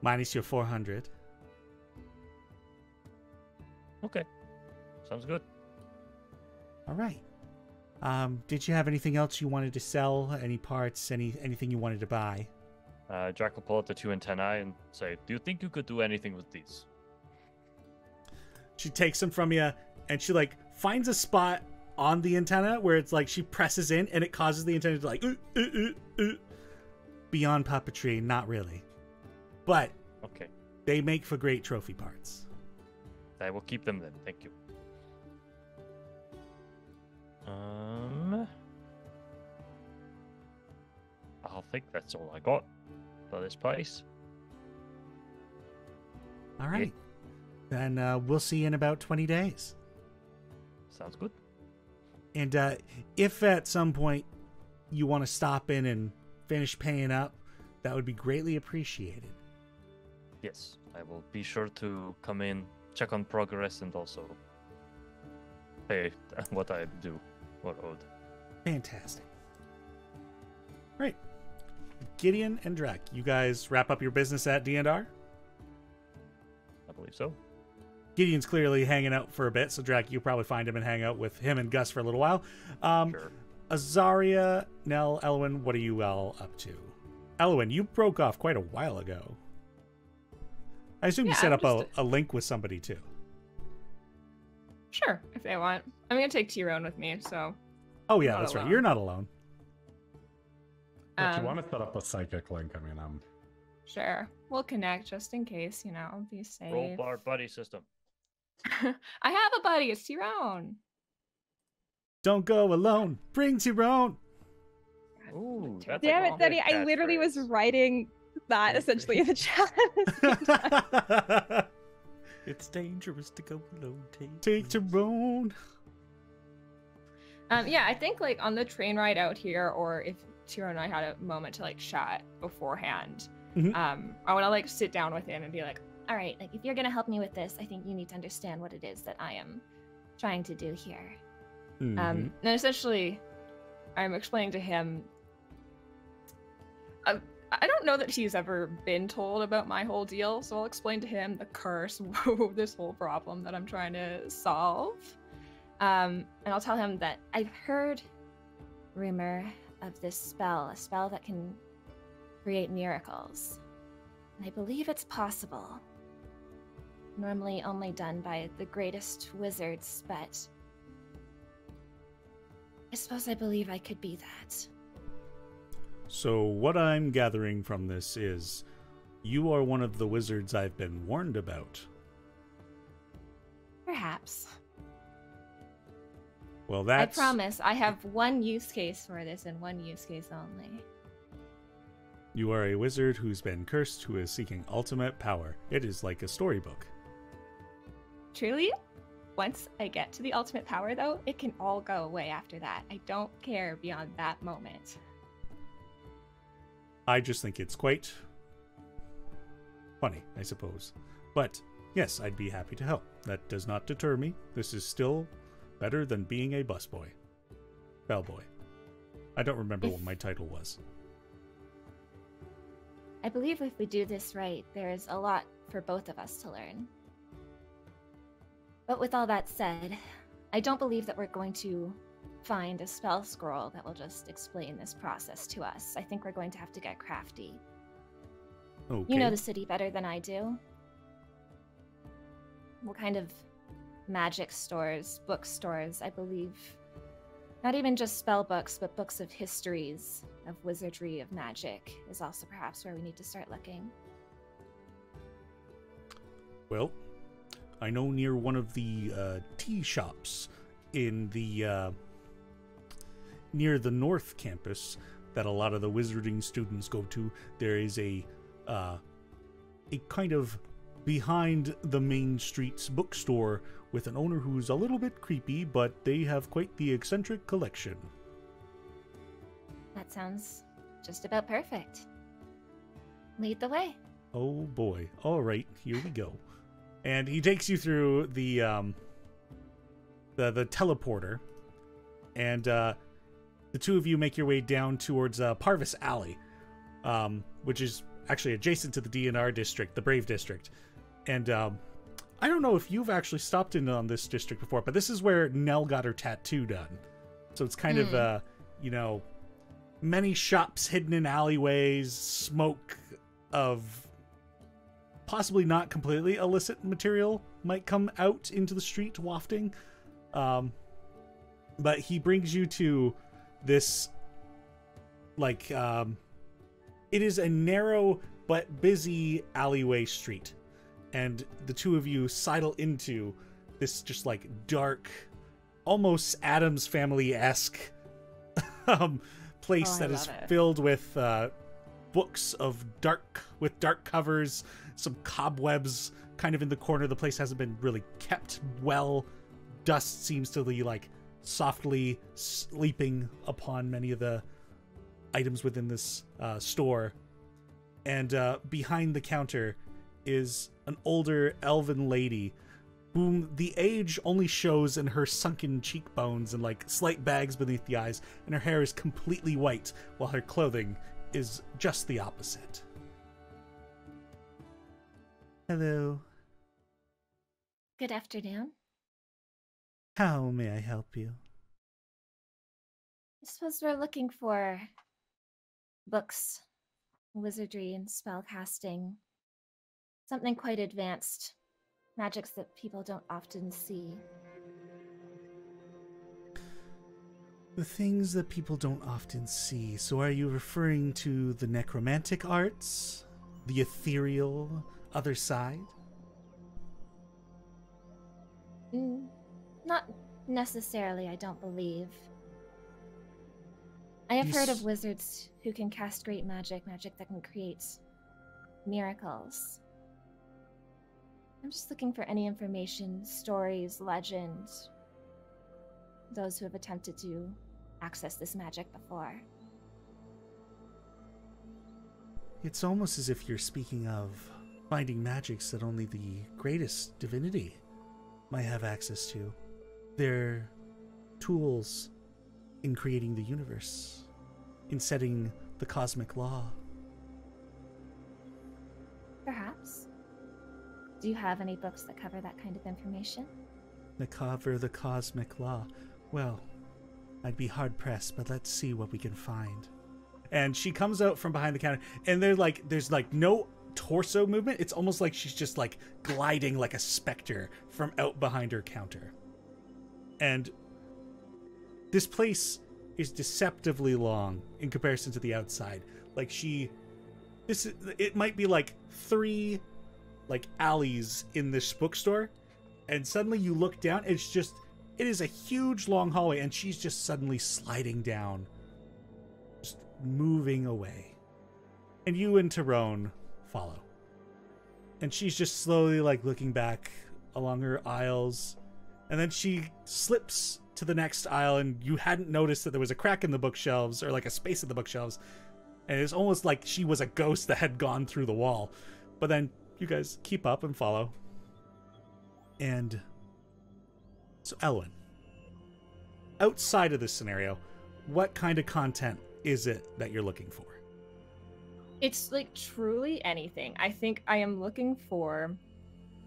minus your 400. Okay. Sounds good. All right. Did you have anything else you wanted to sell? Any parts? Anything you wanted to buy? Jack will pull out the 2 antennae and say, "Do you think you could do anything with these?" She takes them from you, and she like finds a spot on the antenna where it's like she presses in, and it causes the antenna to like beyond puppetry. Not really, but Okay. they make for great trophy parts. I will keep them then. Thank you. I think that's all I got for this place. All right, then we'll see you in about 20 days. Sounds good. And if at some point you want to stop in and finish paying up, that would be greatly appreciated. Yes, I will be sure to come in, check on progress, and also pay what I do or owed. Fantastic. Right. Gideon and Drek, you guys wrap up your business at D&R? I believe so. Gideon's clearly hanging out for a bit, so Drek, you'll probably find him and hang out with him and Gus for a little while. Sure. Azaria, Nell, Elwyn, what are you all up to? Elwyn, you broke off quite a while ago. I assume you Yeah, set I'm up just a link with somebody too. Sure, if they want. I'm gonna take Tyrone with me, so. Oh yeah, Not that's right. alone. You're not alone. If you want to set up a psychic link, I mean, Sure. We'll connect just in case, be safe. Roll bar buddy system. I have a buddy, it's Tyrone. Don't go alone. Bring Tyrone. Ooh, that's Damn a it, Denny! good I literally was catchphrase. writing that essentially in the chat. It's dangerous to go alone. Take Tyrone. Yeah, I think like on the train ride out here, or if Tyrone and I had a moment to like chat beforehand, Mhm. I want to like sit down with him and be like, All right, like if you're gonna help me with this, I think you need to understand what it is that I am trying to do here. Mhm. and essentially, I'm explaining to him. I don't know that he's ever been told about my whole deal, so I'll explain to him the curse, this whole problem that I'm trying to solve. And I'll tell him that I've heard rumor of this spell, a spell that can create miracles. And I believe it's possible. Normally only done by the greatest wizards, but I suppose I believe I could be that. So what I'm gathering from this is you are one of the wizards I've been warned about. Perhaps. Well, that's... I promise I have one use case for this and one use case only. You are a wizard who's been cursed, who is seeking ultimate power. It is like a storybook. truly, once I get to the ultimate power, though, it can all go away after that. I don't care beyond that moment. I just think it's quite funny, I suppose. But yes, I'd be happy to help. That does not deter me. This is still better than being a busboy. Bellboy. I don't remember what my title was. I believe if we do this right, there's a lot for both of us to learn. But with all that said, I don't believe that we're going to find a spell scroll that will just explain this process to us. I think we're going to have to get crafty. Okay. You know the city better than I do. What kind of magic stores, bookstores, I believe. Not even just spell books, but books of histories, of wizardry, of magic, is also perhaps where we need to start looking. Well, I know near one of the tea shops in the near the North Campus that a lot of the wizarding students go to. There is a kind of behind the main streets bookstore with an owner who's a little bit creepy, but they have quite the eccentric collection. That sounds just about perfect. Lead the way. Oh boy. All right, here we go. And he takes you through the teleporter, and the two of you make your way down towards Parvis Alley, which is actually adjacent to the DNR district, the Brave district. And I don't know if you've actually stopped in on this district before, but this is where Nell got her tattoo done. So it's kind of, you know, many shops hidden in alleyways, smoke of possibly not completely illicit material might come out into the street wafting. But he brings you to this, like, it is a narrow but busy alleyway street. And the two of you sidle into this just like dark, almost Addams Family-esque place that is filled with books of dark covers, some cobwebs kind of in the corner. The place hasn't been really kept well. Dust seems to be like softly sleeping upon many of the items within this store. And behind the counter is an older elven lady whom the age only shows in her sunken cheekbones and like slight bags beneath the eyes, and her hair is completely white while her clothing is just the opposite. Hello. Good afternoon. How may I help you? I suppose we're looking for books, wizardry and spellcasting. Something quite advanced. Magics that people don't often see. The things that people don't often see. So are you referring to the necromantic arts? The ethereal other side? Not necessarily, I don't believe. I have heard of wizards who can cast great magic that can create miracles. I'm just looking for any information, stories, legends. Those who have attempted to access this magic before. It's almost as if you're speaking of finding magics that only the greatest divinity might have access to. They're tools in creating the universe, in setting the cosmic law. Perhaps. Do you have any books that cover that kind of information? That cover the cosmic law? Well, I'd be hard-pressed, but let's see what we can find. And she comes out from behind the counter, and there's like no torso movement. It's almost like she's just like gliding like a specter from out behind her counter. And this place is deceptively long in comparison to the outside. Like it might be like 3 like alleys in this bookstore, and suddenly you look down, it is a huge long hallway, and she's just suddenly sliding down, just moving away. And you and Tyrone follow. And she's just slowly like looking back along her aisles, and then she slips to the next aisle, and you hadn't noticed that there was a crack in the bookshelves, or like a space in the bookshelves, and it's almost like she was a ghost that had gone through the wall. But then you guys keep up and follow. And so, Elwyn, outside of this scenario, what kind of content is it that you're looking for? It's like truly anything. I think I am looking for,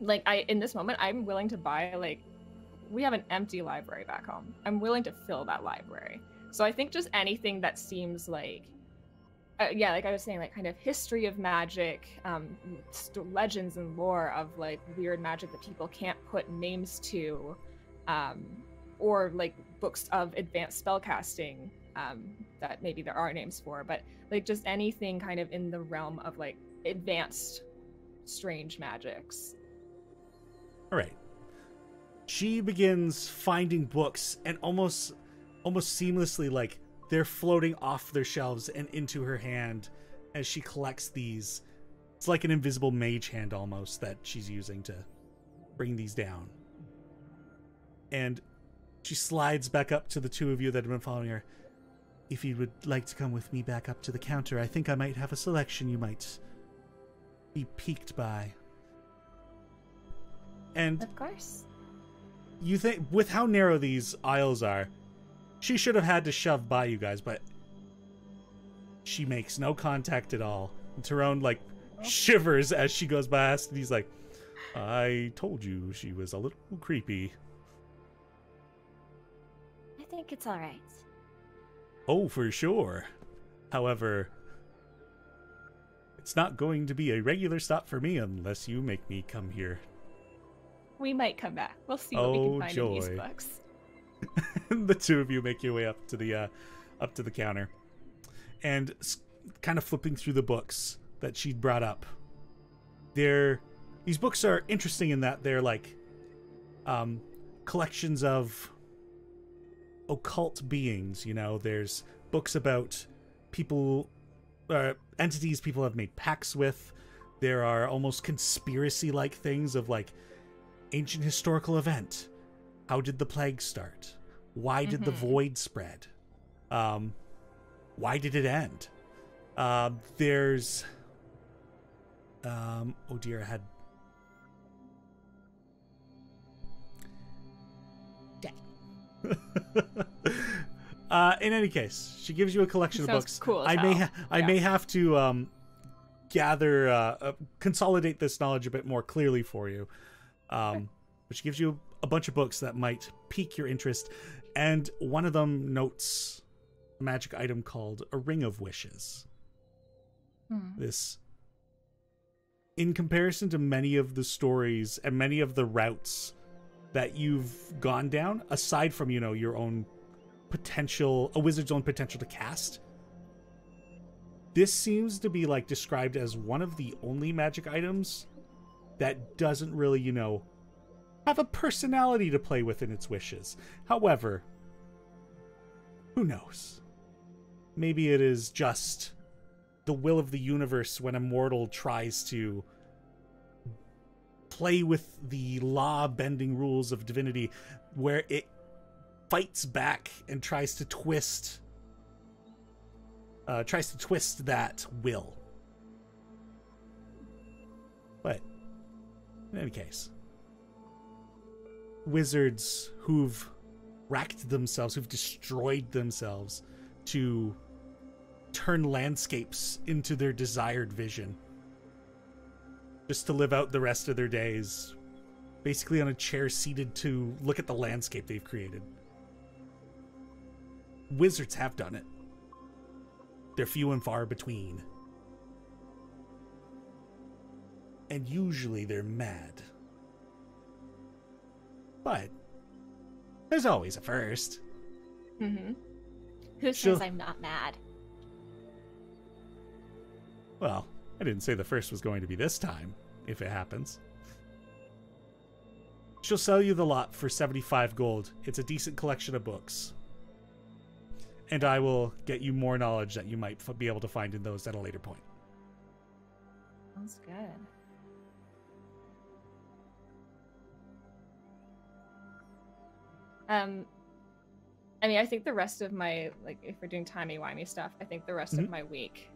like, in this moment, I'm willing to buy, like, we have an empty library back home. I'm willing to fill that library. So I think just anything that seems like, yeah, like I was saying, like kind of history of magic, legends and lore of like weird magic that people can't put names to, or like books of advanced spellcasting that maybe there are names for, but like just anything kind of in the realm of like advanced strange magics. All right. She begins finding books, and almost seamlessly, like, they're floating off their shelves and into her hand as she collects these. It's like an invisible mage hand almost that she's using to bring these down. And she slides back up to the two of you that have been following her. If you would like to come with me back up to the counter, I think I might have a selection you might be piqued by. And Of course. you think, with how narrow these aisles are, she should have had to shove by you guys, but she makes no contact at all. And Tyrone, like, shivers as she goes past, and he's like, I told you she was a little creepy. I think it's all right. Oh, for sure. However, it's not going to be a regular stop for me unless you make me come here. We might come back. We'll see what we Oh, can find in these joy. books. The two of you make your way up to the counter, and kind of flipping through the books that she'd brought up. These books are interesting in that they're like collections of occult beings. You know, there's books about people, entities people have made pacts with. There are almost conspiracy-like things of like ancient historical event. How did the plague start? Why did the void spread? Why did it end? There's oh dear, I had in any case, she gives you a collection of Sounds books. cool as I hell. may have to gather consolidate this knowledge a bit more clearly for you. Which gives you a bunch of books that might pique your interest, and one of them notes a magic item called a Ring of Wishes. This, in comparison to many of the stories and many of the routes that you've gone down, aside from, you know, your own potential, a wizard's own potential to cast, this seems to be like described as one of the only magic items that doesn't really, you know, have a personality to play with in its wishes. However, who knows? Maybe it is just the will of the universe when a mortal tries to play with the law-bending rules of divinity, where it fights back and tries to twist that will. But in any case, wizards who've racked themselves, who've destroyed themselves to turn landscapes into their desired vision, just to live out the rest of their days basically on a chair seated to look at the landscape they've created. Wizards have done it. They're few and far between. And usually they're mad. But there's always a first. Who She'll- says I'm not mad? Well, I didn't say the first was going to be this time, if it happens. She'll sell you the lot for 75 gold. It's a decent collection of books. And I will get you more knowledge that you might be able to find in those at a later point. Sounds good. I mean, I think the rest of my, like, if we're doing timey-wimey stuff, I think the rest of my week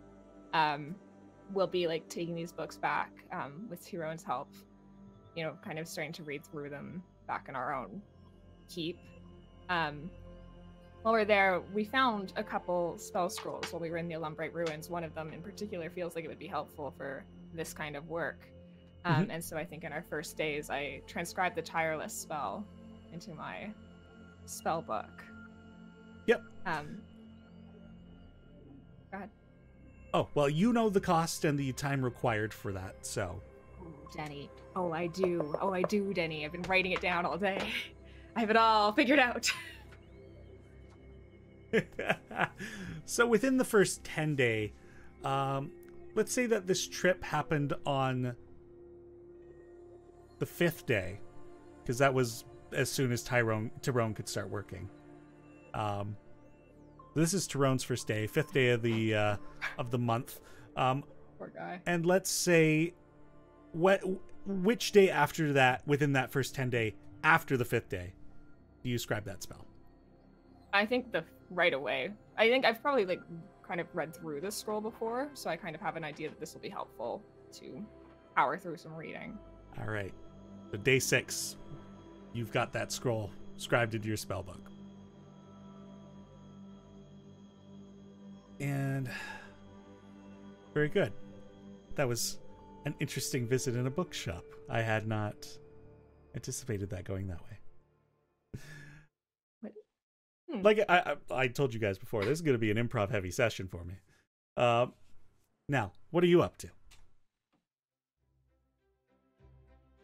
will be, like, taking these books back with Tyrone's help, you know, kind of starting to read through them back in our own keep. While we're there, we found a couple spell scrolls while we were in the Alumbrite Ruins. One of them in particular feels like it would be helpful for this kind of work. And so I think in our first days, I transcribed the Tireless spell into my spell book. Yep. Go ahead. Oh, well, you know the cost and the time required for that, so. Denny. Oh, I do, Denny. I've been writing it down all day. I have it all figured out. So within the first 10 day, let's say that this trip happened on the 5th day, because that was as soon as Tyrone could start working. This is Tyrone's first day, 5th day of the month. Poor guy. And let's say which day after that, within that first 10 day, after the 5th day, do you scribe that spell? I think right away. I think I've probably like kind of read through this scroll before, so I kind of have an idea that this will be helpful to power through some reading. All right. But day 6, you've got that scroll scribed into your spellbook. And very good. That was an interesting visit in a bookshop. I had not anticipated that going that way. Like I told you guys before, this is going to be an improv heavy session for me. Now, what are you up to?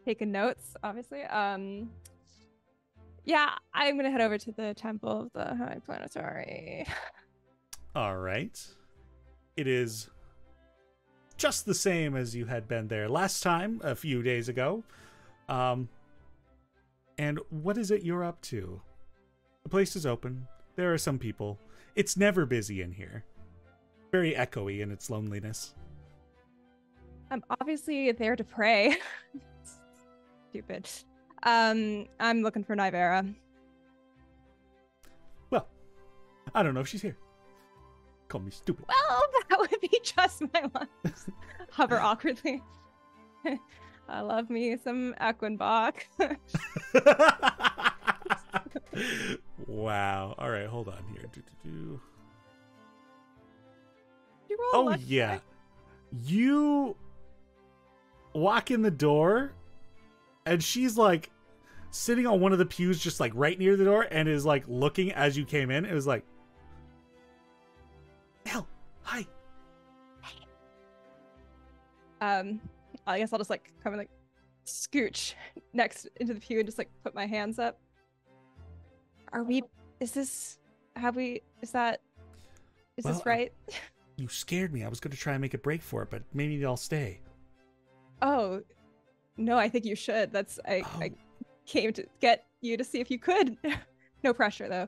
Taking notes, obviously. Yeah, I'm gonna head over to the Temple of the High Planetary. All right. It is just the same as you had been there last time, a few days ago. And what is it you're up to? The place is open. There are some people. It's never busy in here. Very echoey in its loneliness. I'm obviously there to pray. Stupid. I'm looking for Nivera. Well, I don't know if she's here. Call me stupid. Well, that would be just my lunch. Hover awkwardly. I love me some Equinbach. Wow. All right, hold on here. You roll a Oh, luck yeah. check. You walk in the door, and she's like sitting on one of the pews just like right near the door and is like looking as you came in. It was like, Hell, hi. I guess I'll just like come and like scooch next into the pew and just like put my hands up. Is this Well, right? You scared me. I was going to try and make a break for it, but maybe I'll stay. Oh, no, I think you should. I came to get you to see if you could. No pressure, though.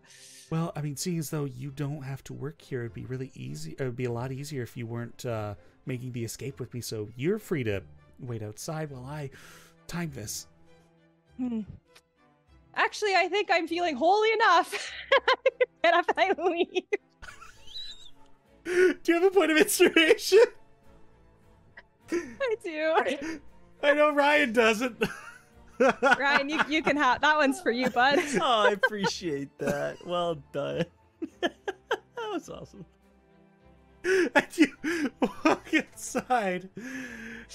Well, I mean, seeing as though you don't have to work here, it'd be really easy. It would be a lot easier if you weren't making the escape with me. So you're free to wait outside while I time this. Actually, I think I'm feeling holy enough. Get up and I leave. Do you have a point of inspiration? I do. I know Ryan doesn't. Ryan, you can have that one's for you, bud. Oh, I appreciate that. Well done. That was awesome. And you walk inside.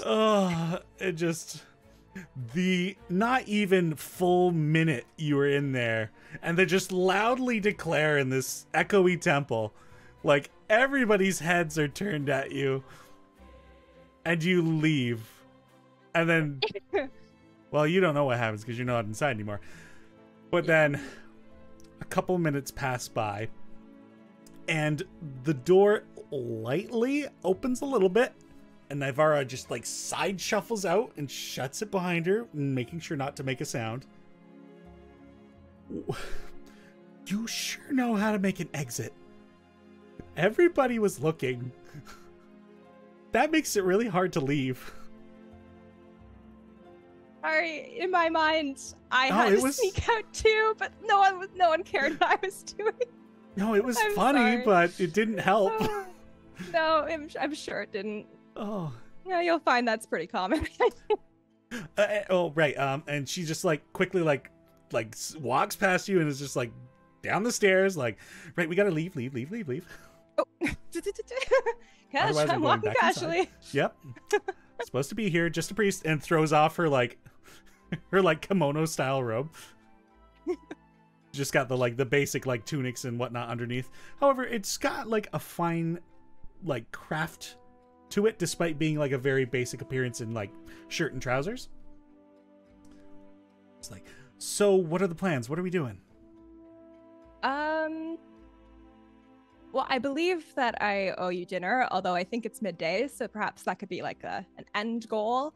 Oh, it just the not even full minute you were in there, and they just loudly declare in this echoey temple, like everybody's heads are turned at you, and you leave, and then. Well, you don't know what happens because you're not inside anymore. But then a couple minutes pass by and the door lightly opens a little bit and Nivara just like side shuffles out and shuts it behind her, making sure not to make a sound. You sure know how to make an exit. Everybody was looking. That makes it really hard to leave. Sorry, in my mind, I had to sneak out too, but no one cared what I was doing. No, it was I'm funny, sorry. but it didn't help. No, I'm sure it didn't. Oh. Yeah, you'll find that's pretty common. Right. And she just like quickly like walks past you and is just like down the stairs, like, right, we gotta leave. Oh, Cash, Otherwise, I'm I'm going walking back inside. casually. Yep. Supposed to be here, just a priest, and throws off her like her like kimono style robe. Just got the basic like tunics and whatnot underneath. However, it's got like a fine like craft to it, despite being like a very basic appearance in like shirt and trousers. It's like, so what are the plans? What are we doing? Well, I believe that I owe you dinner, although I think it's midday, so perhaps that could be like an end goal.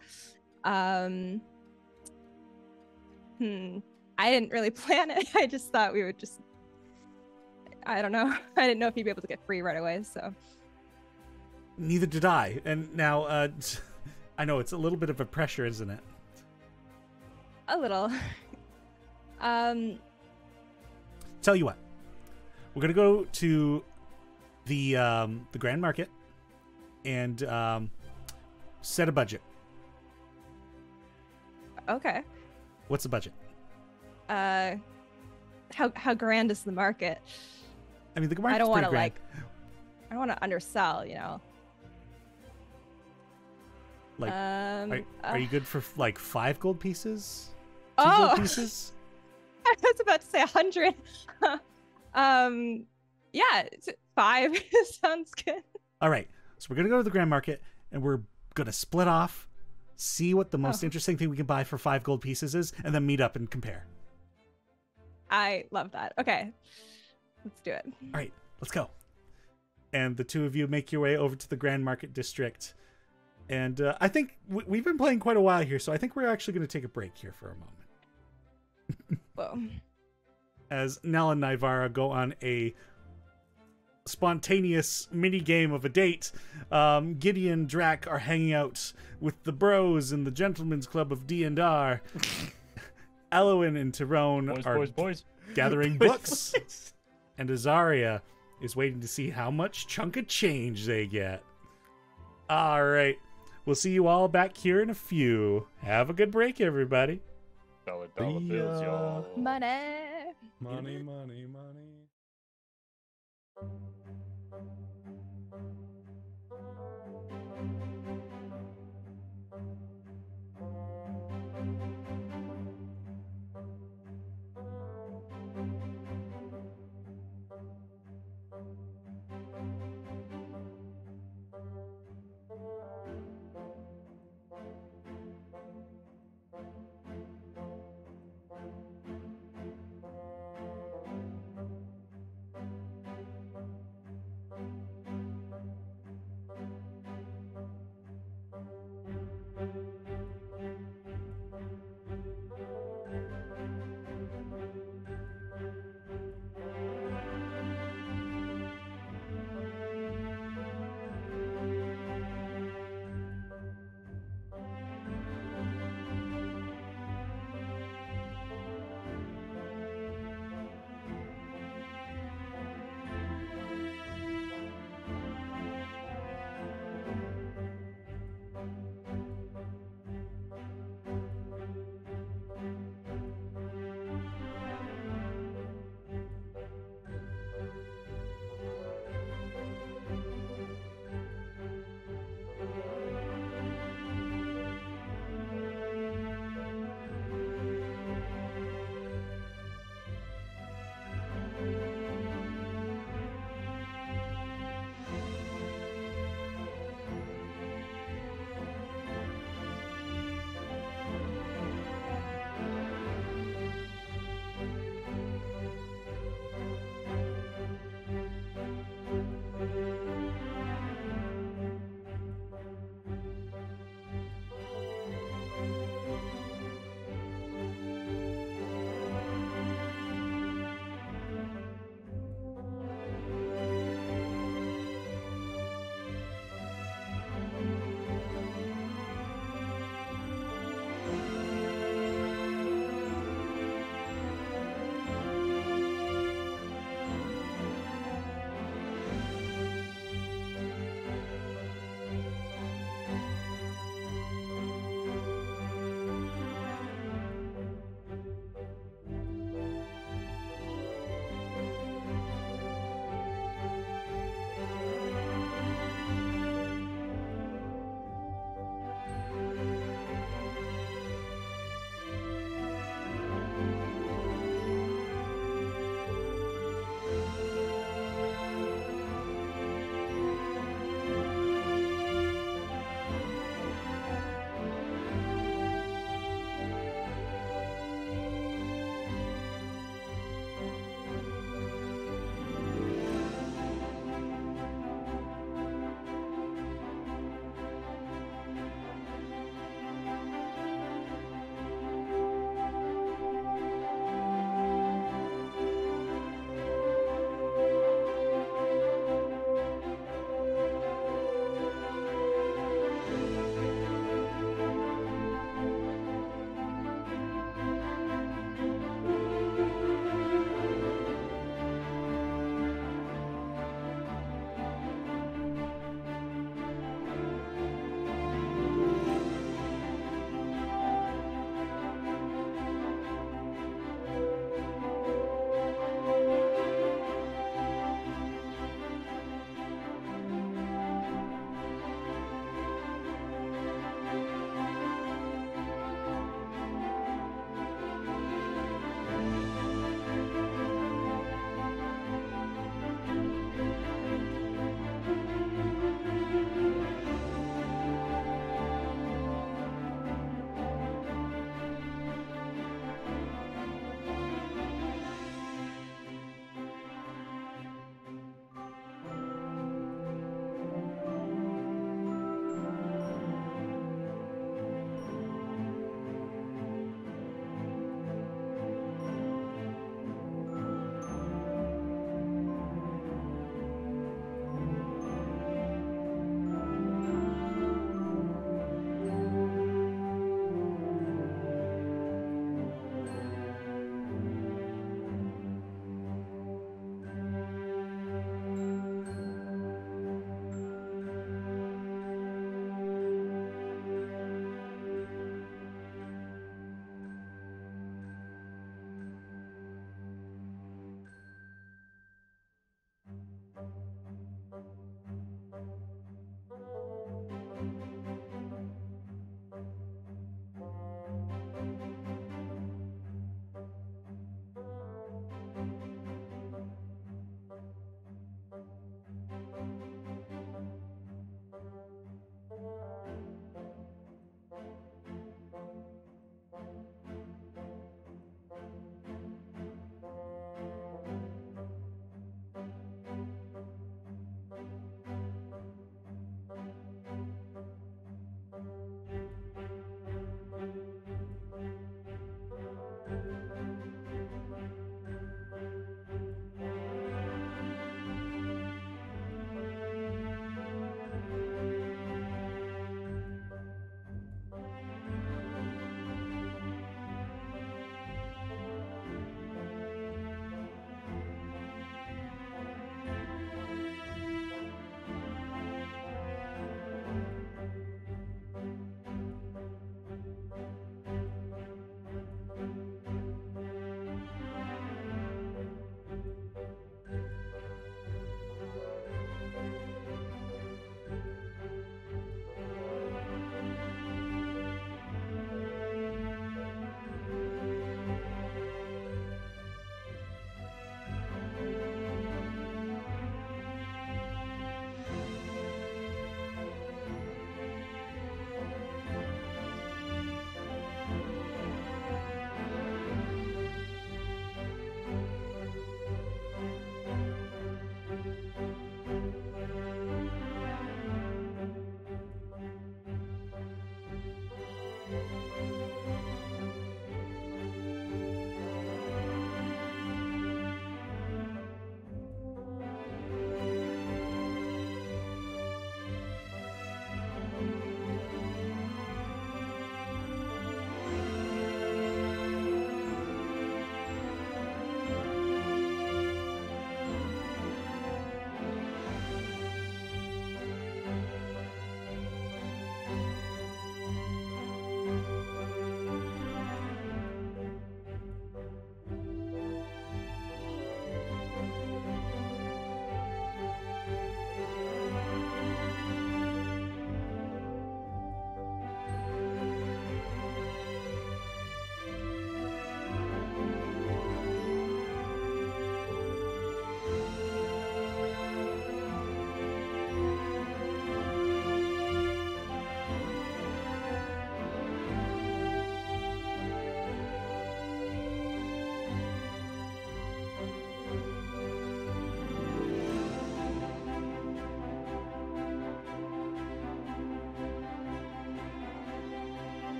I didn't really plan it. I just thought we would just, I don't know. I didn't know if you'd be able to get free right away, so. Neither did I. And now, I know it's a little bit of a pressure, isn't it? A little. Tell you what, we're gonna go to the Grand Market and set a budget. Okay. What's the budget? How grand is the market? I mean, the I market's don't want pretty to grand. I don't want to undersell, you know. Like, Um, are you good for like 5 gold pieces? 2 Oh. gold pieces? I was about to say 100. Yeah, 5 sounds good. All right. So we're gonna go to the grand market and we're gonna split off, see what the most Oh. interesting thing we can buy for 5 gold pieces is, and then meet up and compare. I love that. Okay, let's do it. All right, let's go. And the two of you make your way over to the Grand Market District. And I think we've been playing quite a while here, so I think we're actually going to take a break here for a moment. Whoa. As Nell and Nivara go on a spontaneous mini game of a date, Gideon and Drac are hanging out with the bros in the Gentlemen's Club of D&R. Elowin and Tyrone are Boys. gathering books. And Azaria is waiting to see how much chunk of change they get. All right. We'll see you all back here in a few. Have a good break, everybody. Dollar bills, y'all. Money. Money, money, money.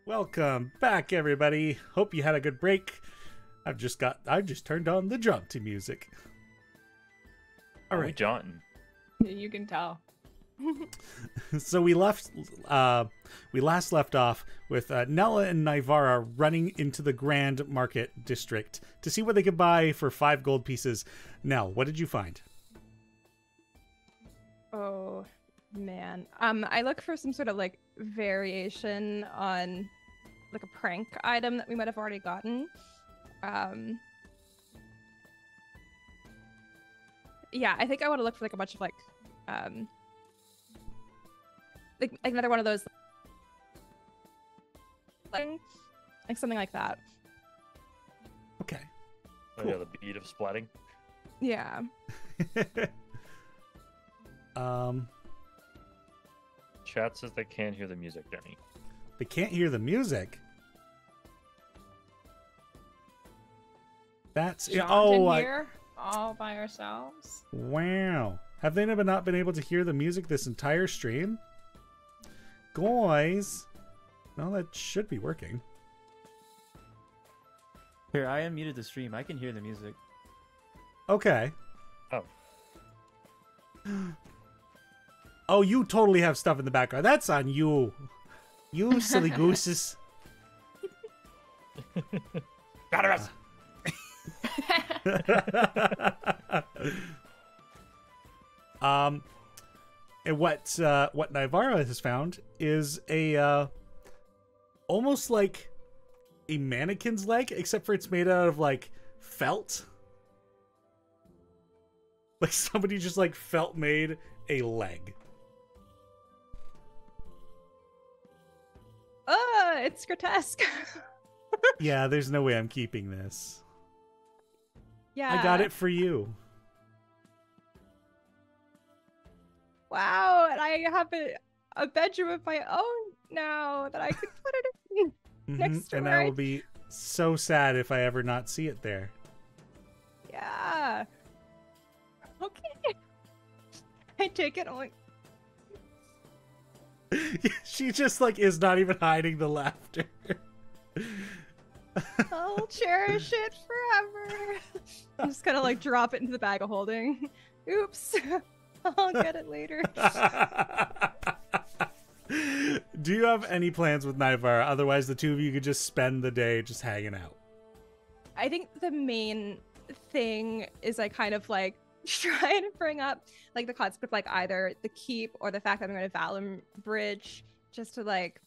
Welcome back, everybody. Hope you had a good break. I've just turned on the jaunty music. All Are we right. jaunting? You can tell. So we last left off with Nella and Nivara running into the Grand Market District to see what they could buy for 5 gold pieces. Nell, what did you find? Oh man. I look for some sort of like variation on like a prank item that we might have already gotten. Yeah, I think I want to look for like a bunch of like another one of those like something like that. Okay. Oh, yeah, the beat of splatting. Yeah. Chat says they can't hear the music, Denny. They can't hear the music. That's Jaunted oh, here all by ourselves. wow. Have they not been able to hear the music this entire stream? Guys. Well, that should be working. Here, I unmuted the stream. I can hear the music. Okay. Oh. Oh, you totally have stuff in the background. That's on you. You silly gooses. Got us. And what Nivara has found is a almost like a mannequin's leg, except for it's made out of like felt. Like somebody just like felt made a leg. It's grotesque. Yeah, there's no way I'm keeping this. Yeah. I got it for you. Wow, and I have a bedroom of my own now that I could put it in. Next to and where I I- will be so sad if I ever not see it there. Yeah. Okay. I take it on. She just like is not even hiding the laughter. I'll cherish it forever. I'm just gonna like drop it into the bag of holding. Oops. I'll get it later. Do you have any plans with Nivara? Otherwise, the two of you could just spend the day just hanging out. I think the main thing is I kind of like try to bring up like the concept of like either the keep or the fact that I'm going to Valum Bridge just to like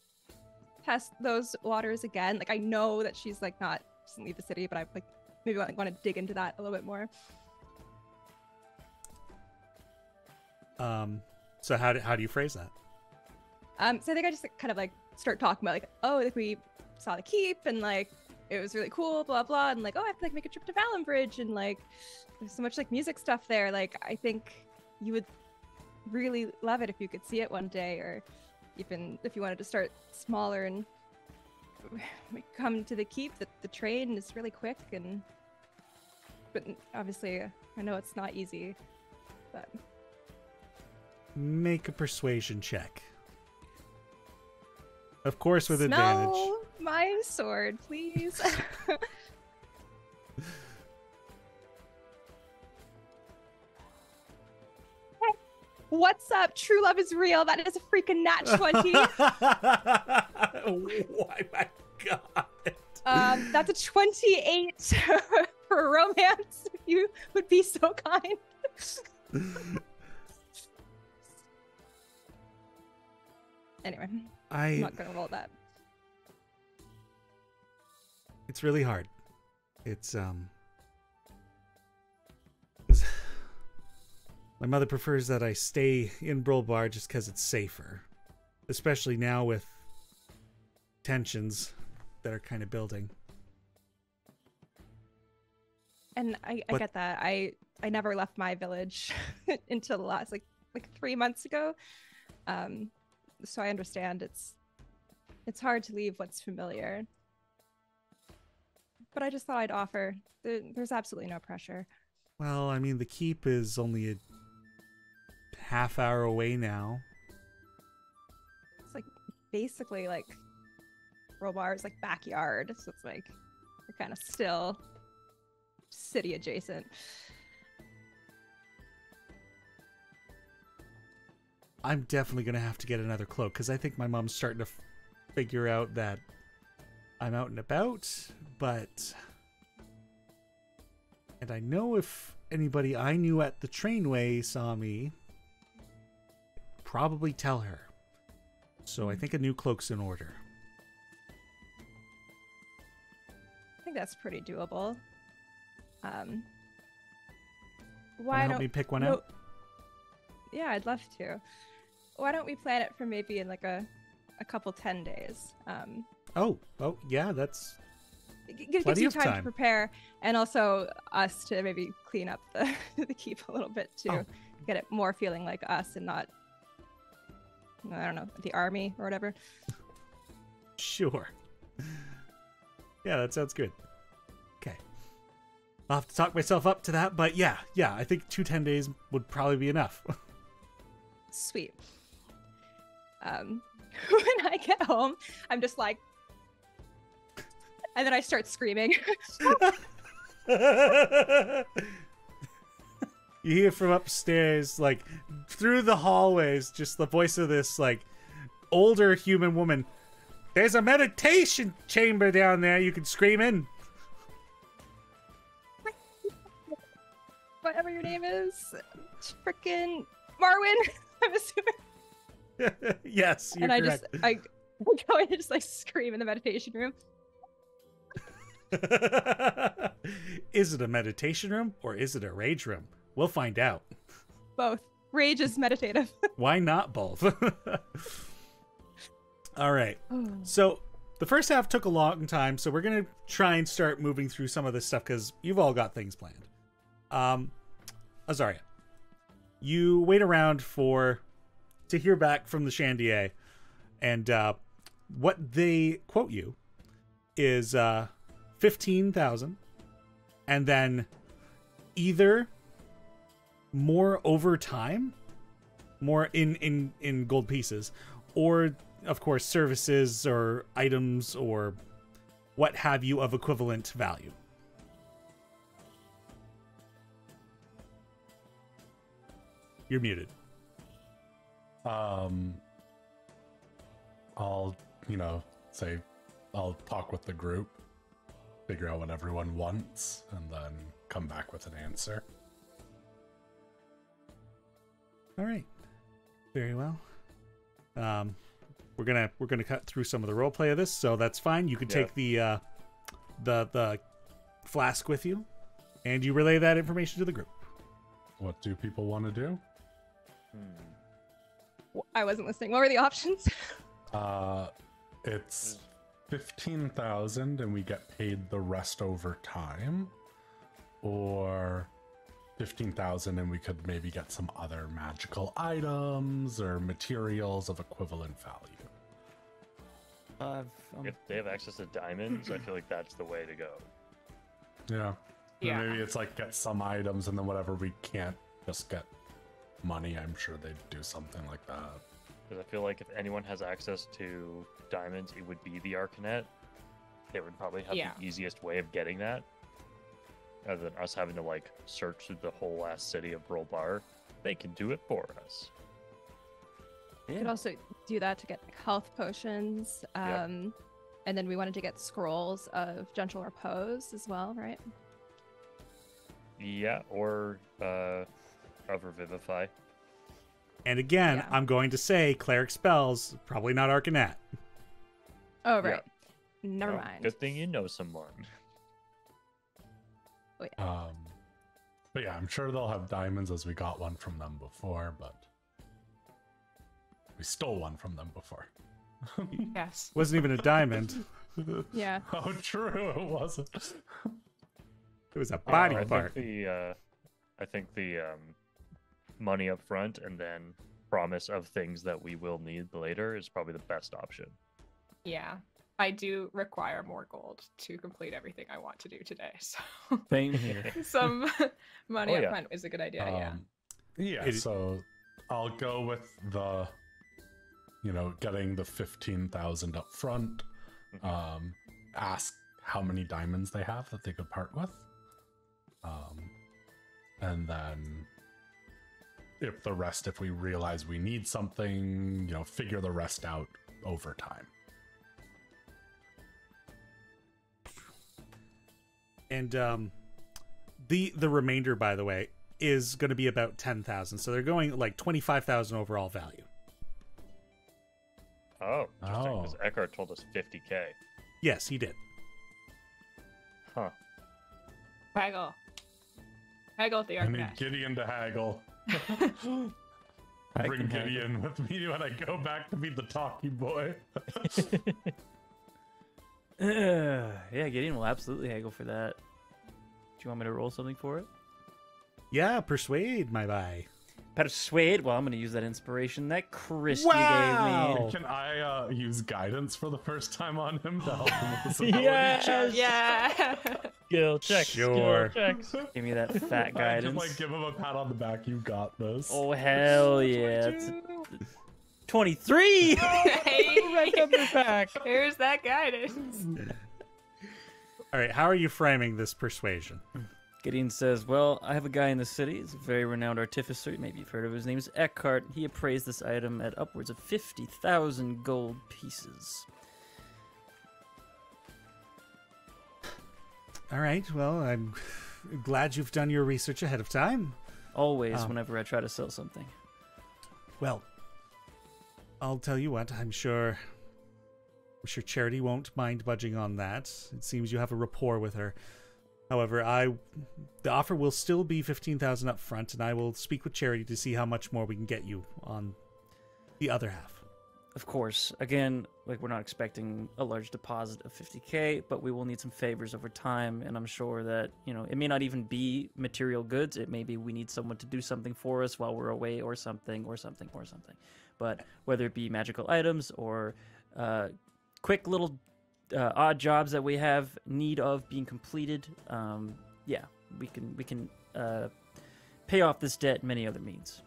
test those waters again. Like I know that she's like not doesn't leave the city, but I like maybe want to dig into that a little bit more. So how do you phrase that? So I think I just like, kind of like start talking about like, oh, like we saw the keep and like it was really cool, blah blah, and like, oh, I have to like make a trip to Valum Bridge and like there's so much like music stuff there. Like I think you would really love it if you could see it one day, or even if you wanted to start smaller and come to the keep. The train is really quick, but obviously I know it's not easy, but. Make a persuasion check. Of course, with Smell advantage. my sword, please. What's up? True love is real. That is a freaking nat 20. Oh my god. That's a 28 for romance. If you would be so kind. Anyway, I'm not gonna roll that. It's really hard. It's my mother prefers that I stay in Brulbar just because it's safer, especially now with tensions that are kind of building. And I But- get that. I never left my village until the last like 3 months ago. So I understand it's hard to leave what's familiar. But I just thought I'd offer. There's absolutely no pressure. Well, I mean, the keep is only a half hour away now. It's like basically like Rollbar's like backyard, so it's like we're kind of still city adjacent. I'm definitely gonna have to get another cloak because I think my mom's starting to figure out that I'm out and about, and I know if anybody I knew at the trainway saw me, probably tell her. So I think a new cloak's in order. I think that's pretty doable. Wanna Why help don't me pick one no- out? Yeah, I'd love to. Why don't we plan it for maybe in like a couple 10 days? Oh, yeah, that's Gives Plenty you of time time. to prepare, and also us to maybe clean up the the keep a little bit too, Oh. get it more feeling like us and not, I don't know, the army or whatever. sure. Yeah, that sounds good. Okay. I'll have to talk myself up to that, but yeah, I think 10 days would probably be enough. Sweet. When I get home, I'm just like, and then I start screaming. You hear from upstairs, like through the hallways, just the voice of this like older human woman. There's a meditation chamber down there you can scream in. Whatever your name is, frickin' Marwin, I'm assuming. Yes, you're And I correct. I go in and just like scream in the meditation room. Is it a meditation room or is it a rage room? We'll find out. Both. Rage is meditative. Why not both? All right. So the first half took a long time, so we're gonna try and start moving through some of this stuff because you've all got things planned. Azaria, you wait around to hear back from the Chandier, and what they quote you is 15,000, and then either more over time, more in gold pieces, or of course services or items or what have you of equivalent value. You're muted. I'll, say I'll talk with the group, figure out what everyone wants, and then come back with an answer. All right. Very well. We're gonna cut through some of the roleplay of this, so that's fine. You can Yeah. take the flask with you, and you relay that information to the group. What do people want to do? I wasn't listening. What were the options? It's 15,000 and we get paid the rest over time, or 15,000 and we could maybe get some other magical items or materials of equivalent value. If they have access to diamonds, I feel like that's the way to go. Yeah. Yeah. Maybe it's like get some items and then whatever we can't just get money. I'm sure they'd do something like that. Because I feel like if anyone has access to diamonds, it would be the Arcanet. They would probably have Yeah. the easiest way of getting that. Rather than us having to like search through the whole last city of Rollbar. They can do it for us. We could also do that to get like, health potions. And then we wanted to get scrolls of gentle repose as well, right? Yeah, or of Revivify. And again, Yeah. I'm going to say cleric spells, probably not Arcanet. Oh, Yeah. right. Never Well, mind. Good thing you know someone. But yeah, I'm sure they'll have diamonds as we got one from them before, but we stole one from them before. Yes. Wasn't even a diamond. Yeah. Oh, true, it wasn't. It was a body I part. think the money up front and then promise of things that we will need later is probably the best option. Yeah. I do require more gold to complete everything I want to do today. So Same here. some money Oh, up yeah. front is a good idea. Yeah. Yeah, It- so I'll go with the, getting the 15,000 up front, ask how many diamonds they have that they could part with. And then if we realize we need something, figure the rest out over time. And the remainder, by the way, is going to be about 10,000. So they're going like 25,000 overall value. Oh, interesting. Oh. Because Eckhart told us 50K. Yes, he did. Huh. Haggle. Haggle with the I need Arcanette. Gideon to haggle. I Bring can haggle. Gideon with me when I go back to be the talkie boy. Yeah, Gideon will absolutely haggle for that. Do you want me to roll something for it? Yeah, persuade, my guy. Persuade. Well, I'm going to use that inspiration that Chris you Wow. gave me. Can I use guidance for the first time on him to help him with this ability Yes! check? Yeah. Skill checks. Sure. Skill checks. Give me that fat I guidance. just give him a pat on the back. You got this. Oh, hell yeah. It's 23! Hey, Up your back. here's that guidance. All right, how are you framing this persuasion? Gideon says, well, I have a guy in the city. He's a very renowned artificer. Maybe you've heard of his name is Eckhart. He appraised this item at upwards of 50,000 gold pieces. All right, well, I'm glad you've done your research ahead of time. Always, whenever I try to sell something. Well, I'll tell you what, I'm sure Charity won't mind budging on that. It seems you have a rapport with her. However, the offer will still be 15,000 up front, and I will speak with Charity to see how much more we can get you on the other half. Of course, again, like we're not expecting a large deposit of 50K, but we will need some favors over time, and I'm sure that, it may not even be material goods. It may be we need someone to do something for us while we're away or something. But whether it be magical items or quick little odd jobs that we have need of being completed, we can pay off this debt in many other means.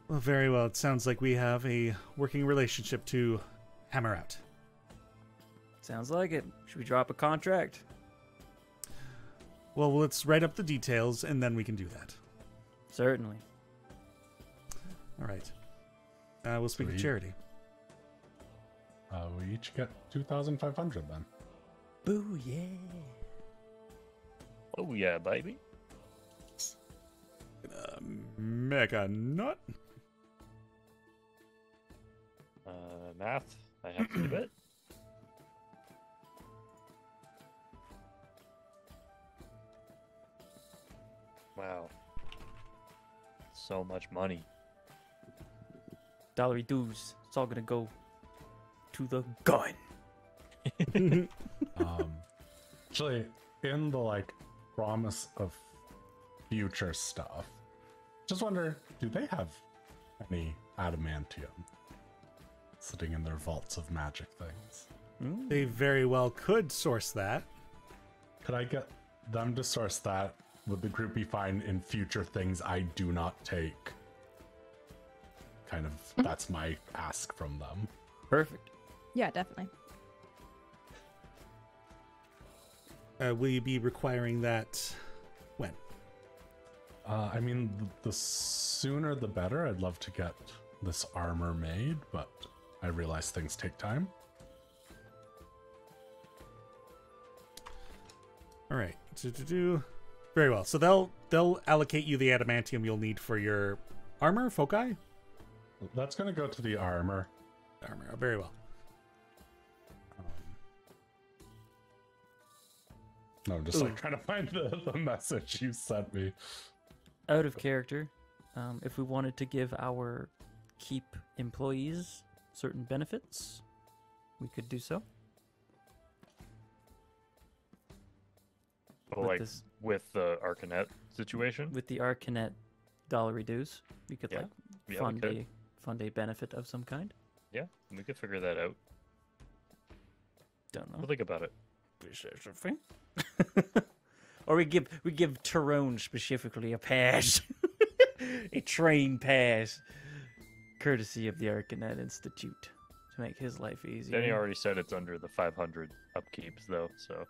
Well, very well. It sounds like we have a working relationship to hammer out. Sounds like it. Should we drop a contract? Well, let's write up the details, and then we can do that. Certainly. All right. We'll speak with Sweet. Charity. We each get 2,500 then. Boo, yeah. Oh, yeah, baby. Mega nut. Math. I have to do it. Wow. So much money. Dollary dues. It's all gonna go to the gun. Actually, in the promise of future stuff, just wonder, do they have any adamantium sitting in their vaults of magic things? They very well could source that. Could I get them to source that? Would the group be fine in future things I do not take? Kind of, that's my ask from them. Perfect. Yeah, definitely. Will you be requiring that when? I mean, the sooner the better. I'd love to get this armor made, but I realize things take time. All right. Very well. So they'll allocate you the adamantium you'll need for your armor, foci? That's going to go to the armor. Armor. Very well. No, I'm just trying to find the message you sent me. Out of character, if we wanted to give our keep employees certain benefits, we could do so. Oh, With like this- with the Arcanet situation. With the Arcanet dollary dues, we could Yeah. Yeah, we could. fund a benefit of some kind. Yeah, we could figure that out. Don't know. We'll think about it. Or we give Tyrone specifically a pass, a train pass, courtesy of the Arcanet Institute. to make his life easier. Danny already said it's under the 500 upkeeps, though, so.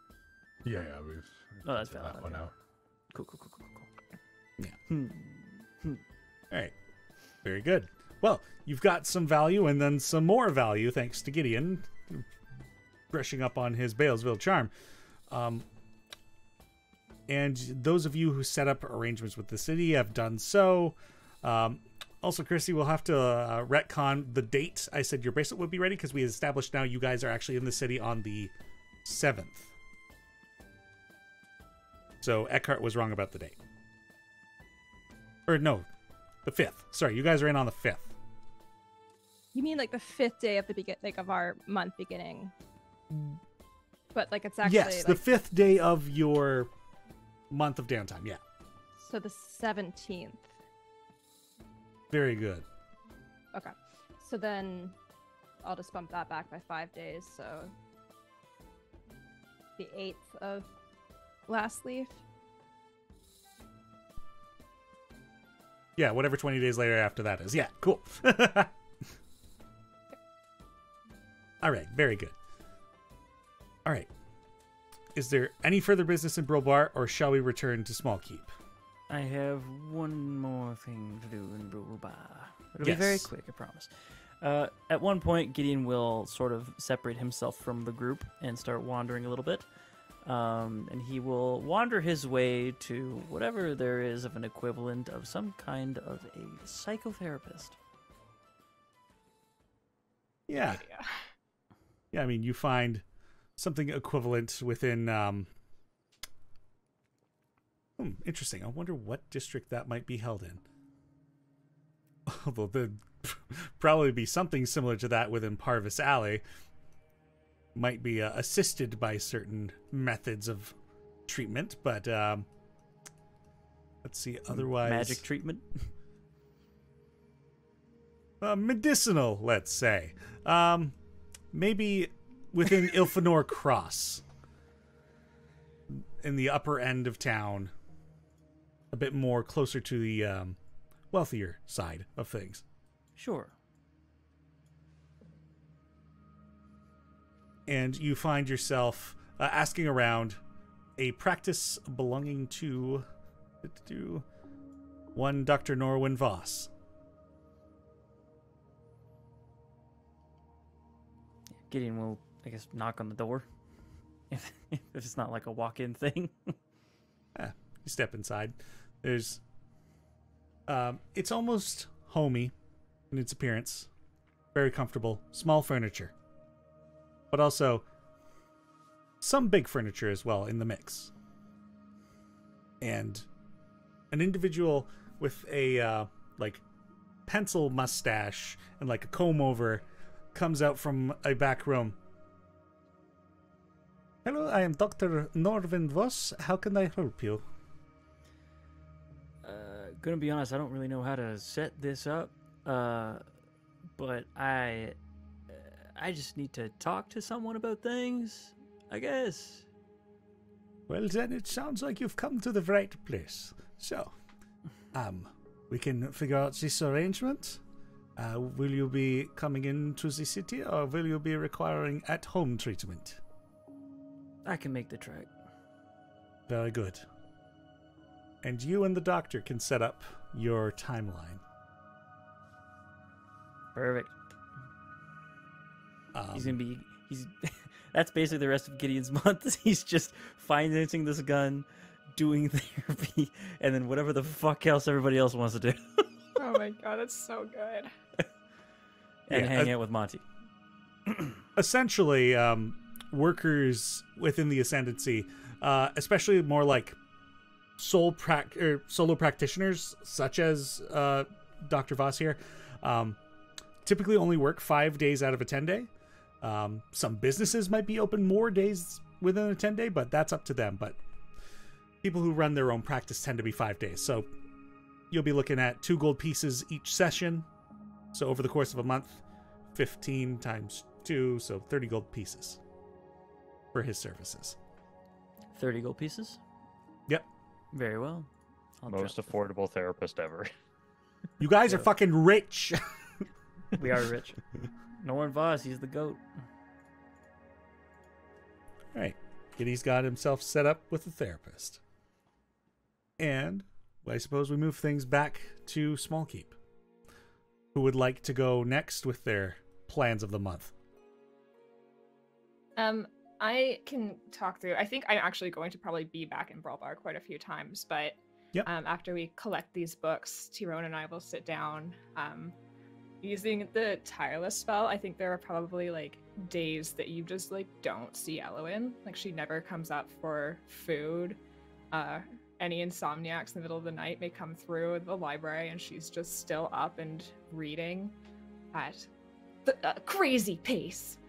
Yeah, we've Oh, that's figured valid. that one Okay. out. Cool. Yeah. Hmm. All right. Very good. Well, you've got some value and then some more value thanks to Gideon brushing up on his Balesville charm. And those of you who set up arrangements with the city have done so. Also, Chrissy, we'll have to retcon the date I said your bracelet would be ready because we established now you guys are actually in the city on the 7th. So Eckhart was wrong about the date. Or no, the 5th. Sorry, you guys are in on the 5th. You mean like the 5th day of the of our month beginning? But like it's actually Yes, like, the 5th day of your month of downtime. Yeah, so the 17th. very good. Okay. So then I'll just bump that back by 5 days. So the 8th of last leaf. Yeah, whatever 20 days later after that is. Yeah, cool. All right, very good. All right. Is there any further business in Brobar, or shall we return to Small Keep? I have one more thing to do in Bruba. It'll be very Yes. quick, I promise. At one point, Gideon will sort of separate himself from the group and start wandering a little bit. And he will wander his way to whatever there is of an equivalent of some kind of a psychotherapist. Yeah. Yeah, I mean, you find something equivalent within... interesting. I wonder what district that might be held in. Although there'd probably be something similar to that within Parvis Alley. Might be assisted by certain methods of treatment, but let's see. Otherwise, Magic treatment? medicinal, let's say. Maybe within Ilfenor Cross, in the upper end of town, a bit more closer to the wealthier side of things. Sure. And you find yourself asking around a practice belonging to one Dr. Norwin Voss. Gideon will, I guess, knock on the door. If it's not like a walk-in thing. You step inside. There's it's almost homey in its appearance. Very comfortable. Small furniture. But also some big furniture as well in the mix. And an individual with a like pencil mustache and like a comb over comes out from a back room. Hello, I am Dr. Norvin Voss. How can I help you? Gonna be honest, I don't really know how to set this up. But I just need to talk to someone about things, I guess. Well, then it sounds like you've come to the right place. So, we can figure out this arrangement. Will you be coming into the city, or will you be requiring at-home treatment? I can make the trek. Very good. And you and the doctor can set up your timeline. Perfect. He's that's basically the rest of Gideon's month. He's just financing this gun, doing therapy, and then whatever the fuck else everybody else wants to do. Oh my god, that's so good. And Yeah, hang out with Monty. Essentially, workers within the Ascendancy, especially more like solo practitioners, such as Dr. Voss here, typically only work 5 days out of a 10-day. Some businesses might be open more days within a 10-day, but that's up to them. But people who run their own practice tend to be 5 days. So you'll be looking at 2 gold pieces each session. So over the course of a month, 15 times 2, so 30 gold pieces for his services. 30 gold pieces? Yep. Very well. Most affordable therapist ever. You guys are Yeah. fucking rich. We are rich. Norn Voss, he's the goat. All right. Giddy's got himself set up with a therapist. And I suppose we move things back to Smallkeep. Who would like to go next with their plans of the month? I can talk through. I think I'm actually going to probably be back in Brawlbar quite a few times, but Yep. After we collect these books, Tyrone and I will sit down. Using the tireless spell, I think there are probably like days that you just like don't see Elowen. Like she never comes up for food. Any insomniacs in the middle of the night may come through the library and she's just still up and reading at a crazy pace.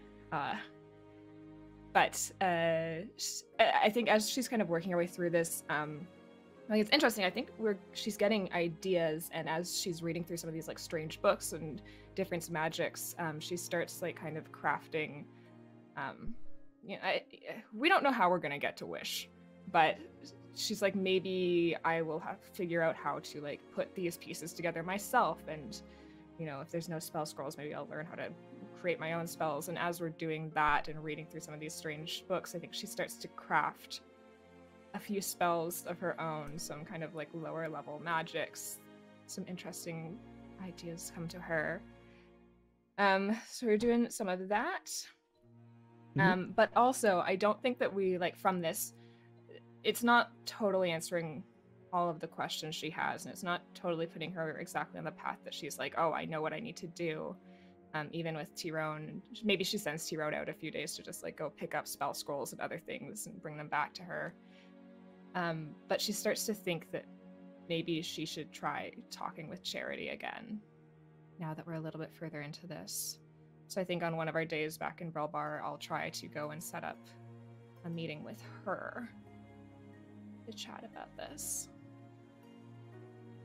But I think as she's kind of working her way through this, like it's interesting. I think she's getting ideas, and as she's reading through some of these like strange books and different magics, she starts like kind of crafting. We don't know how we're gonna get to Wish, but she's like, maybe I will have to figure out how to like put these pieces together myself, and if there's no spell scrolls, maybe I'll learn how to create my own spells. And as we're doing that and reading through some of these strange books, I think she starts to craft a few spells of her own, some kind of like lower level magics. Some interesting ideas come to her. So we're doing some of that. But also I don't think that we like from this, it's not totally answering all of the questions she has, and it's not totally putting her exactly on the path that she's like, oh, I know what I need to do. Even with Tyrone, maybe she sends Tyrone out a few days to just like go pick up spell scrolls and other things and bring them back to her. But she starts to think that maybe she should try talking with Charity again, now that we're a little bit further into this. So I think on one of our days back in Brawlbar, I'll try to go and set up a meeting with her to chat about this.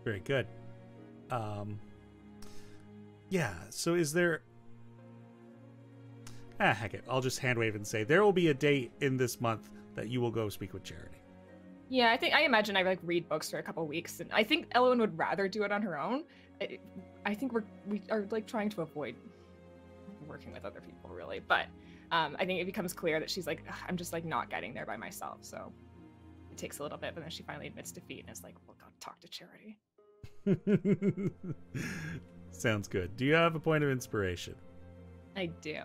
Very good. Yeah, so is there... heck it. I'll just hand wave and say there will be a date in this month that you will go speak with Charity. Yeah, I imagine I like read books for a couple weeks, and I think Elowen would rather do it on her own. I think we are like trying to avoid working with other people, really. But I think it becomes clear that she's like, I'm just like not getting there by myself. So it takes a little bit, but then she finally admits defeat and is like, well, go talk to Charity. Sounds good. Do you have a point of inspiration? I do.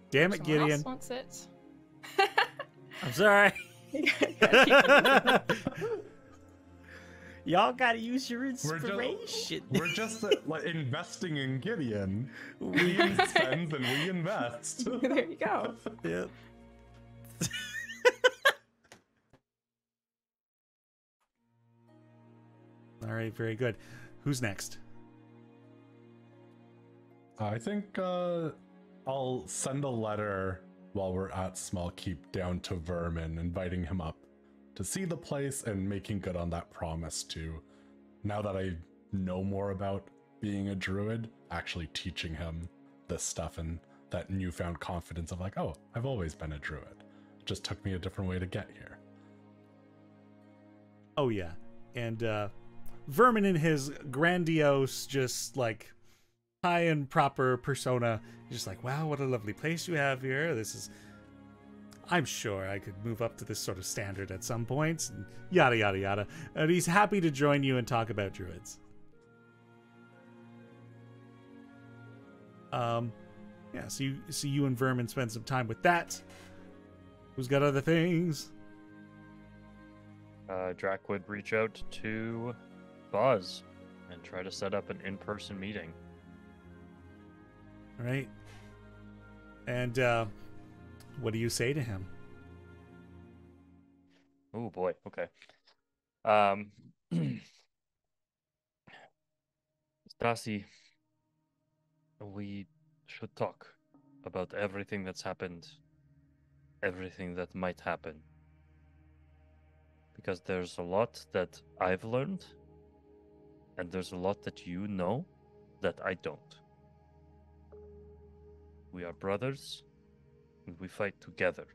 Damn it, Someone Gideon. else wants it. I'm sorry. Y'all gotta use your inspiration. We're just like investing in Gideon. We spend and we invest. There you go. Yep. All right, very good. Who's next? I think I'll send a letter while we're at Smallkeep down to Vermin, inviting him up to see the place and making good on that promise to, now that I know more about being a druid, actually teaching him this stuff and that newfound confidence of like, oh, I've always been a druid. It just took me a different way to get here. Oh, yeah. And Vermin in his grandiose, just like high and proper persona, just like, wow, what a lovely place you have here. This is... I'm sure I could move up to this sort of standard at some point, and yada, yada, yada. And he's happy to join you and talk about druids. Yeah, so you and Vermin spend some time with that. Who's got other things? Drac would reach out to Buzz and try to set up an in-person meeting. All right. And what do you say to him? Oh boy, okay. Stassi, we should talk about everything that's happened, everything that might happen. Because there's a lot that I've learned, and there's a lot that you know that I don't. We are brothers, and we fight together.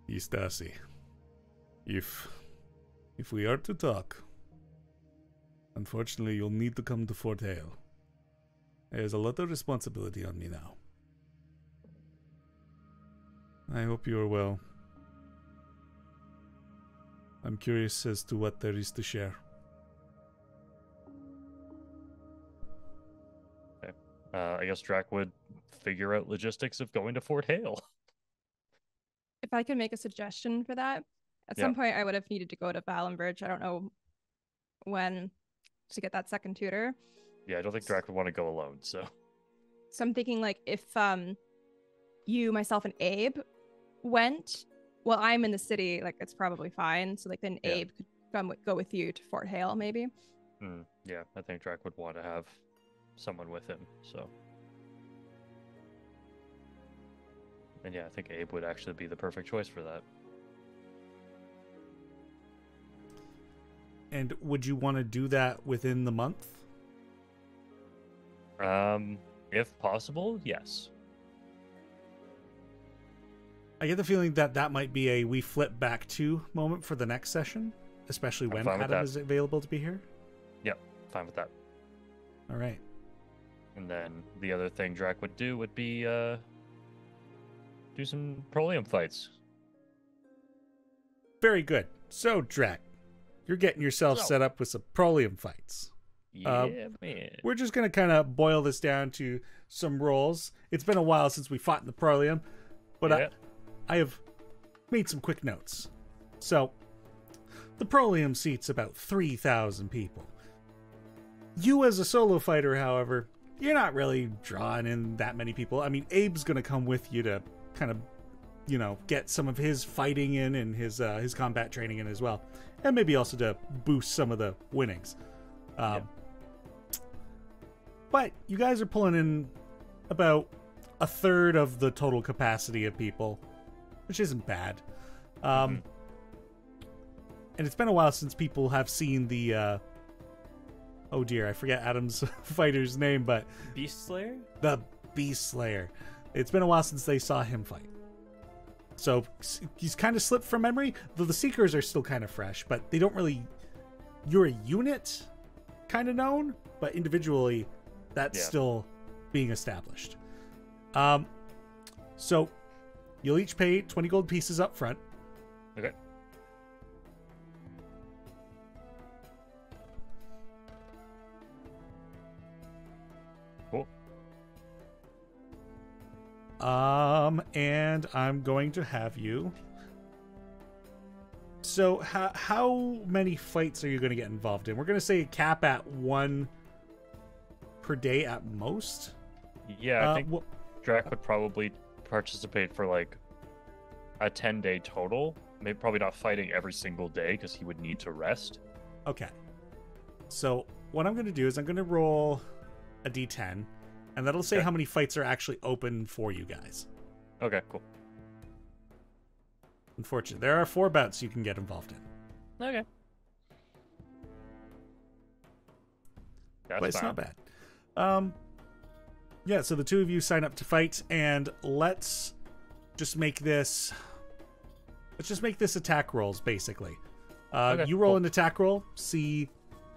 Stasi, if we are to talk, Unfortunately, you'll need to come to Fort Hale. There's a lot of responsibility on me now. I hope you are well. I'm curious as to what there is to share. Okay. I guess Drac would figure out logistics of going to Fort Hale. If I could make a suggestion for that, at Yeah. some point I would have needed to go to Valenbridge. I don't know when to get that second tutor. Yeah, I don't think Drac would want to go alone, so. So I'm thinking like if you, myself, and Abe went, well, I'm in the city, like it's probably fine. So like then Yeah. Abe could go with you to Fort Hale, maybe. Yeah, I think Drac would want to have someone with him, so. And yeah, I think Abe would actually be the perfect choice for that. And would you want to do that within the month? If possible, yes. I get the feeling that that might be a we flip back to moment for the next session, especially I'm when fine with Adam that. is available to be here. Yep, fine with that. All right. And then the other thing Drac would do would be do some Prolium fights. Very good. So, Drac, you're getting yourself So- set up with some Prolium fights. Yeah, man. We're just going to kind of boil this down to some rolls. It's been a while since we fought in the Prolium, but Yeah. I have made some quick notes. So, the Prolium seats about 3,000 people. You as a solo fighter, however, you're not really drawing in that many people. I mean, Abe's going to come with you to kind of, you know, get some of his fighting in and his combat training in as well. And maybe also to boost some of the winnings. But you guys are pulling in about a third of the total capacity of people, which isn't bad. And it's been a while since people have seen the oh dear, I forget Adam's fighter's name, but Beast Slayer? the Beast Slayer. It's been a while since they saw him fight. So he's kind of slipped from memory, though the Seekers are still kind of fresh, but they don't really... You're a unit kind of known, but individually that's still being established. So you'll each pay 20 gold pieces up front. Okay. Cool. And I'm going to have you... So how many fights are you going to get involved in? We're going to say cap at 1 per day at most. Yeah, I think well, Drac would probably participate for like a 10-day total. Maybe probably not fighting every single day because he would need to rest. okay. So what I'm going to do is I'm going to roll a d10, and that'll say Okay. how many fights are actually open for you guys. Okay, cool. Unfortunately, there are 4 bouts you can get involved in, Okay. That's but it's fine. not bad. Yeah, so the two of you sign up to fight, and let's just make this attack rolls, basically. Okay, You roll cool. an attack roll, see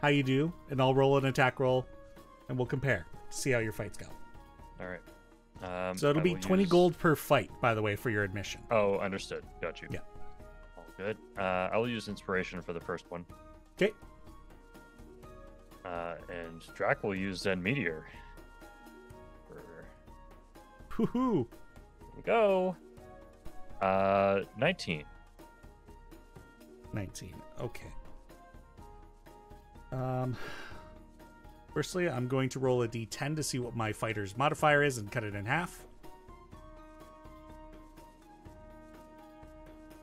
how you do, and I'll roll an attack roll, and we'll compare, see how your fights go. All right. So it'll I be will 20 use- gold per fight, by the way, for your admission. Oh, understood. Got you. Yeah. All good. I'll use inspiration for the first one. Okay. And Drac will use Zen Meteor. Hoo-hoo. Here we go. 19. 19. Okay. Firstly, I'm going to roll a d10 to see what my fighter's modifier is and cut it in half.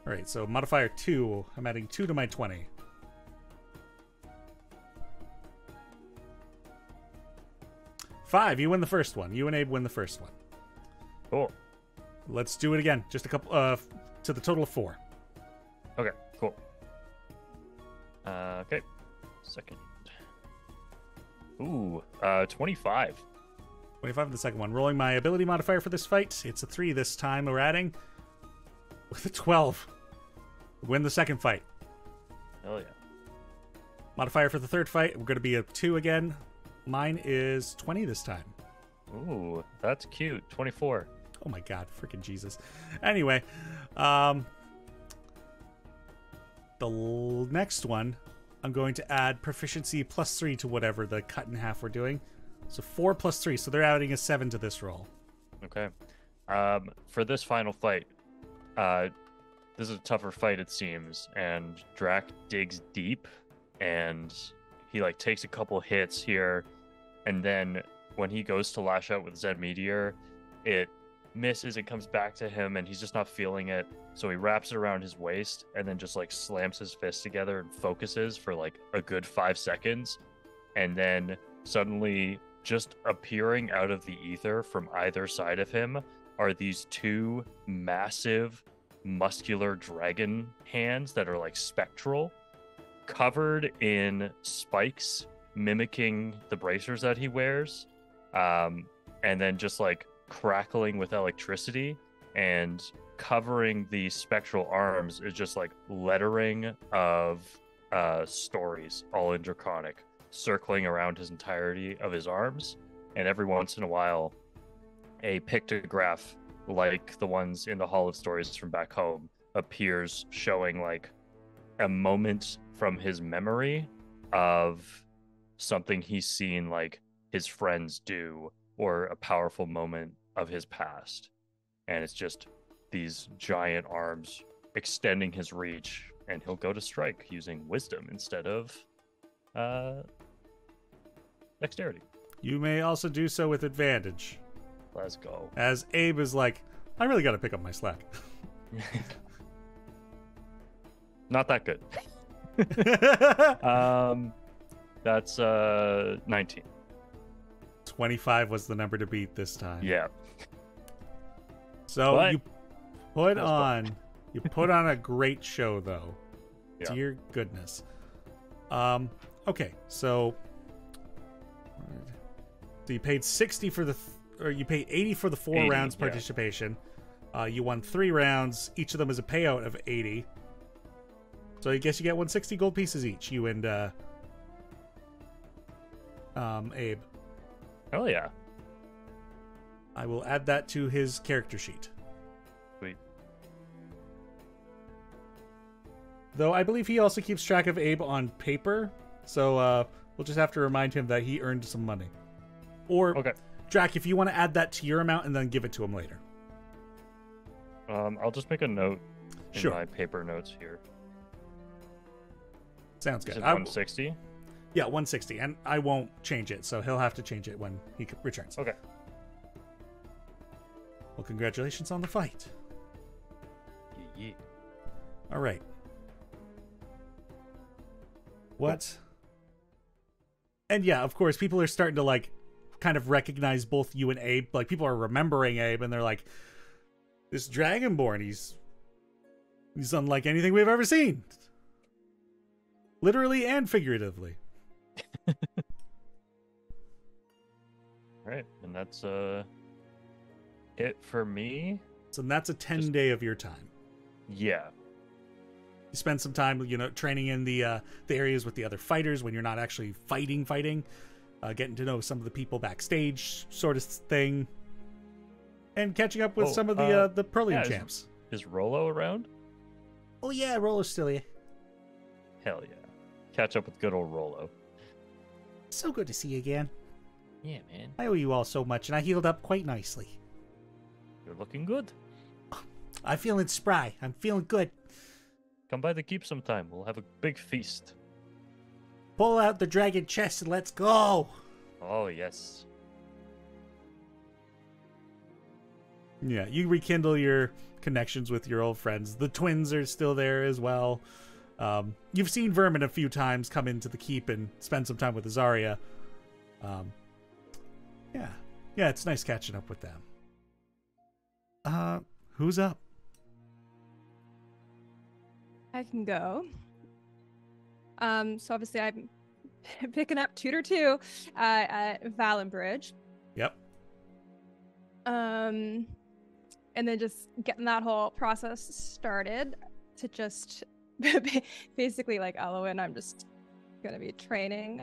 All right, so modifier 2, I'm adding 2 to my 20. Five, you win the first one. You and Abe win the first one. Cool. Let's do it again. Just a couple, to the total of 4. Okay, cool. Okay. Second. Ooh, 25. 25 in the second one. Rolling my ability modifier for this fight. It's a 3 this time. We're adding with a 12. Win the second fight. Hell yeah. Modifier for the third fight, we're going to be a 2 again. Mine is 20 this time. Ooh, that's cute. 24. Oh my god, freaking Jesus. Anyway, next one, I'm going to add proficiency +3 to whatever the cut in half we're doing. So 4 + 3, so they're adding a 7 to this roll. Okay. For this final fight, this is a tougher fight, it seems, and Drac digs deep, and he like takes a couple hits here, and then when he goes to lash out with Zen Meteor, it misses, it comes back to him, and he's just not feeling it. So he wraps it around his waist and then just like slams his fists together and focuses for like a good 5 seconds, and then suddenly, just appearing out of the ether from either side of him, are these 2 massive muscular dragon hands that are like spectral, covered in spikes mimicking the bracers that he wears, and then just like crackling with electricity, and covering the spectral arms is just like lettering of stories, all in Draconic, circling around his entirety of his arms, and every once in a while a pictograph like the ones in the Hall of Stories from back home appears, showing like a moment from his memory of something he's seen like his friends do, or a powerful moment of his past. And it's just these giant arms extending his reach, and he'll go to strike using wisdom instead of dexterity. You may also do so with advantage. Let's go. As Abe is like, I really got to pick up my slack. Not that good. That's 19. 25 was the number to beat this time. Yeah. So But- you put on a great show though. Yeah. Dear goodness. Okay, so you paid 60 for or you paid 80 for the 4 80, rounds yeah. participation. You won 3 rounds. Each of them is a payout of 80. So I guess you get 160 gold pieces each, you and Abe. Hell yeah. I will add that to his character sheet. Sweet. Though I believe he also keeps track of Abe on paper, so we'll just have to remind him that he earned some money. Or, Okay. Drac, if you want to add that to your amount and then give it to him later. I'll just make a note in Sure. my paper notes here. Sounds Is good. it 160? Yeah, 160, and I won't change it, so he'll have to change it when he returns. Okay. Well, congratulations on the fight. Yeah. All right. What? And yeah, of course, people are starting to like kind of recognize both you and Abe. Like, people are remembering Abe, and they're like, "This Dragonborn, he's unlike anything we've ever seen, literally and figuratively." Right, and that's it for me. So that's a 10-day of your time. Yeah. You spend some time, training in the areas with the other fighters when you're not actually fighting, getting to know some of the people backstage, sort of thing, and catching up with some of the Perlium champs. Is Rolo around? Oh yeah, Rolo's still here. Hell yeah. Catch up with good old Rolo. So good to see you again. Yeah, man. I owe you all so much, and I healed up quite nicely. You're looking good. I'm feeling spry. I'm feeling good. Come by the keep sometime. We'll have a big feast. Pull out the dragon chest and let's go. Oh, yes. Yeah, you rekindle your connections with your old friends. The twins are still there as well. You've seen Vermin a few times come into the keep and spend some time with Azaria. Yeah, it's nice catching up with them. Who's up? I can go. So obviously I'm picking up Tutor 2 at Valenbridge. Yep. And then just getting that whole process started to just basically like Elowen, I'm just gonna be training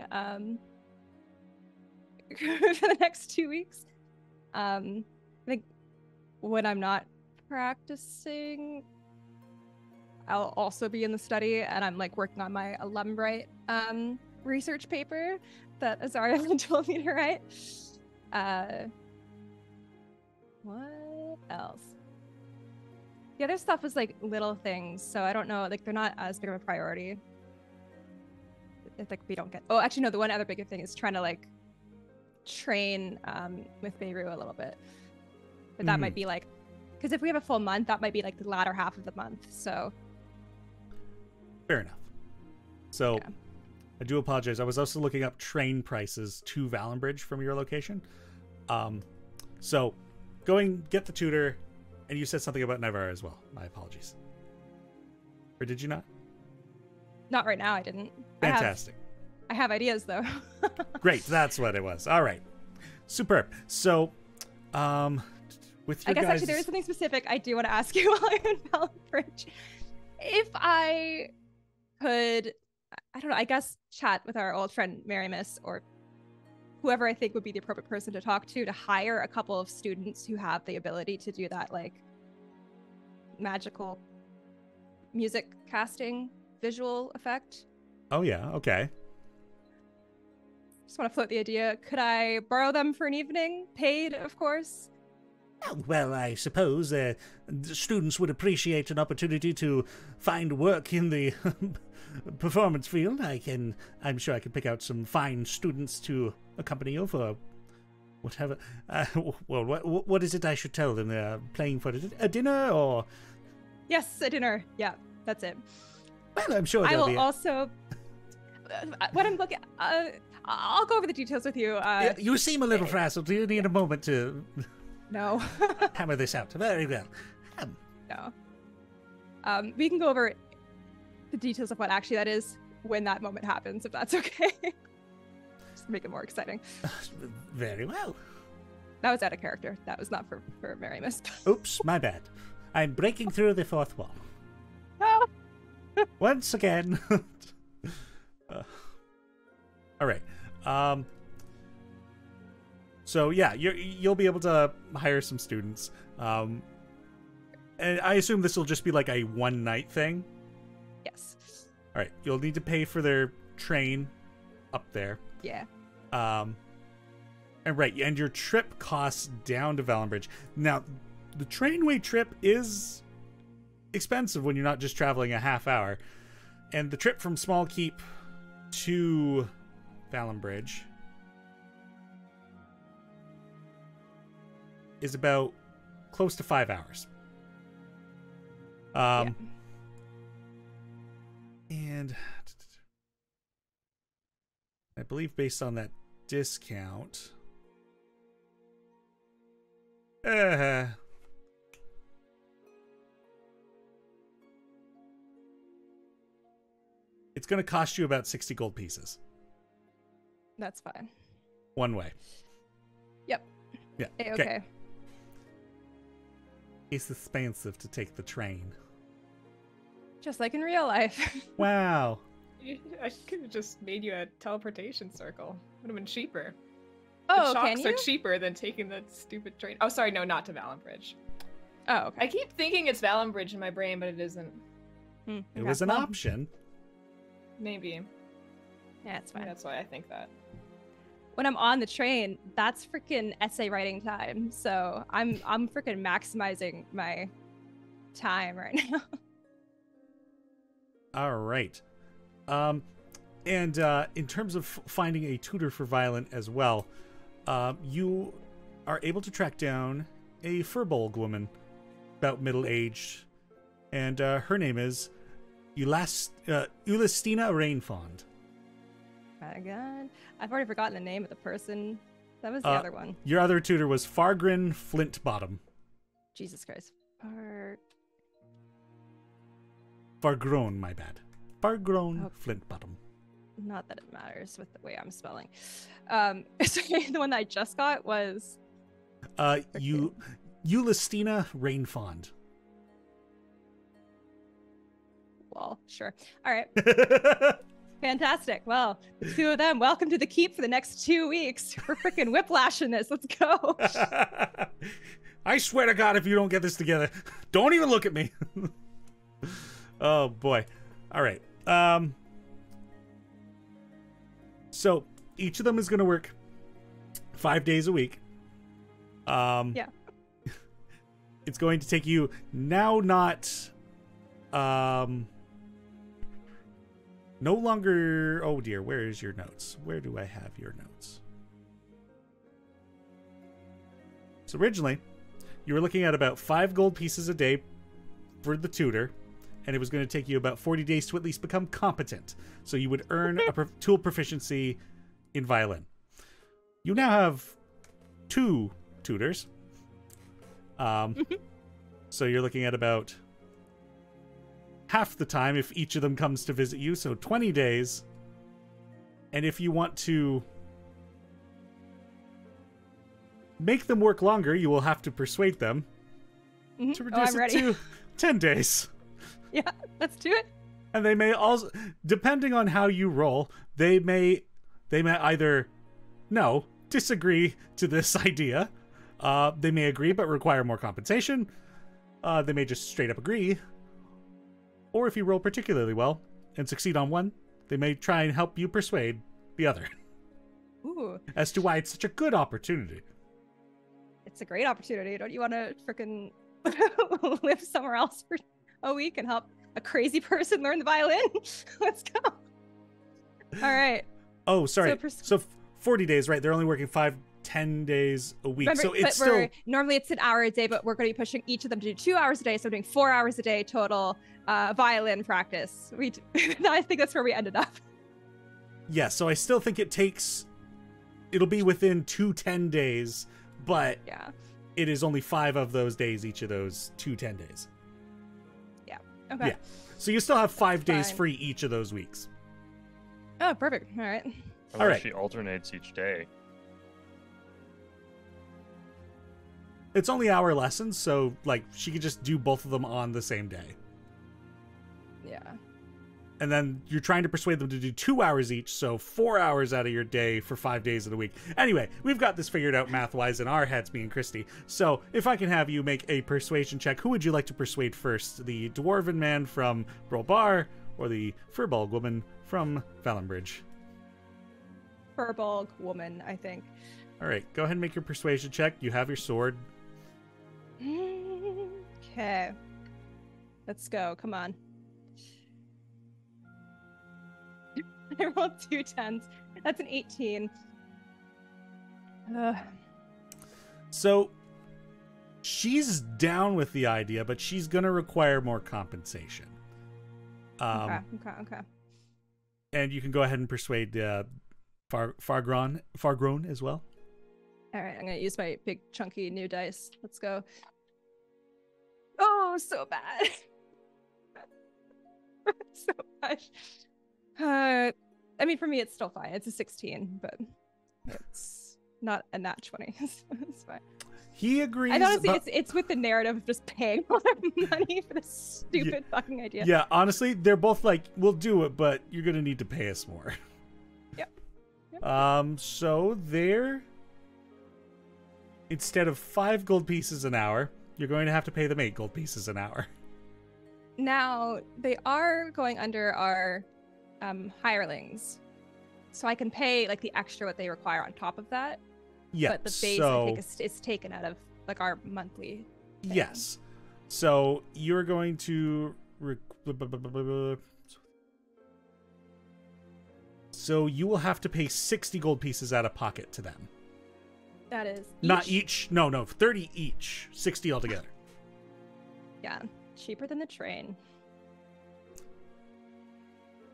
for the next 2 weeks. I think when I'm not practicing, I'll also be in the study, and I'm like working on my alumbrite research paper that Azaria told me to write. What else? The other stuff is like little things, so I don't know. Like they're not as big of a priority. If like we don't get. Oh, actually no. The one other big thing is trying to like train with Beirut a little bit, but that might be like, because if we have a full month, that might be like the latter half of the month. So fair enough. So yeah. I do apologize. I was also looking up train prices to Valenbridge from your location. So going get the tutor, and you said something about Navarre as well. My apologies. Or did you not? Not right now. I didn't. Fantastic. I have ideas though. Great, that's what it was. All right, superb. So, with your I guess guys' actually there is something specific I do want to ask you while you're in Valenbridge. If I could, I don't know, I guess chat with our old friend Marimus or whoever I think would be the appropriate person to talk to hire a couple of students who have the ability to do that like magical music casting visual effect. Oh yeah, okay. Just want to float the idea. Could I borrow them for an evening? Paid, of course. Well, I suppose the students would appreciate an opportunity to find work in the performance field. I'm sure I can pick out some fine students to accompany you for whatever. Well, what is it I should tell them? They're playing for a dinner, or? Yes, a dinner. Yeah, that's it. Well, I'm sure I there'll will be also. What I'm looking. I'll go over the details with you. You seem a little frazzled. Do you need a moment to No. hammer this out? Very well. No. We can go over the details of what actually that is when that moment happens, if that's okay. Just to make it more exciting. Very well. That was out of character. That was not for Marimus. Oops, my bad. I'm breaking through the fourth wall. Oh. Once again. All right. So yeah, you'll be able to hire some students. And I assume this will just be like a one-night thing. Yes. All right. You'll need to pay for their train up there. Yeah. And your trip costs down to Valenbridge. Now, the trainway trip is expensive when you're not just traveling a half hour. And the trip from Small Keep to Valenbridge is about close to 5 hours. And I believe based on that discount, it's going to cost you about 60 gold pieces. That's fine. One way. Yep. Yeah. Okay. It's expensive to take the train. Just like in real life. Wow. I could have just made you a teleportation circle. Would have been cheaper. Oh, the can shocks you? are cheaper than taking the stupid train. Oh, sorry, no, not to Valenbridge. Oh, okay. I keep thinking it's Valenbridge in my brain, but it isn't. It Okay. was an Well, option. Maybe. Yeah, it's fine. That's why I think that. When I'm on the train, that's freaking essay writing time. So I'm freaking maximizing my time right now. All right. And in terms of finding a tutor for Violent as well, you are able to track down a Furbolg woman, about middle-aged, and her name is Ulastina Rainfond. My God, I've already forgotten the name of the person. That was the other one. Your other tutor was Fargrin Flintbottom. Jesus Christ. Fargron, my bad. Fargron Oh. Flintbottom. Not that it matters with the way I'm spelling. Sorry, the one that I just got was Ulastina Rainfond. well, sure. All right. Fantastic. Well, the two of them, welcome to the keep for the next 2 weeks. We're freaking whiplashing this. Let's go. I swear to God, if you don't get this together, don't even look at me. Oh boy. All right. So each of them is going to work 5 days a week. Yeah. It's going to take you now no longer. Oh dear, where is your notes? Where do I have your notes? So originally, you were looking at about 5 gold pieces a day for the tutor, and it was going to take you about 40 days to at least become competent. So you would earn a tool proficiency in violin. You now have 2 tutors. So you're looking at about half the time if each of them comes to visit you, so 20 days. And if you want to make them work longer, you will have to persuade them to reduce it to 10 days. Yeah, let's do it. And they may also, depending on how you roll, they may either disagree to this idea. They may agree but require more compensation. They may just straight up agree. Or if you roll particularly well and succeed on one, they may try and help you persuade the other. Ooh. As to why it's such a good opportunity. It's a great opportunity. Don't you want to freaking live somewhere else for a week and help a crazy person learn the violin? Let's go. All right. Oh, sorry. So 40 days, right? They're only working 10 days a week. Remember, so it's still normally it's an hour a day, but we're going to be pushing each of them to do 2 hours a day. So we're doing 4 hours a day total violin practice. I think that's where we ended up. Yeah, so I still think it'll be within 10 days, but yeah, it is only 5 of those days, each of those 10 days. Yeah. Okay. Yeah. So you still have 5 days Fine. free each of those weeks. Oh, perfect. All right. All right. She alternates each day. It's only hour lessons, so like she could just do both of them on the same day. Yeah. And then you're trying to persuade them to do 2 hours each, so 4 hours out of your day for 5 days of the week. Anyway, we've got this figured out math-wise in our heads, me and Christy. So if I can have you make a persuasion check, who would you like to persuade first? The dwarven man from Brolbar or the Furbolg woman from Valenbridge? Furbolg woman, I think. All right, go ahead and make your persuasion check. You have your sword. Okay. Let's go. Come on. I rolled 2 10s. That's an 18. Ugh. So she's down with the idea, but she's going to require more compensation. Okay. And you can go ahead and persuade Fargron as well. All right, I'm going to use my big chunky new dice. Let's go. Oh, so bad. So much. I mean, for me, it's still fine. It's a 16, but it's not a nat 20. It's fine. He agrees. I honestly, but... it's with the narrative of just paying all their money for this stupid fucking idea. Yeah, honestly, they're both like, we'll do it, but you're going to need to pay us more. Yep. So they're... Instead of 5 gold pieces an hour, you're going to have to pay them 8 gold pieces an hour. Now, they are going under our hirelings. So I can pay like the extra what they require on top of that. Yeah. But the base, I think, is taken out of like our monthly thing. Yes. So you're going to... So you will have to pay 60 gold pieces out of pocket to them. That is Not each. No, 30 each. 60 altogether. Yeah, cheaper than the train.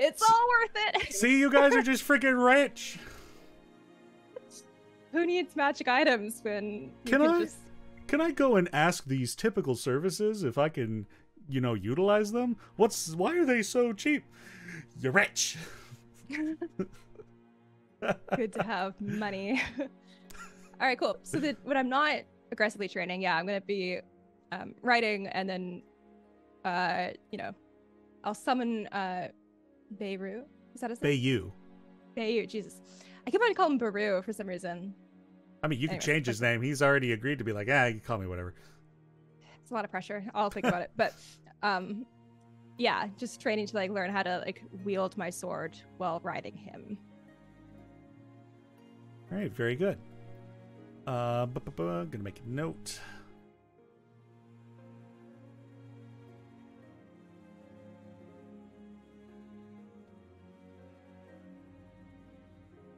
It's all worth it. See, you guys are just freaking rich. Who needs magic items when you Can I go and ask these typical services if I can, utilize them? Why are they so cheap? You're rich. Good to have money. All right, cool. So when I'm not aggressively training, I'm going to be writing, and then, I'll summon Beirut. Is that his name? Bayu. Bayu, Jesus. I keep on calling him Baru for some reason. I mean, you can Anyways, change his name. He's already agreed to be like, you can call me whatever. It's a lot of pressure. I'll think about it. But yeah, just training to like learn how to like wield my sword while riding him. All right, very good. Gonna make a note.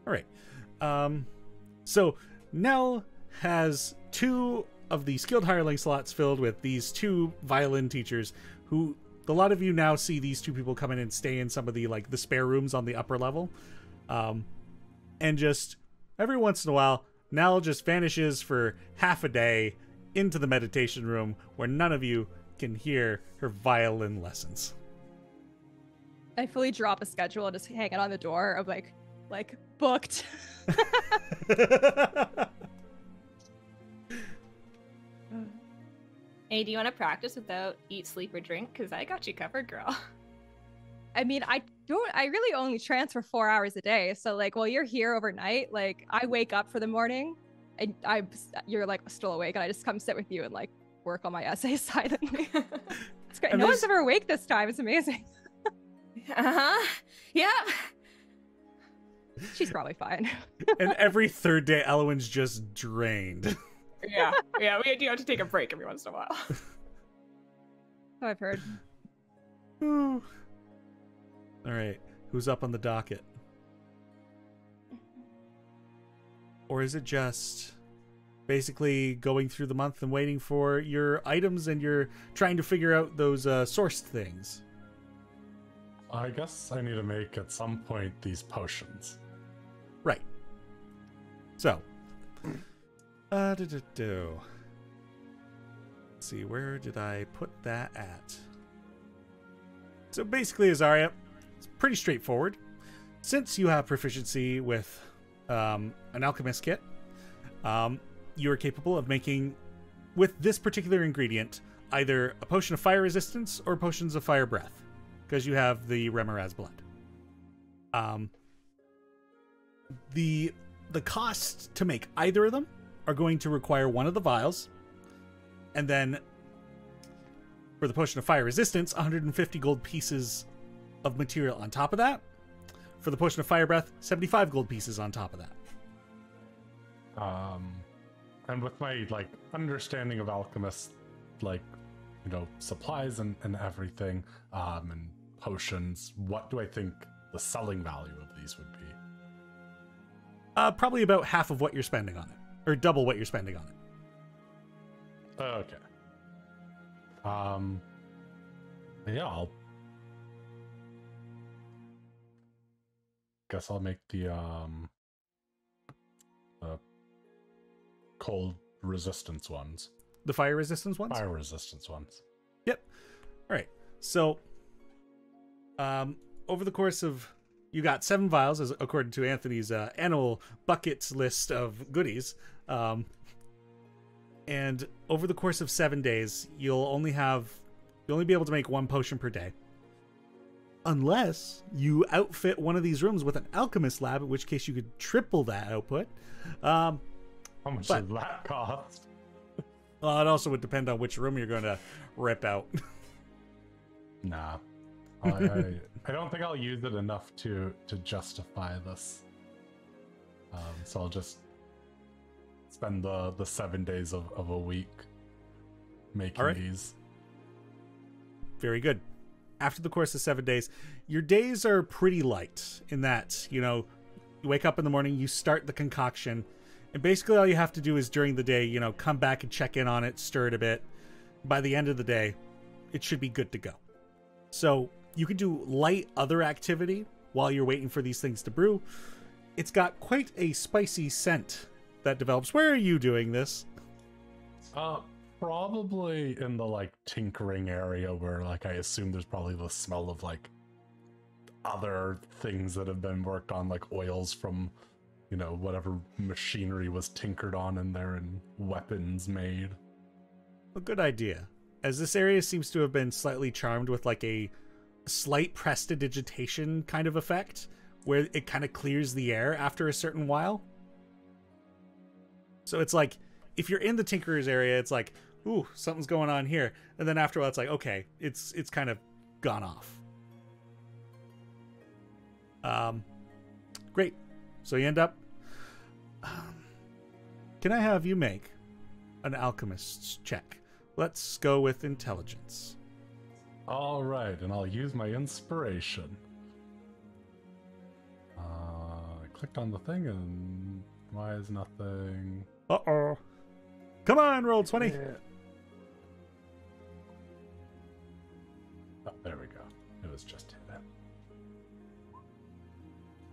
All right. So Nell has 2 of the skilled hireling slots filled with these 2 violin teachers who a lot of you now see these 2 people come in and stay in some of the like the spare rooms on the upper level. And just every once in a while, Nell just vanishes for half a day into the meditation room where none of you can hear her violin lessons. I fully drop a schedule and just hang it on the door of like booked. Hey, do you want to practice without eat, sleep, or drink? Because I got you covered, girl. I mean, I really only trance for 4 hours a day. So like while you're here overnight, like I wake up for the morning and you're like still awake and I just come sit with you and like work on my essays silently. It's great. And No one's ever awake this time. It's amazing. Uh-huh. Yeah. She's probably fine. And every third day, Elwyn's just drained. Yeah. We do have to take a break every once in a while. So I've heard. All right, who's up on the docket? Or is it just basically going through the month and waiting for your items and you're trying to figure out those sourced things? I guess I need to make at some point these potions. Right. So, let's see, where did I put that at? So basically, Azaria, it's pretty straightforward. Since you have proficiency with an alchemist kit, you are capable of making, with this particular ingredient, either a potion of fire resistance or potions of fire breath, because you have the Remoraz blood. The cost to make either of them are going to require one of the vials, and then for the potion of fire resistance, 150 gold pieces of material on top of that. For the potion of fire breath, 75 gold pieces on top of that. And with my like understanding of alchemists, like, you know, supplies and everything, and potions, what do I think the selling value of these would be? Probably about half of what you're spending on it, or double what you're spending on it. Okay. Yeah, guess I'll make the cold resistance ones. The fire resistance ones? Fire resistance ones. Yep. All right. So, over the course of, you got 7 vials, as according to Anthony's annual buckets list of goodies. And over the course of 7 days, you'll only be able to make 1 potion per day, unless you outfit one of these rooms with an alchemist lab, in which case you could triple that output. How much does that cost? Well, it also would depend on which room you're going to rip out. Nah. I don't think I'll use it enough to justify this. So I'll just spend the 7 days of a week making these. Very good. After the course of 7 days, your days are pretty light in that, you know, you wake up in the morning, you start the concoction, and basically all you have to do is during the day, you know, come back and check in on it, stir it a bit. By the end of the day, it should be good to go. So you can do light other activity while you're waiting for these things to brew. It's got quite a spicy scent that develops. Where are you doing this? Probably in the like tinkering area where like I assume there's probably the smell of like other things that have been worked on, like oils from, you know, whatever machinery was tinkered on in there and weapons made. A good idea, as this area seems to have been slightly charmed with like a slight prestidigitation kind of effect where it kind of clears the air after a certain while. So it's like, if you're in the Tinkerer's area, it's like, ooh, something's going on here. And then after a while, it's like, okay, it's kind of gone off. Great. So you end up... can I have you make an alchemist's check? Let's go with intelligence. All right, and I'll use my inspiration. I clicked on the thing, and why is nothing? Uh-oh. Come on, roll 20. Yeah. Oh, there we go. It was just hidden.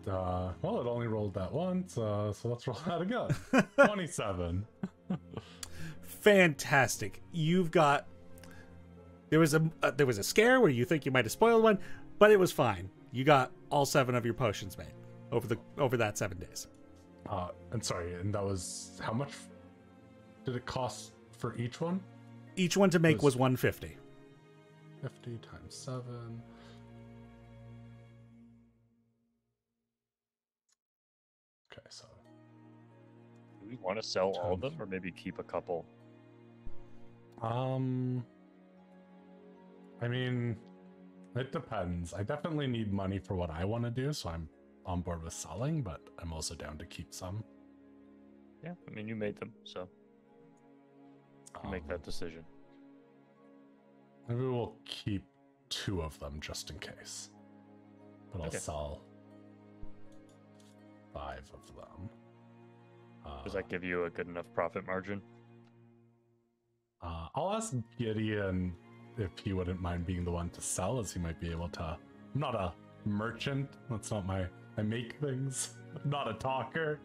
Well, it only rolled that once, so let's roll that again. 27. Fantastic. You've got... There was a scare where you think you might have spoiled one, but it was fine. You got all 7 of your potions made over that 7 days. And sorry, and that was how much did it cost for each one? Each one to make was 150. 50 times 7. Okay, so Do we want to sell all of them, or maybe keep a couple? I mean, it depends. I definitely need money for what I want to do, so I'm on board with selling, but I'm also down to keep some. Yeah, I mean, you made them, so you make that decision. Maybe we'll keep 2 of them just in case. But I'll Okay. sell 5 of them. Does that give you a good enough profit margin? I'll ask Gideon if he wouldn't mind being the one to sell, as he might be able to. I'm not a merchant. That's not my. I make things. I'm not a talker.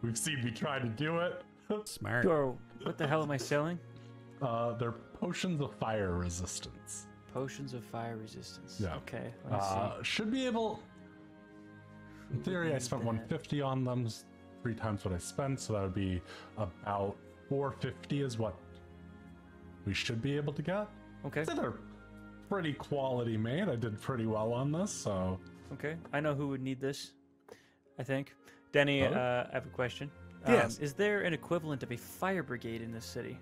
We've seen me try to do it. Smart. Bro, what the hell am I selling? They're potions of fire resistance. Potions of fire resistance. Yeah. Okay, let me see. Should be able. In theory, I spent 150 on them, 3 times what I spent, so that would be about 450 is what we should be able to get. Okay, So they're pretty quality made. I did pretty well on this, so. okay. I know who would need this, I think. Denny, Oh? I have a question. Yes. Is there an equivalent of a fire brigade in this city?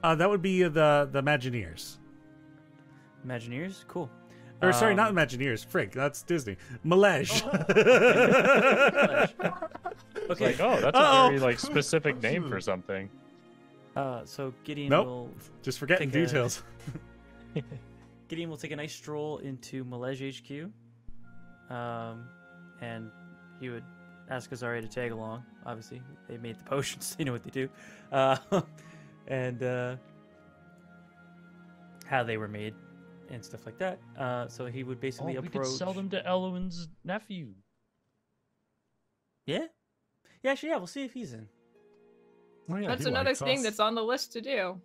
That would be the Imagineers. Imagineers? Cool. Or sorry, not Imagineers. Frig, that's Disney. Malege. It's Okay, like, oh, that's Uh-oh. a very like specific name for something. so Gideon Nope. will Just forgetting Take a- details. Gideon will take a nice stroll into Malege HQ, and he would ask Azari to tag along. Obviously, they made the potions; they know what they do, and how they were made and stuff like that. So he would Oh, basically we approach. could sell them to Elwin's nephew. Yeah, yeah, actually, yeah. We'll see if he's in. Oh, yeah, That's he another likes thing us. that's on the list to do.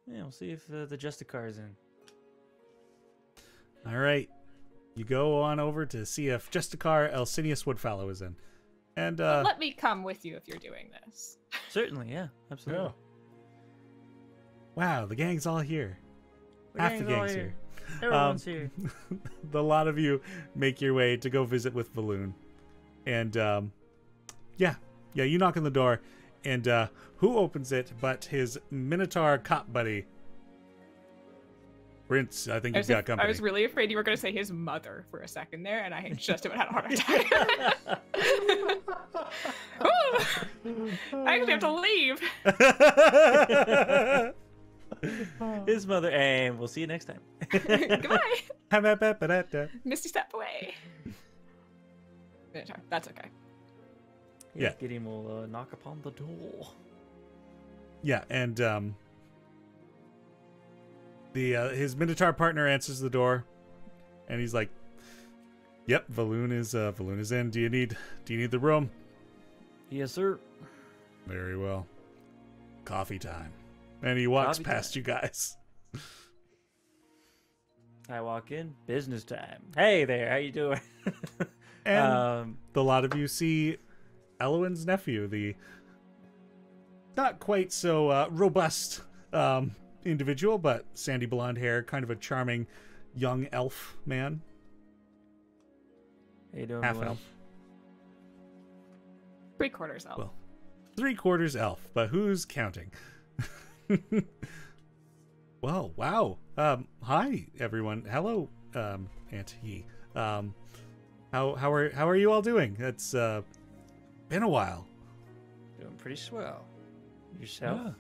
Yeah, we'll see if the Justicar is in. All right. You go on over to see if Justicar Elsinius Woodfallow is in. And But let me come with you if you're doing this. Certainly, yeah, absolutely. Yeah. wow, the gang's all here. Half the gang's all gang's here. Everyone's here. The lot of you make your way to go visit with Valoon. And yeah, you knock on the door, and who opens it but his Minotaur cop buddy? Prince, I think you've got company. I was really afraid you were going to say his mother for a second there, and I just about had a heart attack. Ooh, I actually have to leave. His mother, and we'll see you next time. Goodbye. Misty, step away. That's okay. Yeah. Gideon will knock upon the door. Yeah, and his Minotaur partner answers the door, and he's like, "Yep, Valoon is in. Do you need the room?" Yes, sir. Very well. Coffee time. And he walks Coffee past you guys. I walk in. Business time. Hey there, how you doing? And the lot of you see Elwin's nephew, the not quite so robust individual, but sandy blonde hair, kind of a charming young elf man, How you doing, half Malay? elf. 3/4 elf. Well, 3/4 elf, but who's counting? Well, wow. Hi everyone. Hello, Aunt He. How are you all doing? It's been a while. Doing pretty swell. Yourself? Yeah.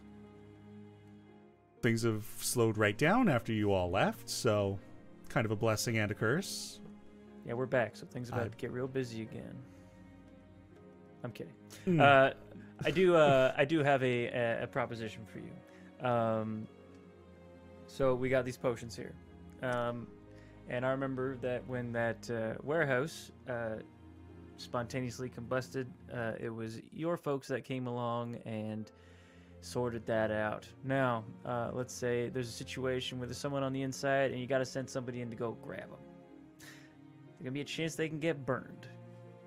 Things have slowed right down after you all left, so kind of a blessing and a curse. Yeah, we're back, so things about I- to get real busy again. I'm kidding. Hmm. I do have a proposition for you. So we got these potions here, and I remember that when that warehouse spontaneously combusted, it was your folks that came along and sorted that out. Now, let's say there's a situation where there's someone on the inside, and you got to send somebody in to go grab them. There's gonna be a chance they can get burned.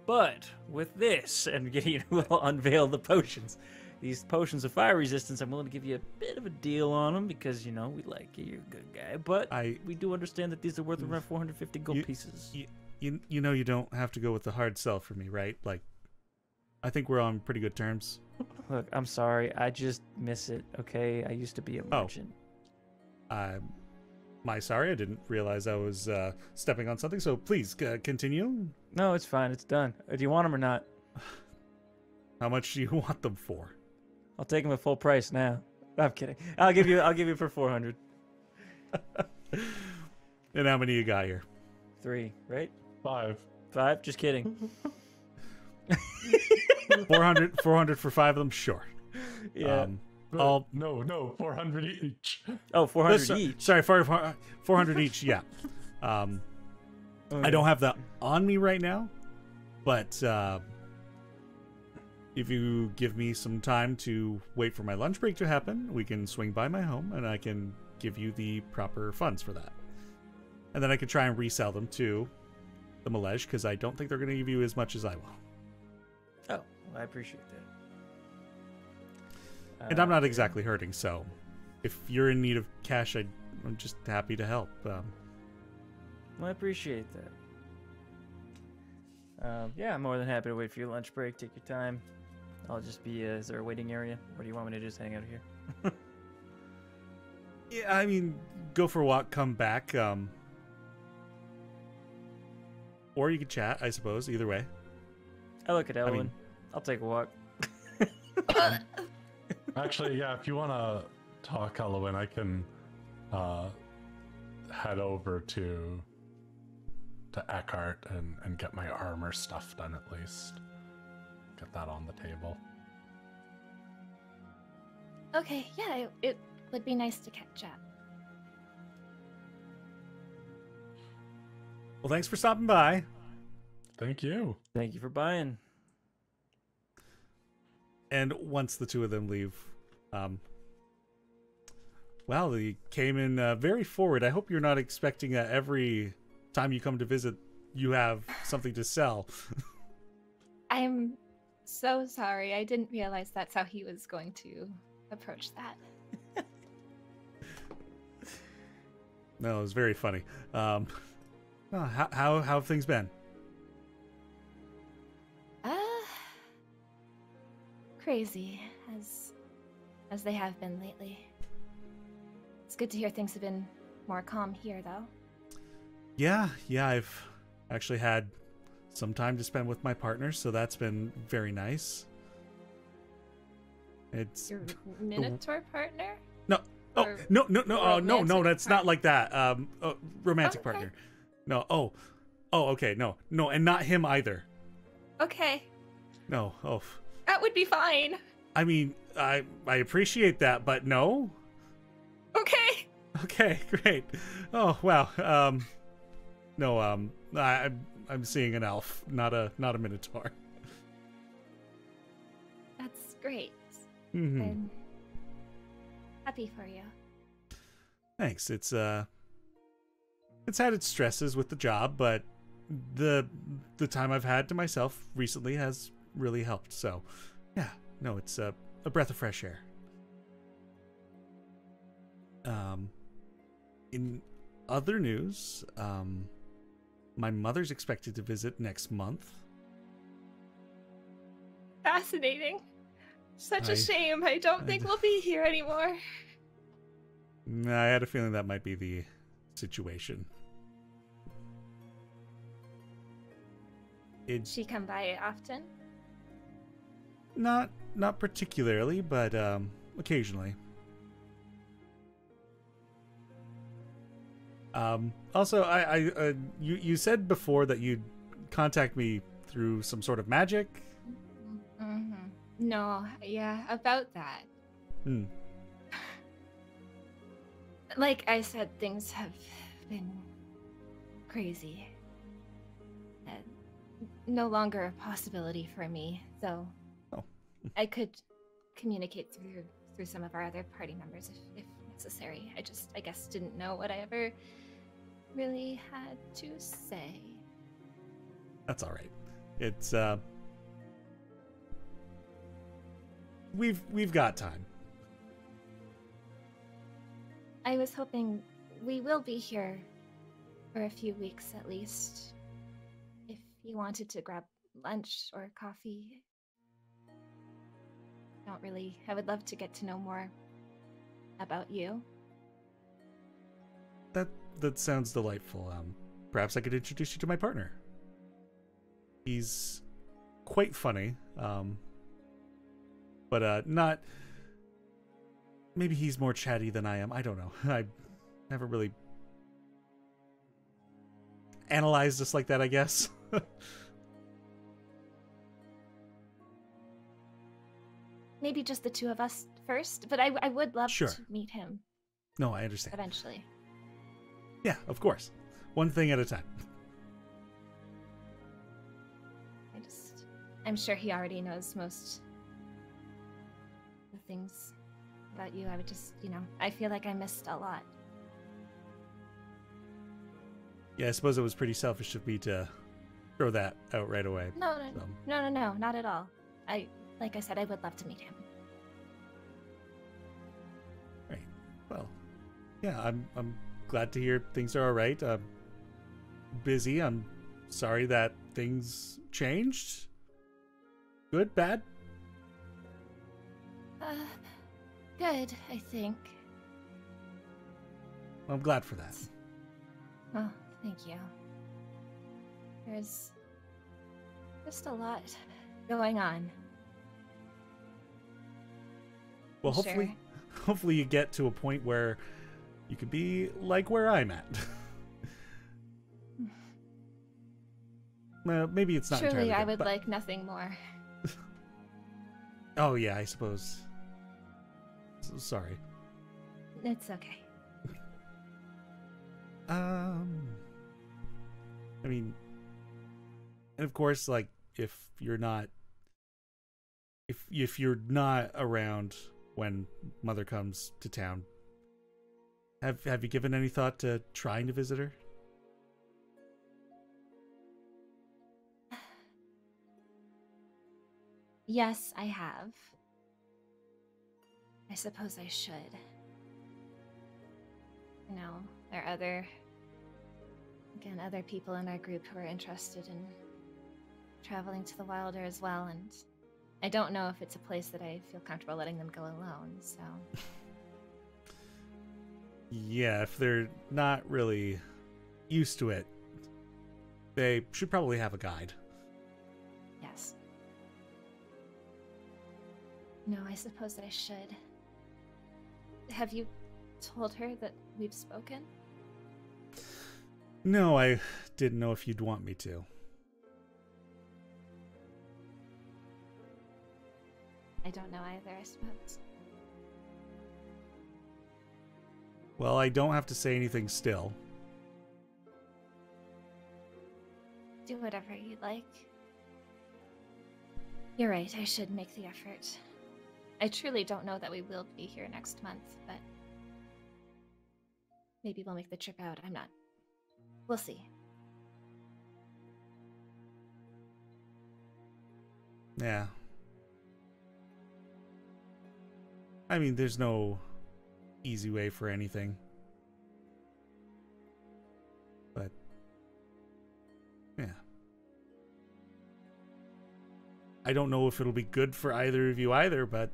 But with this, and we'll unveil the potions. These potions of fire resistance, I'm willing to give you a bit of a deal on them because, we like you. You're a good guy. But we do understand that these are worth around 450 gold pieces. You don't have to go with the hard sell for me, right? Like, I think we're on pretty good terms. Look, I'm sorry. I just miss it, okay? I used to be a merchant. My sorry, I didn't realize I was stepping on something, so please continue. No, it's fine. It's done. Do you want them or not? How much do you want them for? I'll take them at full price now. I'm kidding. I'll give you for 400. And how many you got here? 3, right? 5. 5? Just kidding. 400 for 5 of them? Sure. Yeah. I'll... No, 400 each. Oh, 400 each. Sorry, 400 each, yeah. I don't have that on me right now, but if you give me some time to wait for my lunch break to happen, we can swing by my home and I can give you the proper funds for that. And then I could try and resell them to the Malej, because I don't think they're going to give you as much as I will. Oh, well, I appreciate that. And I'm not exactly hurting, so if you're in need of cash, I'm just happy to help. Well, I appreciate that. Yeah, I'm more than happy to wait for your lunch break. Take your time. I'll just be, is there a waiting area? Or do you want me to just hang out here? Yeah, I mean, go for a walk, come back. Or you could chat, I suppose, either way. I look at Elwyn. mean- I'll take a walk. Actually, yeah, if you want to talk, Elwyn, I can head over to Eckhart and get my armor stuff done at least. Get that on the table. Okay, yeah, it would be nice to catch up. Well, thanks for stopping by. Thank you. Thank you for buying. And once the two of them leave, well, they came in very forward. I hope you're not expecting that every time you come to visit, you have something to sell. I'm so sorry. I didn't realize that's how he was going to approach that. No, it was very funny. How have things been? Crazy as they have been lately. It's good to hear things have been more calm here, though. Yeah, I've actually had some time to spend with my partner, so that's been very nice. It's Your Minotaur partner? no, or no, romantic that's not partner? like that. Romantic Okay. partner. No, okay, no, and not him either. Okay, No, that would be fine. I mean, I appreciate that, but no. Okay. Okay, great. Oh wow. No, I'm seeing an elf, not a minotaur. That's great. Mhm. I'm happy for you. Thanks. It's had its stresses with the job, but the time I've had to myself recently has really helped. So, yeah, no, it's a breath of fresh air. In other news, my mother's expected to visit next month. Fascinating. Such I- a shame. I don't think we'll be here anymore. I had a feeling that might be the situation. She come by often? Not particularly, but occasionally. Also, you said before that you'd contact me through some sort of magic. Mm-hmm. No, yeah, about that. Hmm. Like I said, things have been crazy. No longer a possibility for me, though. Oh. I could communicate through some of our other party members if necessary. I guess didn't know what I ever really had to say. That's all right. It's we've got time. I was hoping we will be here for a few weeks at least. If you wanted to grab lunch or coffee. I would love to get to know more about you. That sounds delightful. Perhaps I could introduce you to my partner. He's quite funny. But not. Maybe he's more chatty than I am. I don't know. I never really analyzed this like that, I guess. Maybe just the two of us first, but I would love Sure. to meet him No, I understand. eventually. Yeah, of course. One thing at a time. I'm sure he already knows most the things about you. I would just, I feel like I missed a lot. Yeah, I suppose it was pretty selfish of me to throw that out right away. No, So, not at all. Like I said, I would love to meet him. right. Well, yeah, I'm glad to hear things are all right. I'm busy. I'm sorry that things changed. Good, bad? Good, I think. Well, I'm glad for that. Oh, thank you. There's just a lot going on. Well, Sure. hopefully you get to a point where you could be like where I'm at. Well, maybe it's not Truly, entirely I good, would but- like nothing more. Oh yeah, I suppose. Sorry. It's okay. I mean, and of course, like if you're not around when Mother comes to town, have you given any thought to trying to visit her? Yes, I have. I suppose I should. There are other people in our group who are interested in traveling to the Wilder as well, and I don't know if it's a place that I feel comfortable letting them go alone, so... Yeah, if they're not really used to it, they should probably have a guide. Yes. No, I suppose I should. Have you told her that we've spoken? No, I didn't know if you'd want me to. I don't know either, I suppose. Well, I don't have to say anything still. Do whatever you'd like. You're right, I should make the effort. I truly don't know that we will be here next month, but maybe we'll make the trip out. I'm not. We'll see. Yeah. I mean, there's no easy way for anything. Yeah. I don't know if it'll be good for either of you either, but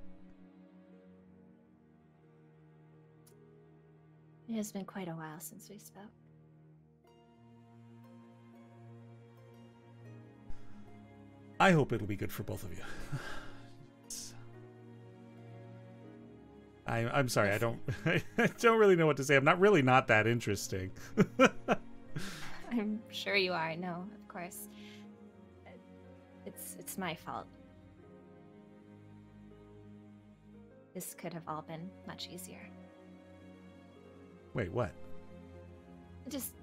It has been quite a while since we spoke. I hope it'll be good for both of you. I'm sorry, I don't I don't really know what to say. I'm not that interesting. I'm sure you are. No, of course. It's my fault. This could have all been much easier. Wait, what? Just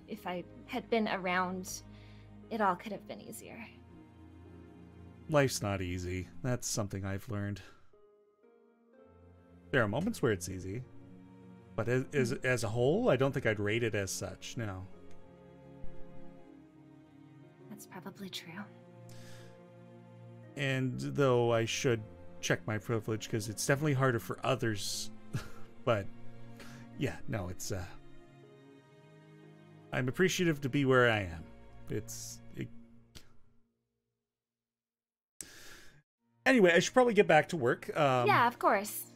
if I had been around, it all could have been easier. Life's not easy. That's something I've learned. There are moments where it's easy, but as a whole, I don't think I'd rate it as such. No. That's probably true. And though I should check my privilege because it's definitely harder for others, but yeah, no, it's I'm appreciative to be where I am. Anyway, I should probably get back to work. Yeah, of course.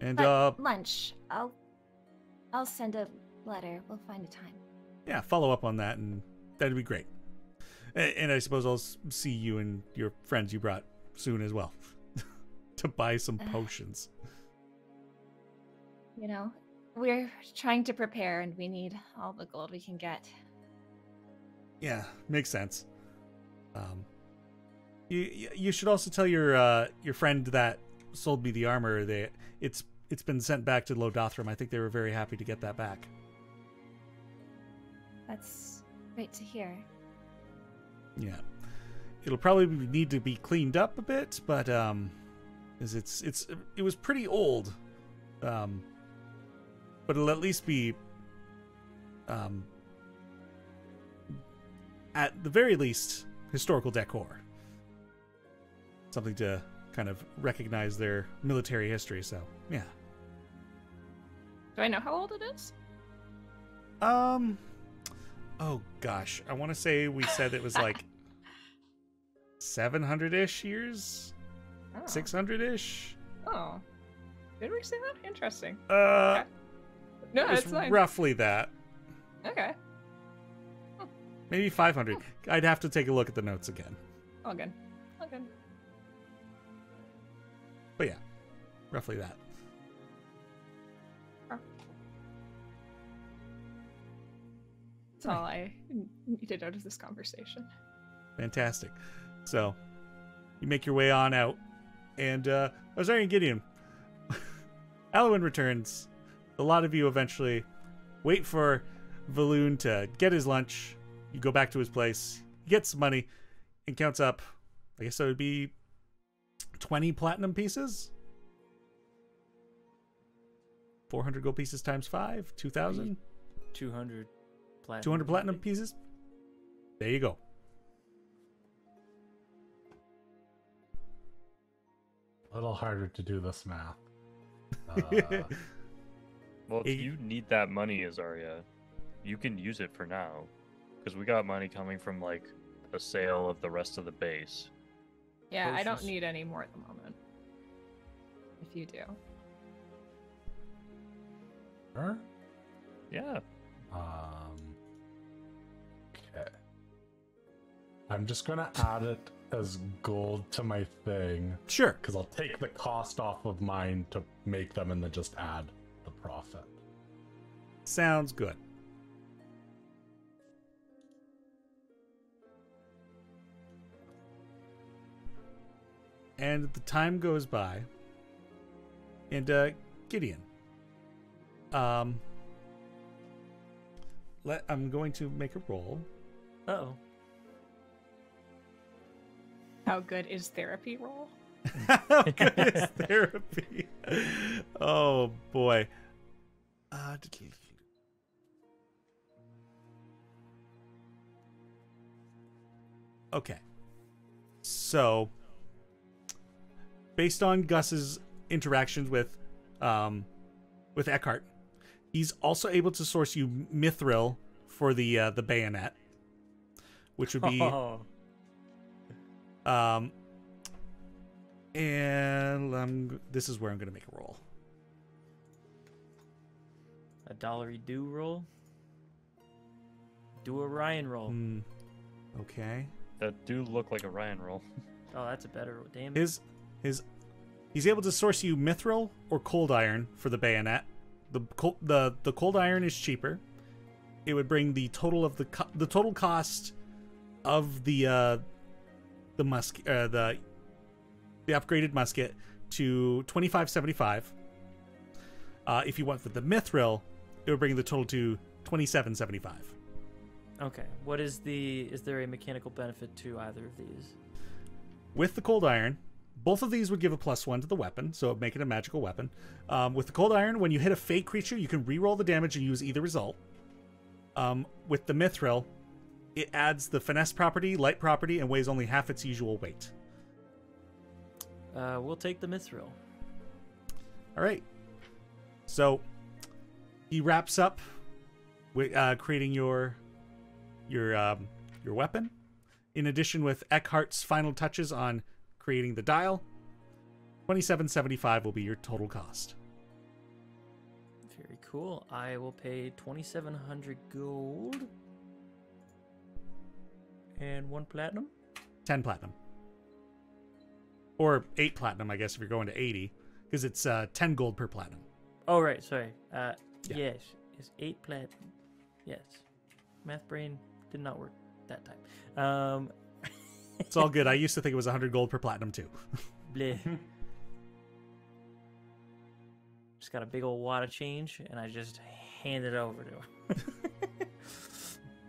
And But lunch. I'll send a letter. We'll find a time. yeah, follow up on that, and that'd be great. And I suppose I'll see you and your friends you brought soon as well to buy some potions. You know, we're trying to prepare, and we need all the gold we can get. Yeah, makes sense. You should also tell your friend that sold me the armor that it's been sent back to Lodothram. I think they were very happy to get that back. That's great to hear. Yeah, it'll probably need to be cleaned up a bit, but as it was pretty old, but it'll at least be at the very least historical decor. Something to kind of recognize their military history. So yeah. Do I know how old it is? Oh gosh, I want to say we said it was like 700-ish years, Oh. 600-ish. Oh. Did we say that? Interesting. No, It's fine. roughly that. Okay. Maybe 500. I'd have to take a look at the notes again. All good. All good. But yeah, roughly that. That's all I needed out of this conversation. Fantastic. So, you make your way on out. And, Ozarian Gideon, Alwyn returns. A lot of you eventually wait for Valoon to get his lunch. You go back to his place, he gets some money, and counts up, I guess that would be 20 platinum pieces? 400 gold pieces times 5? 2,000? 200 platinum. 200 platinum pieces? There you go. A little harder to do this math. Well, if you need that money, Azaria, you can use it for now. Because we got money coming from, like, a sale of the rest of the base. Yeah, I don't Potions. need any more at the moment. If you do. Sure. Yeah. Okay. I'm just gonna add it as gold to my thing, Sure. because I'll take the cost off of mine to make them and then just add the profit. Sounds good. And the time goes by. And Gideon. I'm going to make a roll. Uh-oh. How good is therapy roll? How good is therapy? Oh boy. Okay. So, based on Gus's interactions with Eckhart, he's also able to source you mithril for the bayonet. which would be and this is where I'm gonna make a roll. A dollary do roll. Do a Ryan roll. Okay. That do look like a Ryan roll. Oh, that's a better roll. Damn. He's able to source you mithril or cold iron for the bayonet. The cold iron is cheaper. It would bring the total of the total cost of the upgraded musket to $25.75. If you went with the mithril, it would bring the total to $27.75. Okay. Is there a mechanical benefit to either of these? With the cold iron, both of these would give a +1 to the weapon, so it'd make it a magical weapon. With the cold iron, when you hit a fate creature, you can reroll the damage and use either result. With the mithril, it adds the finesse property, light property, and weighs only half its usual weight. We'll take the mithril. All right. So he wraps up with creating your weapon. In addition, with Eckhart's final touches on creating the dial, $27.75 will be your total cost. Very cool. I will pay 2,700 gold and 1 platinum. 10 platinum. Or 8 platinum, I guess, if you're going to 80, because it's 10 gold per platinum. Oh, right. Sorry. Yeah. Yes. It's 8 platinum. Yes. Math brain did not work that time. It's all good. I used to think it was 100 gold per platinum, too. Bleh. Just got a big old wad of change, and I just hand it over to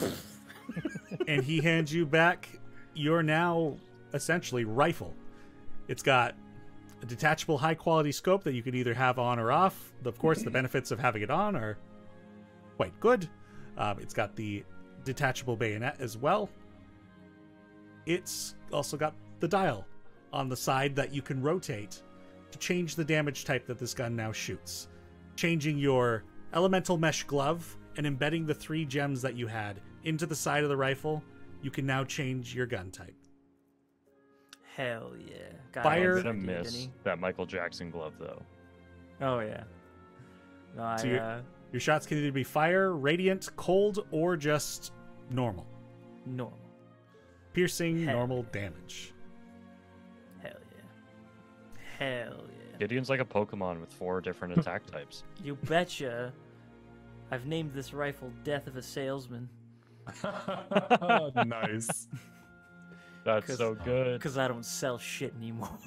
him. And he hands you back your now, essentially, rifle. It's got a detachable high-quality scope that you can either have on or off. Of course, the benefits of having it on are quite good. It's got the detachable bayonet as well. It's also got the dial on the side that you can rotate to change the damage type that this gun now shoots. Changing your elemental mesh glove and embedding the 3 gems that you had into the side of the rifle, you can now change your gun type. Hell yeah. God, Fire- I'm gonna miss that Michael Jackson glove though. Oh, yeah. No, So your shots can either be fire, radiant, cold, or just normal. normal. Piercing, Hell normal damage. Hell yeah. Hell yeah. Gideon's like a Pokemon with 4 different attack types. You betcha. I've named this rifle Death of a Salesman. Nice. That's 'Cause- so good. Because I don't sell shit anymore.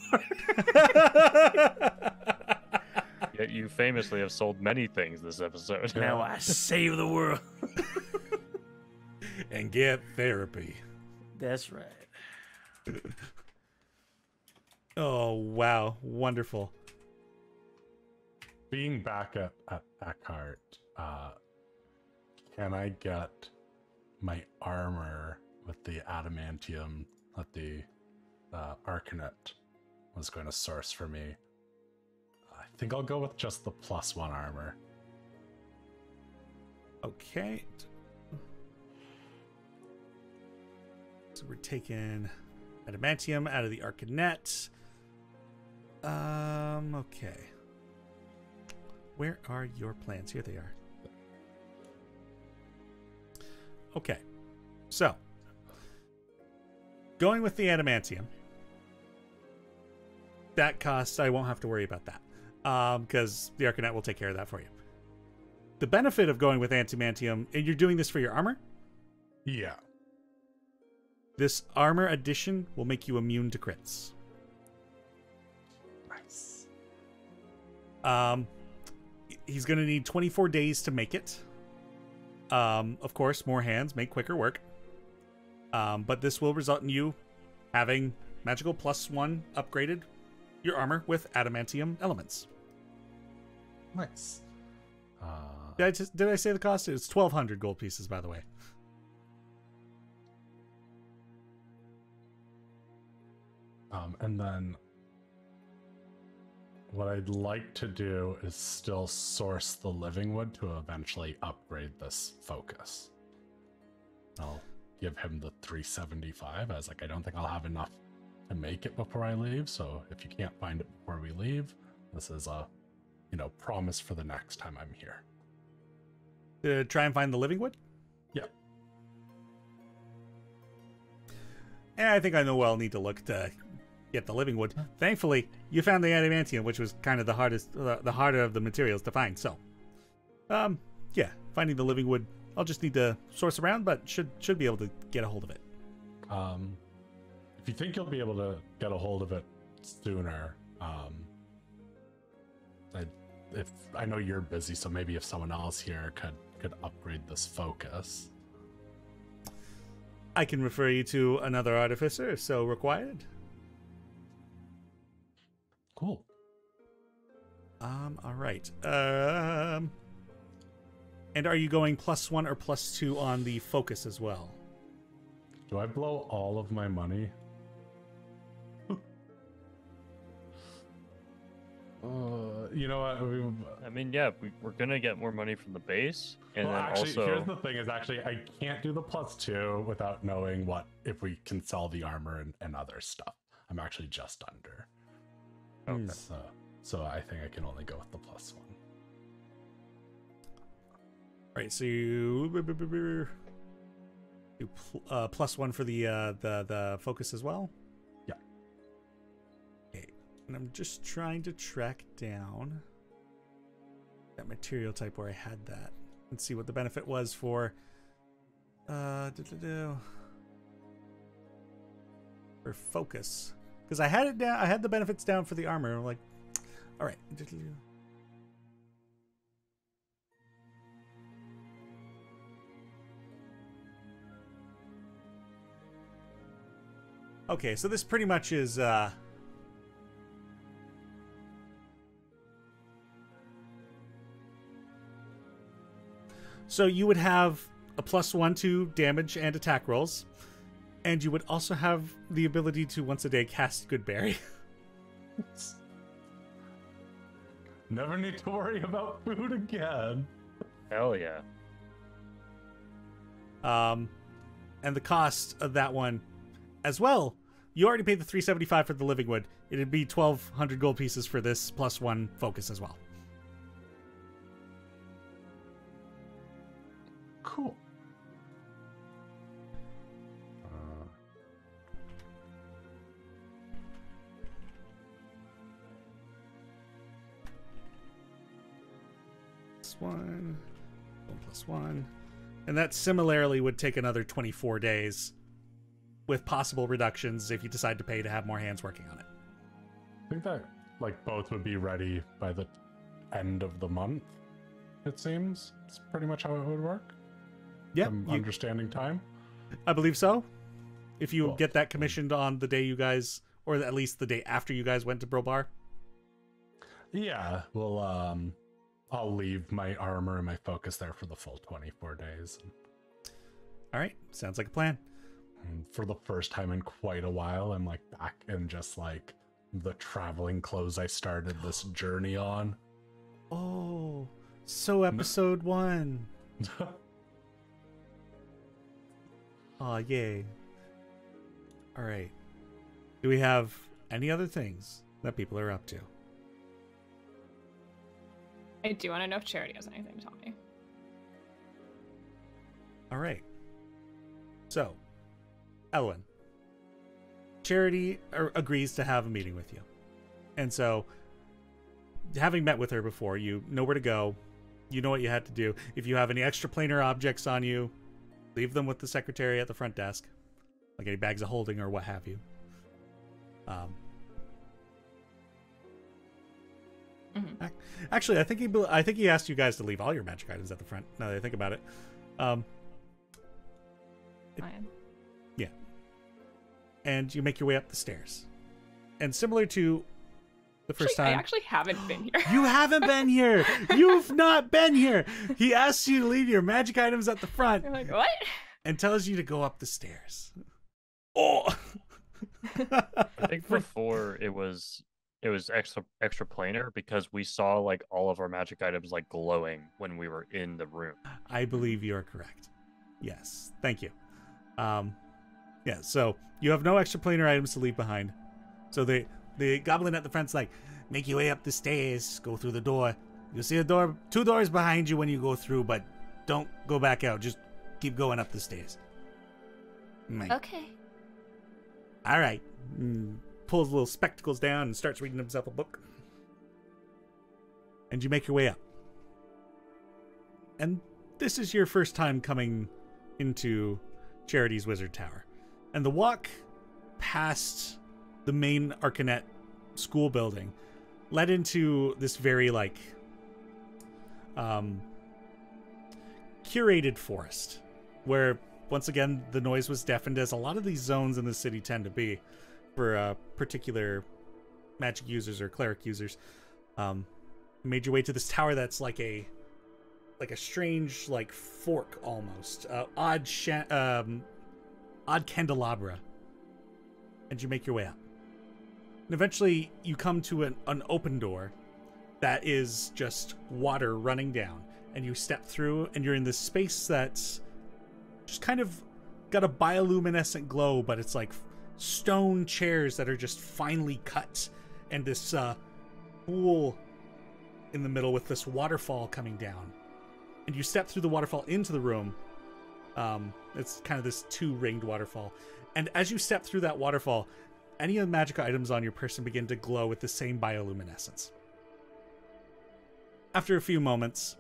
Yet you famously have sold many things this episode. Now I save the world. And get therapy. That's right. Oh, wow. Wonderful. Being back at Eckhart, can I get my armor with the adamantium that the Arcanet was going to source for me? I think I'll go with just the +1 armor. Okay. So we're taking adamantium out of the Arcanet. Okay. Where are your plans? Here they are. Okay. So, going with the adamantium. That cost, I won't have to worry about that. Because the Arcanet will take care of that for you. The benefit of going with adamantium, and you're doing this for your armor? Yeah. This armor addition will make you immune to crits. Nice. He's going to need 24 days to make it. Of course, more hands make quicker work. But this will result in you having magical +1 upgraded your armor with adamantium elements. Nice. Did I say the cost? It's 1,200 gold pieces, by the way. And then what I'd like to do is still source the living wood to eventually upgrade this focus. give him the 375. I was like, I don't think I'll have enough to make it before I leave. So if you can't find it before we leave, this is a, promise for the next time I'm here. To try and find the living wood? Yeah. And I think I know where I'll need to look to get the living wood. Thankfully, you found the adamantium, which was kind of the harder of the materials to find. So, yeah, finding the living wood, I'll just need to source around, but should be able to get a hold of it. If you think you'll be able to get a hold of it sooner, if I know you're busy, so maybe if someone else here could upgrade this focus. I can refer you to another artificer if so required. Cool. All right. And are you going +1 or +2 on the focus as well? Do I blow all of my money? You know what? I mean, yeah, we're gonna get more money from the base, and Well, then actually, also here's the thing: I can't do the +2 without knowing if we can sell the armor and other stuff. I'm actually just under. Okay. So I think I can only go with the +1. Right, so you do +1 for the focus as well. Yeah. Okay, and I'm just trying to track down that material type where I had that and see what the benefit was for. For focus, because I had it down. I had the benefits down for the armor. I'm like, all right. Okay, so this pretty much is so you would have a +1 to damage and attack rolls, and you would also have the ability to once a day cast Goodberry. Never need to worry about food again. hell yeah. And the cost of that one as well, you already paid the 375 for the living wood. It'd be 1,200 gold pieces for this +1 focus as well. Cool. +1, 1+1. And that similarly would take another 24 days with possible reductions if you decide to pay to have more hands working on it. I think that both would be ready by the end of the month. It seems it's pretty much how it would work. Yep, From understanding time. I believe so. If you Cool. get that commissioned on the day you guys, or at least the day after you guys went to Brobar. Yeah, well, I'll leave my armor and my focus there for the full 24 days. All right, sounds like a plan. And for the first time in quite a while, I'm back in just the traveling clothes I started this journey on. Oh, so episode 1. Aw, yay. All right. Do we have any other things that people are up to? I do want to know if Charity has anything to tell me. All right. So, Elwyn, Charity agrees to have a meeting with you. And so, having met with her before, you know where to go. You know what you had to do. If you have any extra planar objects on you, leave them with the secretary at the front desk. Like any bags of holding or what have you. Actually, I think he asked you guys to leave all your magic items at the front. Now that I think about it. Fine. Yeah. And you make your way up the stairs. And similar to the first I time. actually haven't been here. You haven't been here. You've not been here. He asks you to leave your magic items at the front You're like, what? and tells you to go up the stairs. Oh. I think before it was extra planar because we saw all of our magic items glowing when we were in the room. I believe you are correct. Yes. Thank you. Yeah, so you have no extra planar items to leave behind. So the goblin at the front's like, make your way up the stairs, go through the door. You'll see a door, 2 doors behind you when you go through, but don't go back out. Just keep going up the stairs. Like, Okay. all right. Pulls little spectacles down and starts reading himself a book. And you make your way up. And this is your first time coming into Charity's Wizard Tower. And the walk past the main Arcanet school building led into this very, like, curated forest, where, once again, the noise was deafened, as a lot of these zones in the city tend to be for particular magic users or cleric users. Made your way to this tower that's like a strange, like, fork almost, odd candelabra, and you make your way up. And eventually you come to an open door that is just water running down, and you step through, and you're in this space that's just kind of got a bioluminescent glow, but it's like stone chairs that are just finely cut, and this pool in the middle with this waterfall coming down. And you step through the waterfall into the room. It's kind of this 2-ringed waterfall. And as you step through that waterfall, any of the magic items on your person begin to glow with the same bioluminescence. After a few moments,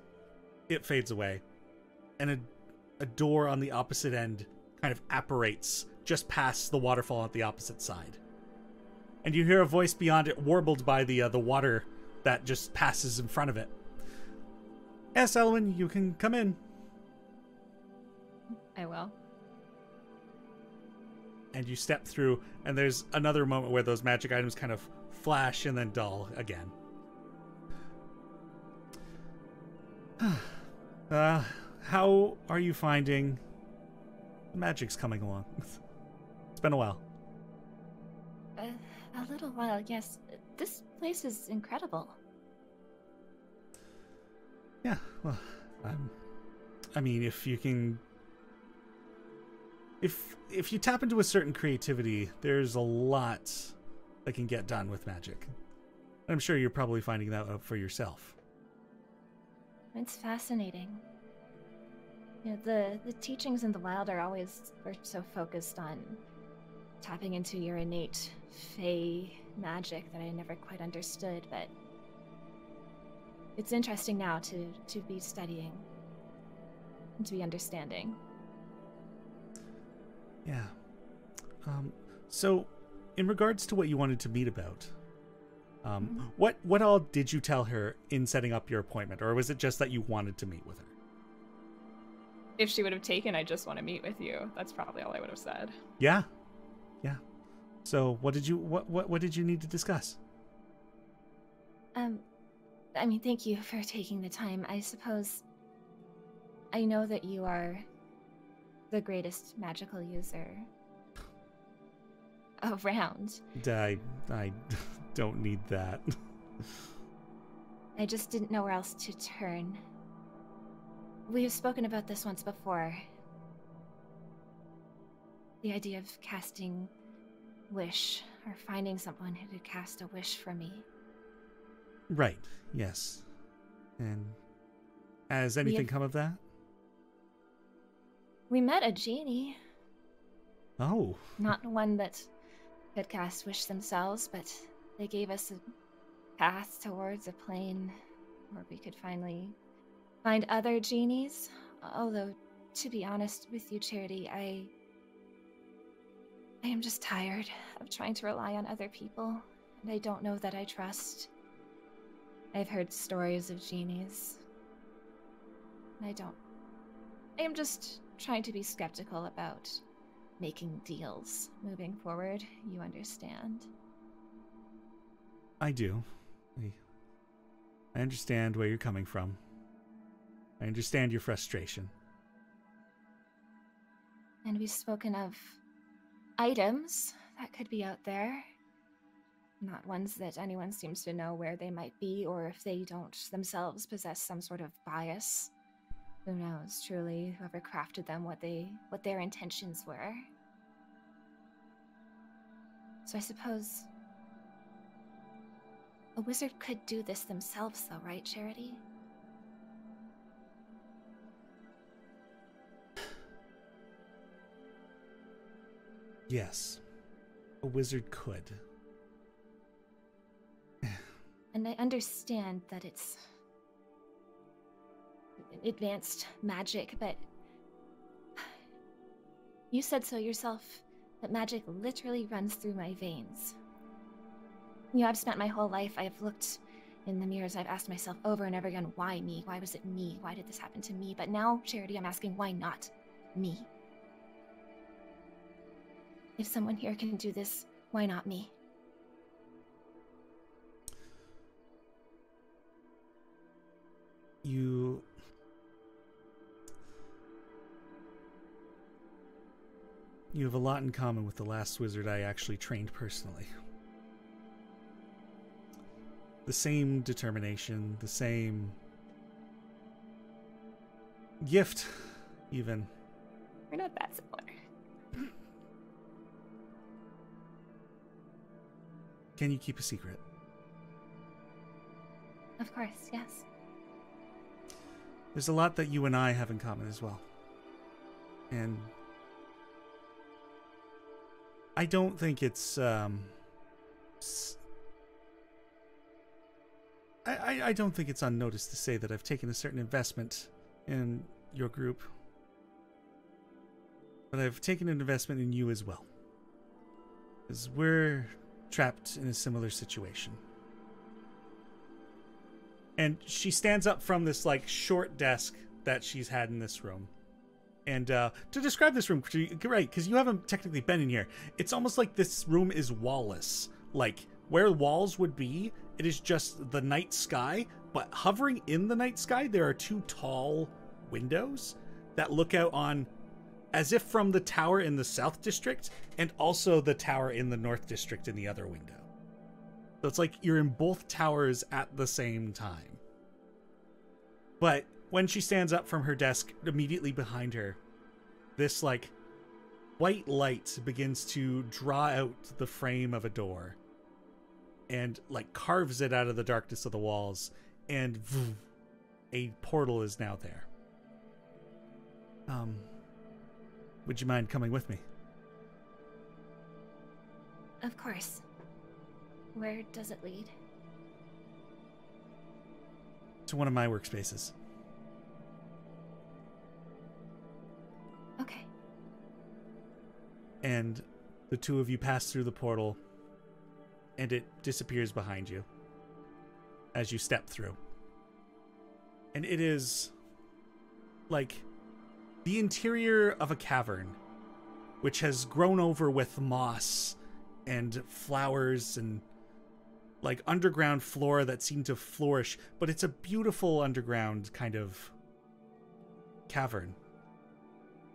it fades away, and a door on the opposite end kind of apparates just past the waterfall at the opposite side. And you hear a voice beyond it, warbled by the water that just passes in front of it. Yes, Elwyn, you can come in. I will. And you step through, and there's another moment where those magic items kind of flash and then dull again. How are you finding the magic's coming along? It's been a while. A little while, yes. This place is incredible. Yeah, well, I mean, if you can... If you tap into a certain creativity, there's a lot that can get done with magic. I'm sure you're probably finding that out for yourself. It's fascinating. You know, the teachings in the wild are so focused on tapping into your innate fey magic that I never quite understood, but it's interesting now to be studying and to be understanding. Yeah. So, in regards to what you wanted to meet about, what all did you tell her in setting up your appointment, or was it just that you wanted to meet with her? If she would have taken, I just want to meet with you. That's probably all I would have said. Yeah. So, what did you need to discuss? I mean, thank you for taking the time. I suppose I know that you are the greatest magical user around. I don't need that. I just didn't know where else to turn. We've spoken about this once before. The idea of casting wish, or finding someone who could cast a wish for me. Right, yes. And has anything come of that? We met a genie. Oh. Not one that could cast wish themselves, but they gave us a path towards a plane where we could finally find other genies. Although, to be honest with you, Charity, I am just tired of trying to rely on other people, and I don't know that I trust. I've heard stories of genies. I am just trying to be skeptical about making deals moving forward. You understand? I do. I understand where you're coming from. I understand your frustration. And we've spoken of items that could be out there. Not ones that anyone seems to know where they might be, or if they don't themselves possess some sort of bias. Who knows, truly, whoever crafted them, what their intentions were. So I suppose a wizard could do this themselves, though, right, Charity? Yes, a wizard could. And I understand that it's advanced magic, but you said so yourself, that magic literally runs through my veins. You know, I've spent my whole life, I've looked in the mirrors, I've asked myself over and over again, why me? Why was it me? Why did this happen to me? But now, Charity, I'm asking, why not me? If someone here can do this, why not me? You have a lot in common with the last wizard I actually trained personally. The same determination, the same gift, even. We're not that similar. Can you keep a secret? Of course, yes. There's a lot that you and I have in common as well. And I don't think it's I don't think it's unnoticed to say that I've taken a certain investment in your group. But I've taken an investment in you as well. Because we're trapped in a similar situation. And she stands up from this, like, short desk that she's had in this room. And to describe this room, right, because you haven't technically been in here, it's almost like this room is wall-less. Like, where walls would be, it is just the night sky, but hovering in the night sky, there are two tall windows that look out on, as if from the tower in the South District, and also the tower in the North District in the other window. So it's like you're in both towers at the same time. But when she stands up from her desk, immediately behind her, this, like, white light begins to draw out the frame of a door and, like, carves it out of the darkness of the walls, and a portal is now there. Would you mind coming with me? Of course. Where does it lead? To one of my workspaces. Okay. And the two of you pass through the portal, and it disappears behind you as you step through. And it is like the interior of a cavern, which has grown over with moss and flowers and, like, underground flora that seem to flourish, but it's a beautiful underground kind of cavern.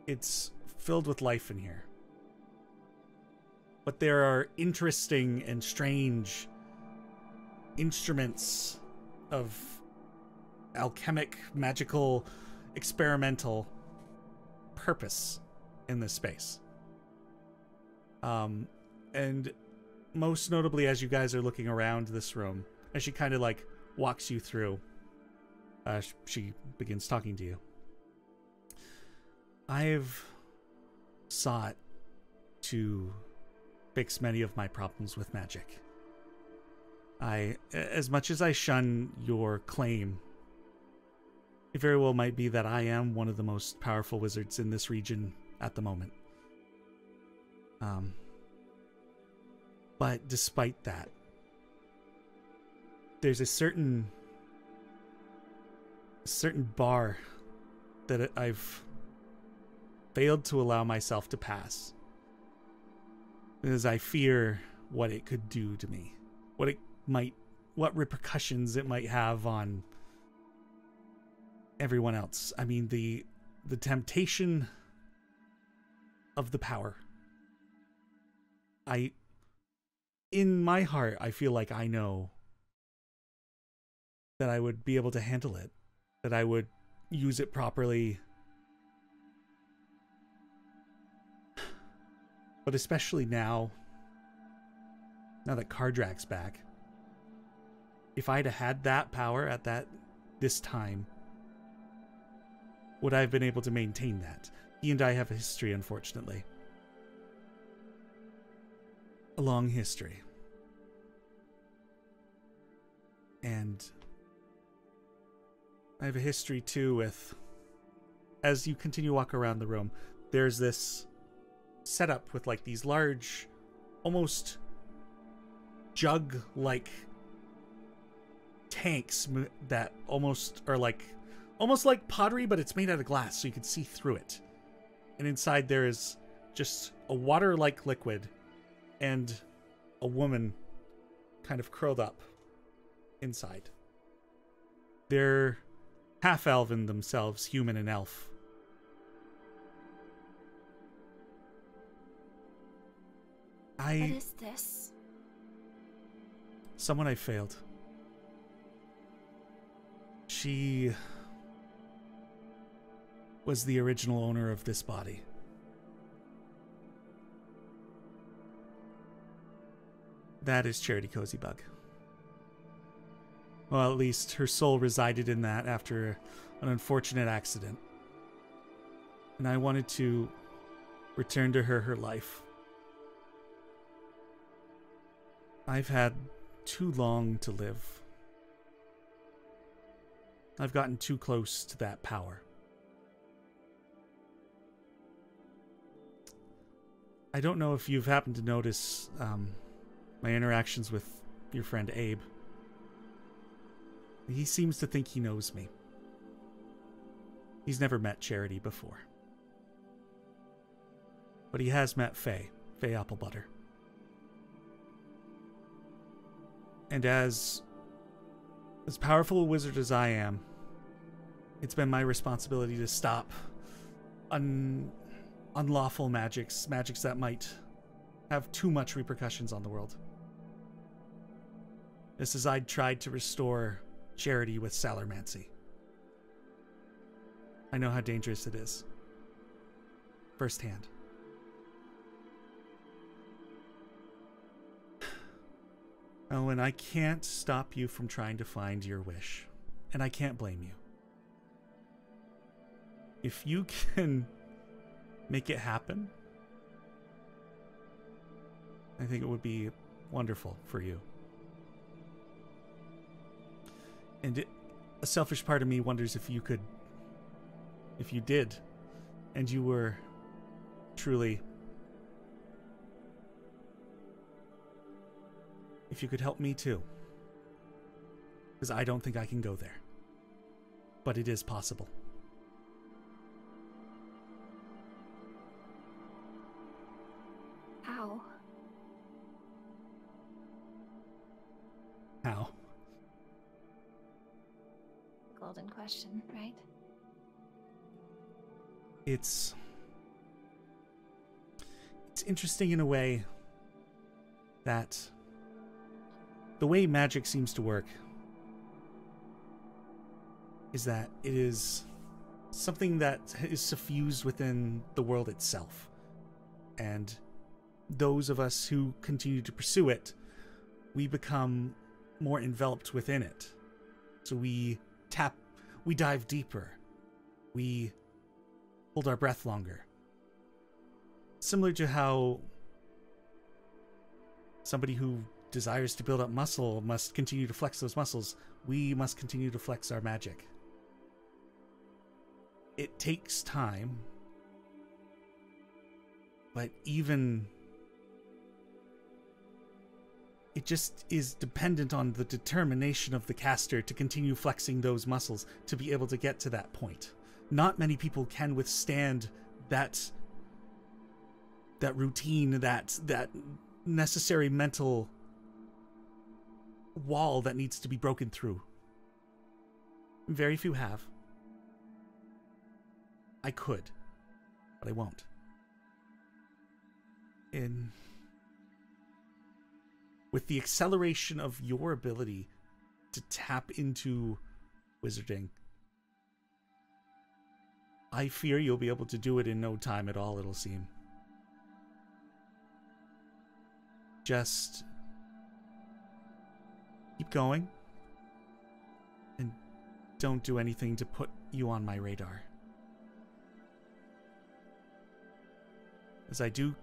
It's filled with life in here. But there are interesting and strange instruments of alchemic, magical, experimental purpose in this space. And most notably, as you guys are looking around this room, as she kind of, like, walks you through, she begins talking to you. I've sought to fix many of my problems with magic. As much as I shun your claim, it very well might be that I am one of the most powerful wizards in this region at the moment. But despite that, there's a certain bar that I've failed to allow myself to pass, because I fear what it could do to me, what repercussions it might have on everyone else. I mean, the temptation of the power. In my heart, I feel like I know that I would be able to handle it, that I would use it properly. But especially now that Kardrag's back, if I'd have had that power at this time, would I have been able to maintain that? He and I have a history, unfortunately. A long history. And I have a history too with, as you continue to walk around the room, there's this setup with like these large, almost jug-like tanks that almost are almost like pottery, but it's made out of glass, so you can see through it. And inside there is just a water-like liquid and a woman kind of curled up inside. They're half-elven themselves, human and elf. What is this? Someone I failed. She was the original owner of this body. That is Charity Cozybug. Well, at least her soul resided in that after an unfortunate accident. And I wanted to return to her life. I've had too long to live. I've gotten too close to that power. I don't know if you've happened to notice my interactions with your friend Abe. He seems to think he knows me. He's never met Charity before. But he has met Faye Applebutter. And as powerful a wizard as I am, it's been my responsibility to stop unlawful magics that might have too much repercussions on the world. Just as I'd tried to restore Charity with Salarmancy. I know how dangerous it is. Firsthand. Oh, and I can't stop you from trying to find your wish. And I can't blame you. If you can make it happen, I think it would be wonderful for you. And a selfish part of me wonders if you did, and you were truly, if you could help me too. Because I don't think I can go there. But it is possible. How? How? Golden question, right? It's interesting in a way that the way magic seems to work is that it is something that is suffused within the world itself. And those of us who continue to pursue it, we become more enveloped within it. So we dive deeper. We hold our breath longer. Similar to how somebody who desires to build up muscle must continue to flex those muscles, we must continue to flex our magic. It takes time, but even it just is dependent on the determination of the caster to continue flexing those muscles to be able to get to that point. Not many people can withstand that routine, that necessary mental wall that needs to be broken through. Very few have. I could, but I won't. With the acceleration of your ability to tap into wizarding, I fear you'll be able to do it in no time at all, it'll seem. Just keep going and don't do anything to put you on my radar. As I do,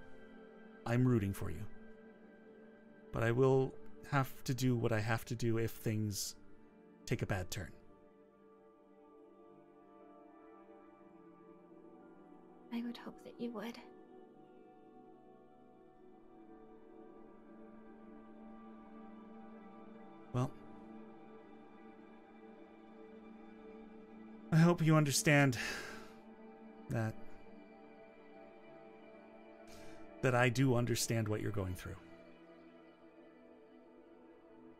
I'm rooting for you. But I will have to do what I have to do if things take a bad turn. I would hope that you would. Well, I hope you understand that I do understand what you're going through.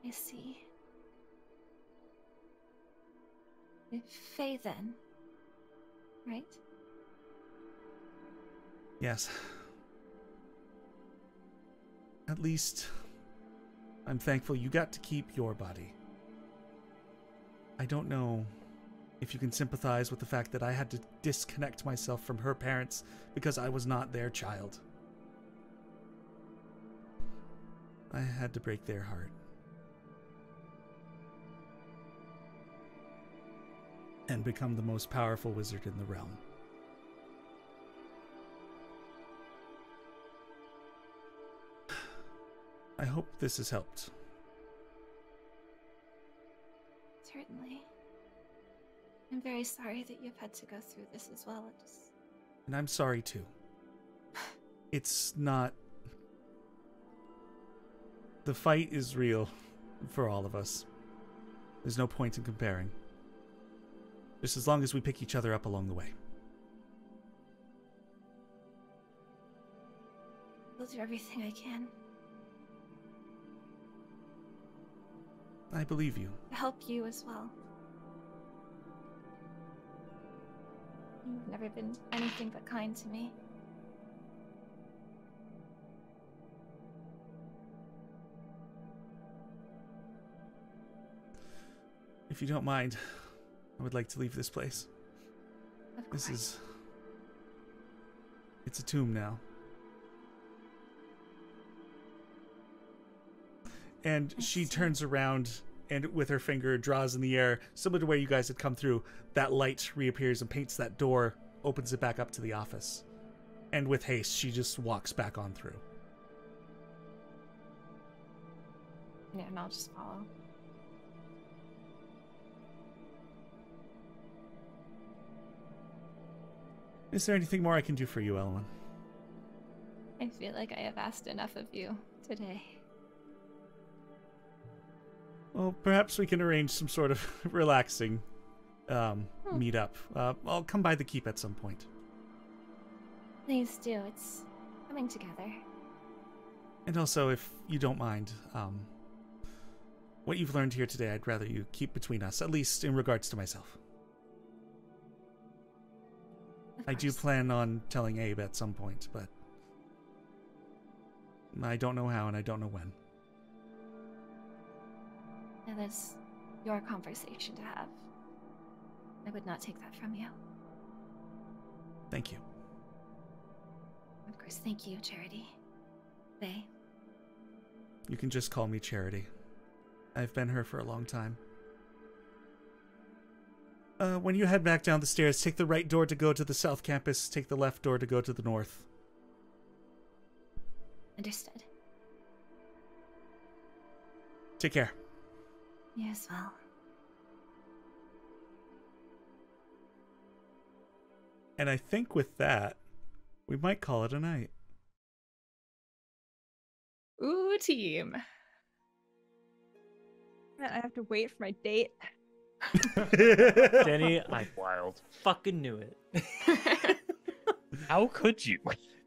I see. Faye then, right? Yes. At least, I'm thankful you got to keep your body. I don't know if you can sympathize with the fact that I had to disconnect myself from her parents because I was not their child. I had to break their heart. And become the most powerful wizard in the realm. I hope this has helped. Certainly. I'm very sorry that you've had to go through this as well. And I'm sorry too. It's not... The fight is real for all of us. There's no point in comparing. Just as long as we pick each other up along the way. I'll do everything I can I believe you. to help you as well. You've never been anything but kind to me. If you don't mind, I would like to leave this place. Of course. It's a tomb now. And she turns around and with her finger draws in the air, similar to where you guys had come through. That light reappears and paints that door, opens it back up to the office. And with haste, she just walks back on through. Yeah, and I'll just follow. Is there anything more I can do for you, Elwyn? I feel like I have asked enough of you today. Well, perhaps we can arrange some sort of relaxing meet-up. I'll come by the keep at some point. Please do. It's coming together. And also, if you don't mind, what you've learned here today, I'd rather you keep between us, at least in regards to myself. I do plan on telling Abe at some point, but I don't know how and I don't know when. Now that's your conversation to have. I would not take that from you. Thank you. Of course, thank you, Charity. Faye. You can just call me Charity. I've been her for a long time. When you head back down the stairs, take the right door to go to the south campus, take the left door to go to the north. Understood. Take care. You as well. And I think with that, we might call it a night. Ooh, team. I have to wait for my date. Denny, I Wild. fucking knew it. How could you?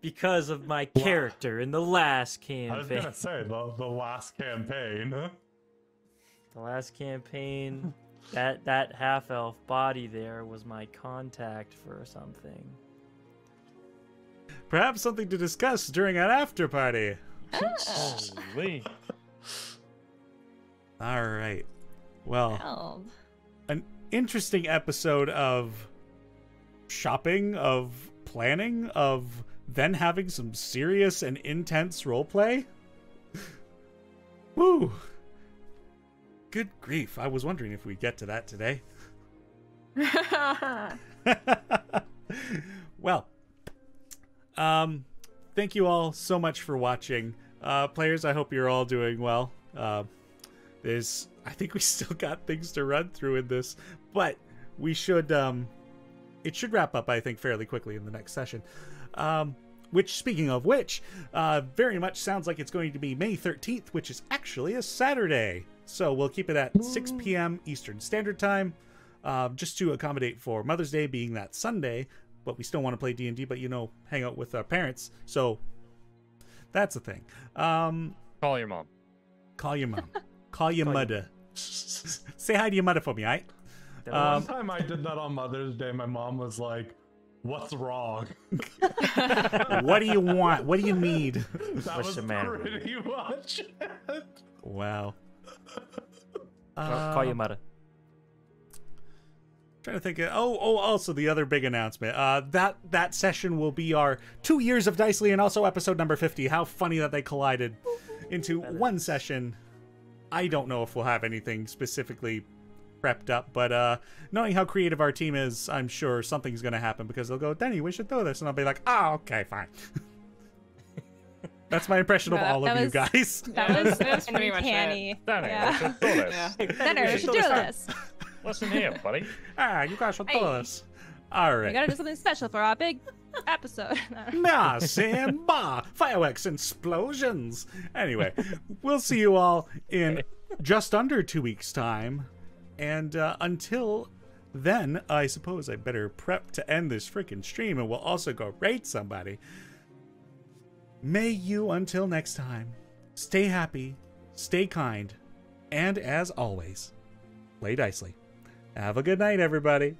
Because of my character in the last I was campaign. gonna say the last campaign. The last campaign, that half-elf body there was my contact for something. Perhaps something to discuss during an after party. Holy. All right. Well, Well, an interesting episode of shopping, of planning, of then having some serious and intense roleplay. Woo! Good grief, I was wondering if we'd get to that today. Well, thank you all so much for watching. Players, I hope you're all doing well. I think we still got things to run through in this, but we should, it should wrap up, I think, fairly quickly in the next session. Which, speaking of which, very much sounds like it's going to be May 13th, which is actually a Saturday. So we'll keep it at 6 p.m. Eastern Standard Time, just to accommodate for Mother's Day being that Sunday. But we still want to play D&D, but, hang out with our parents. So that's the thing. Call your mom. Call your mom. Call your mother. Say hi to your mother for me, alright? One time I did that on Mother's Day, my mom was like, "What's wrong?" What do you want? What do you need? That What's was the matter? pretty much it. Wow. Call your mother. Trying to think of, also the other big announcement. That session will be our 2 years of Dicely and also episode number 50. How funny that they collided into one session. I don't know if we'll have anything specifically prepped up, but knowing how creative our team is, I'm sure something's going to happen because they'll go, "Denny, we should do this," and I'll be like, "Oh, okay, fine." That's my impression of all of you guys. That was pretty much it. uncanny. Danny, Yeah. we should do this. Dinner, we should do this. Listen here, buddy. You guys should do this. All We right. gotta do something special for our big episode. Nah, Sam, bah, fireworks and explosions. Anyway, we'll see you all in just under 2 weeks' time. And until then, I suppose I better prep to end this freaking stream, and we'll also go raid somebody. May you, until next time, stay happy, stay kind, and as always, play Dicely. Have a good night, everybody.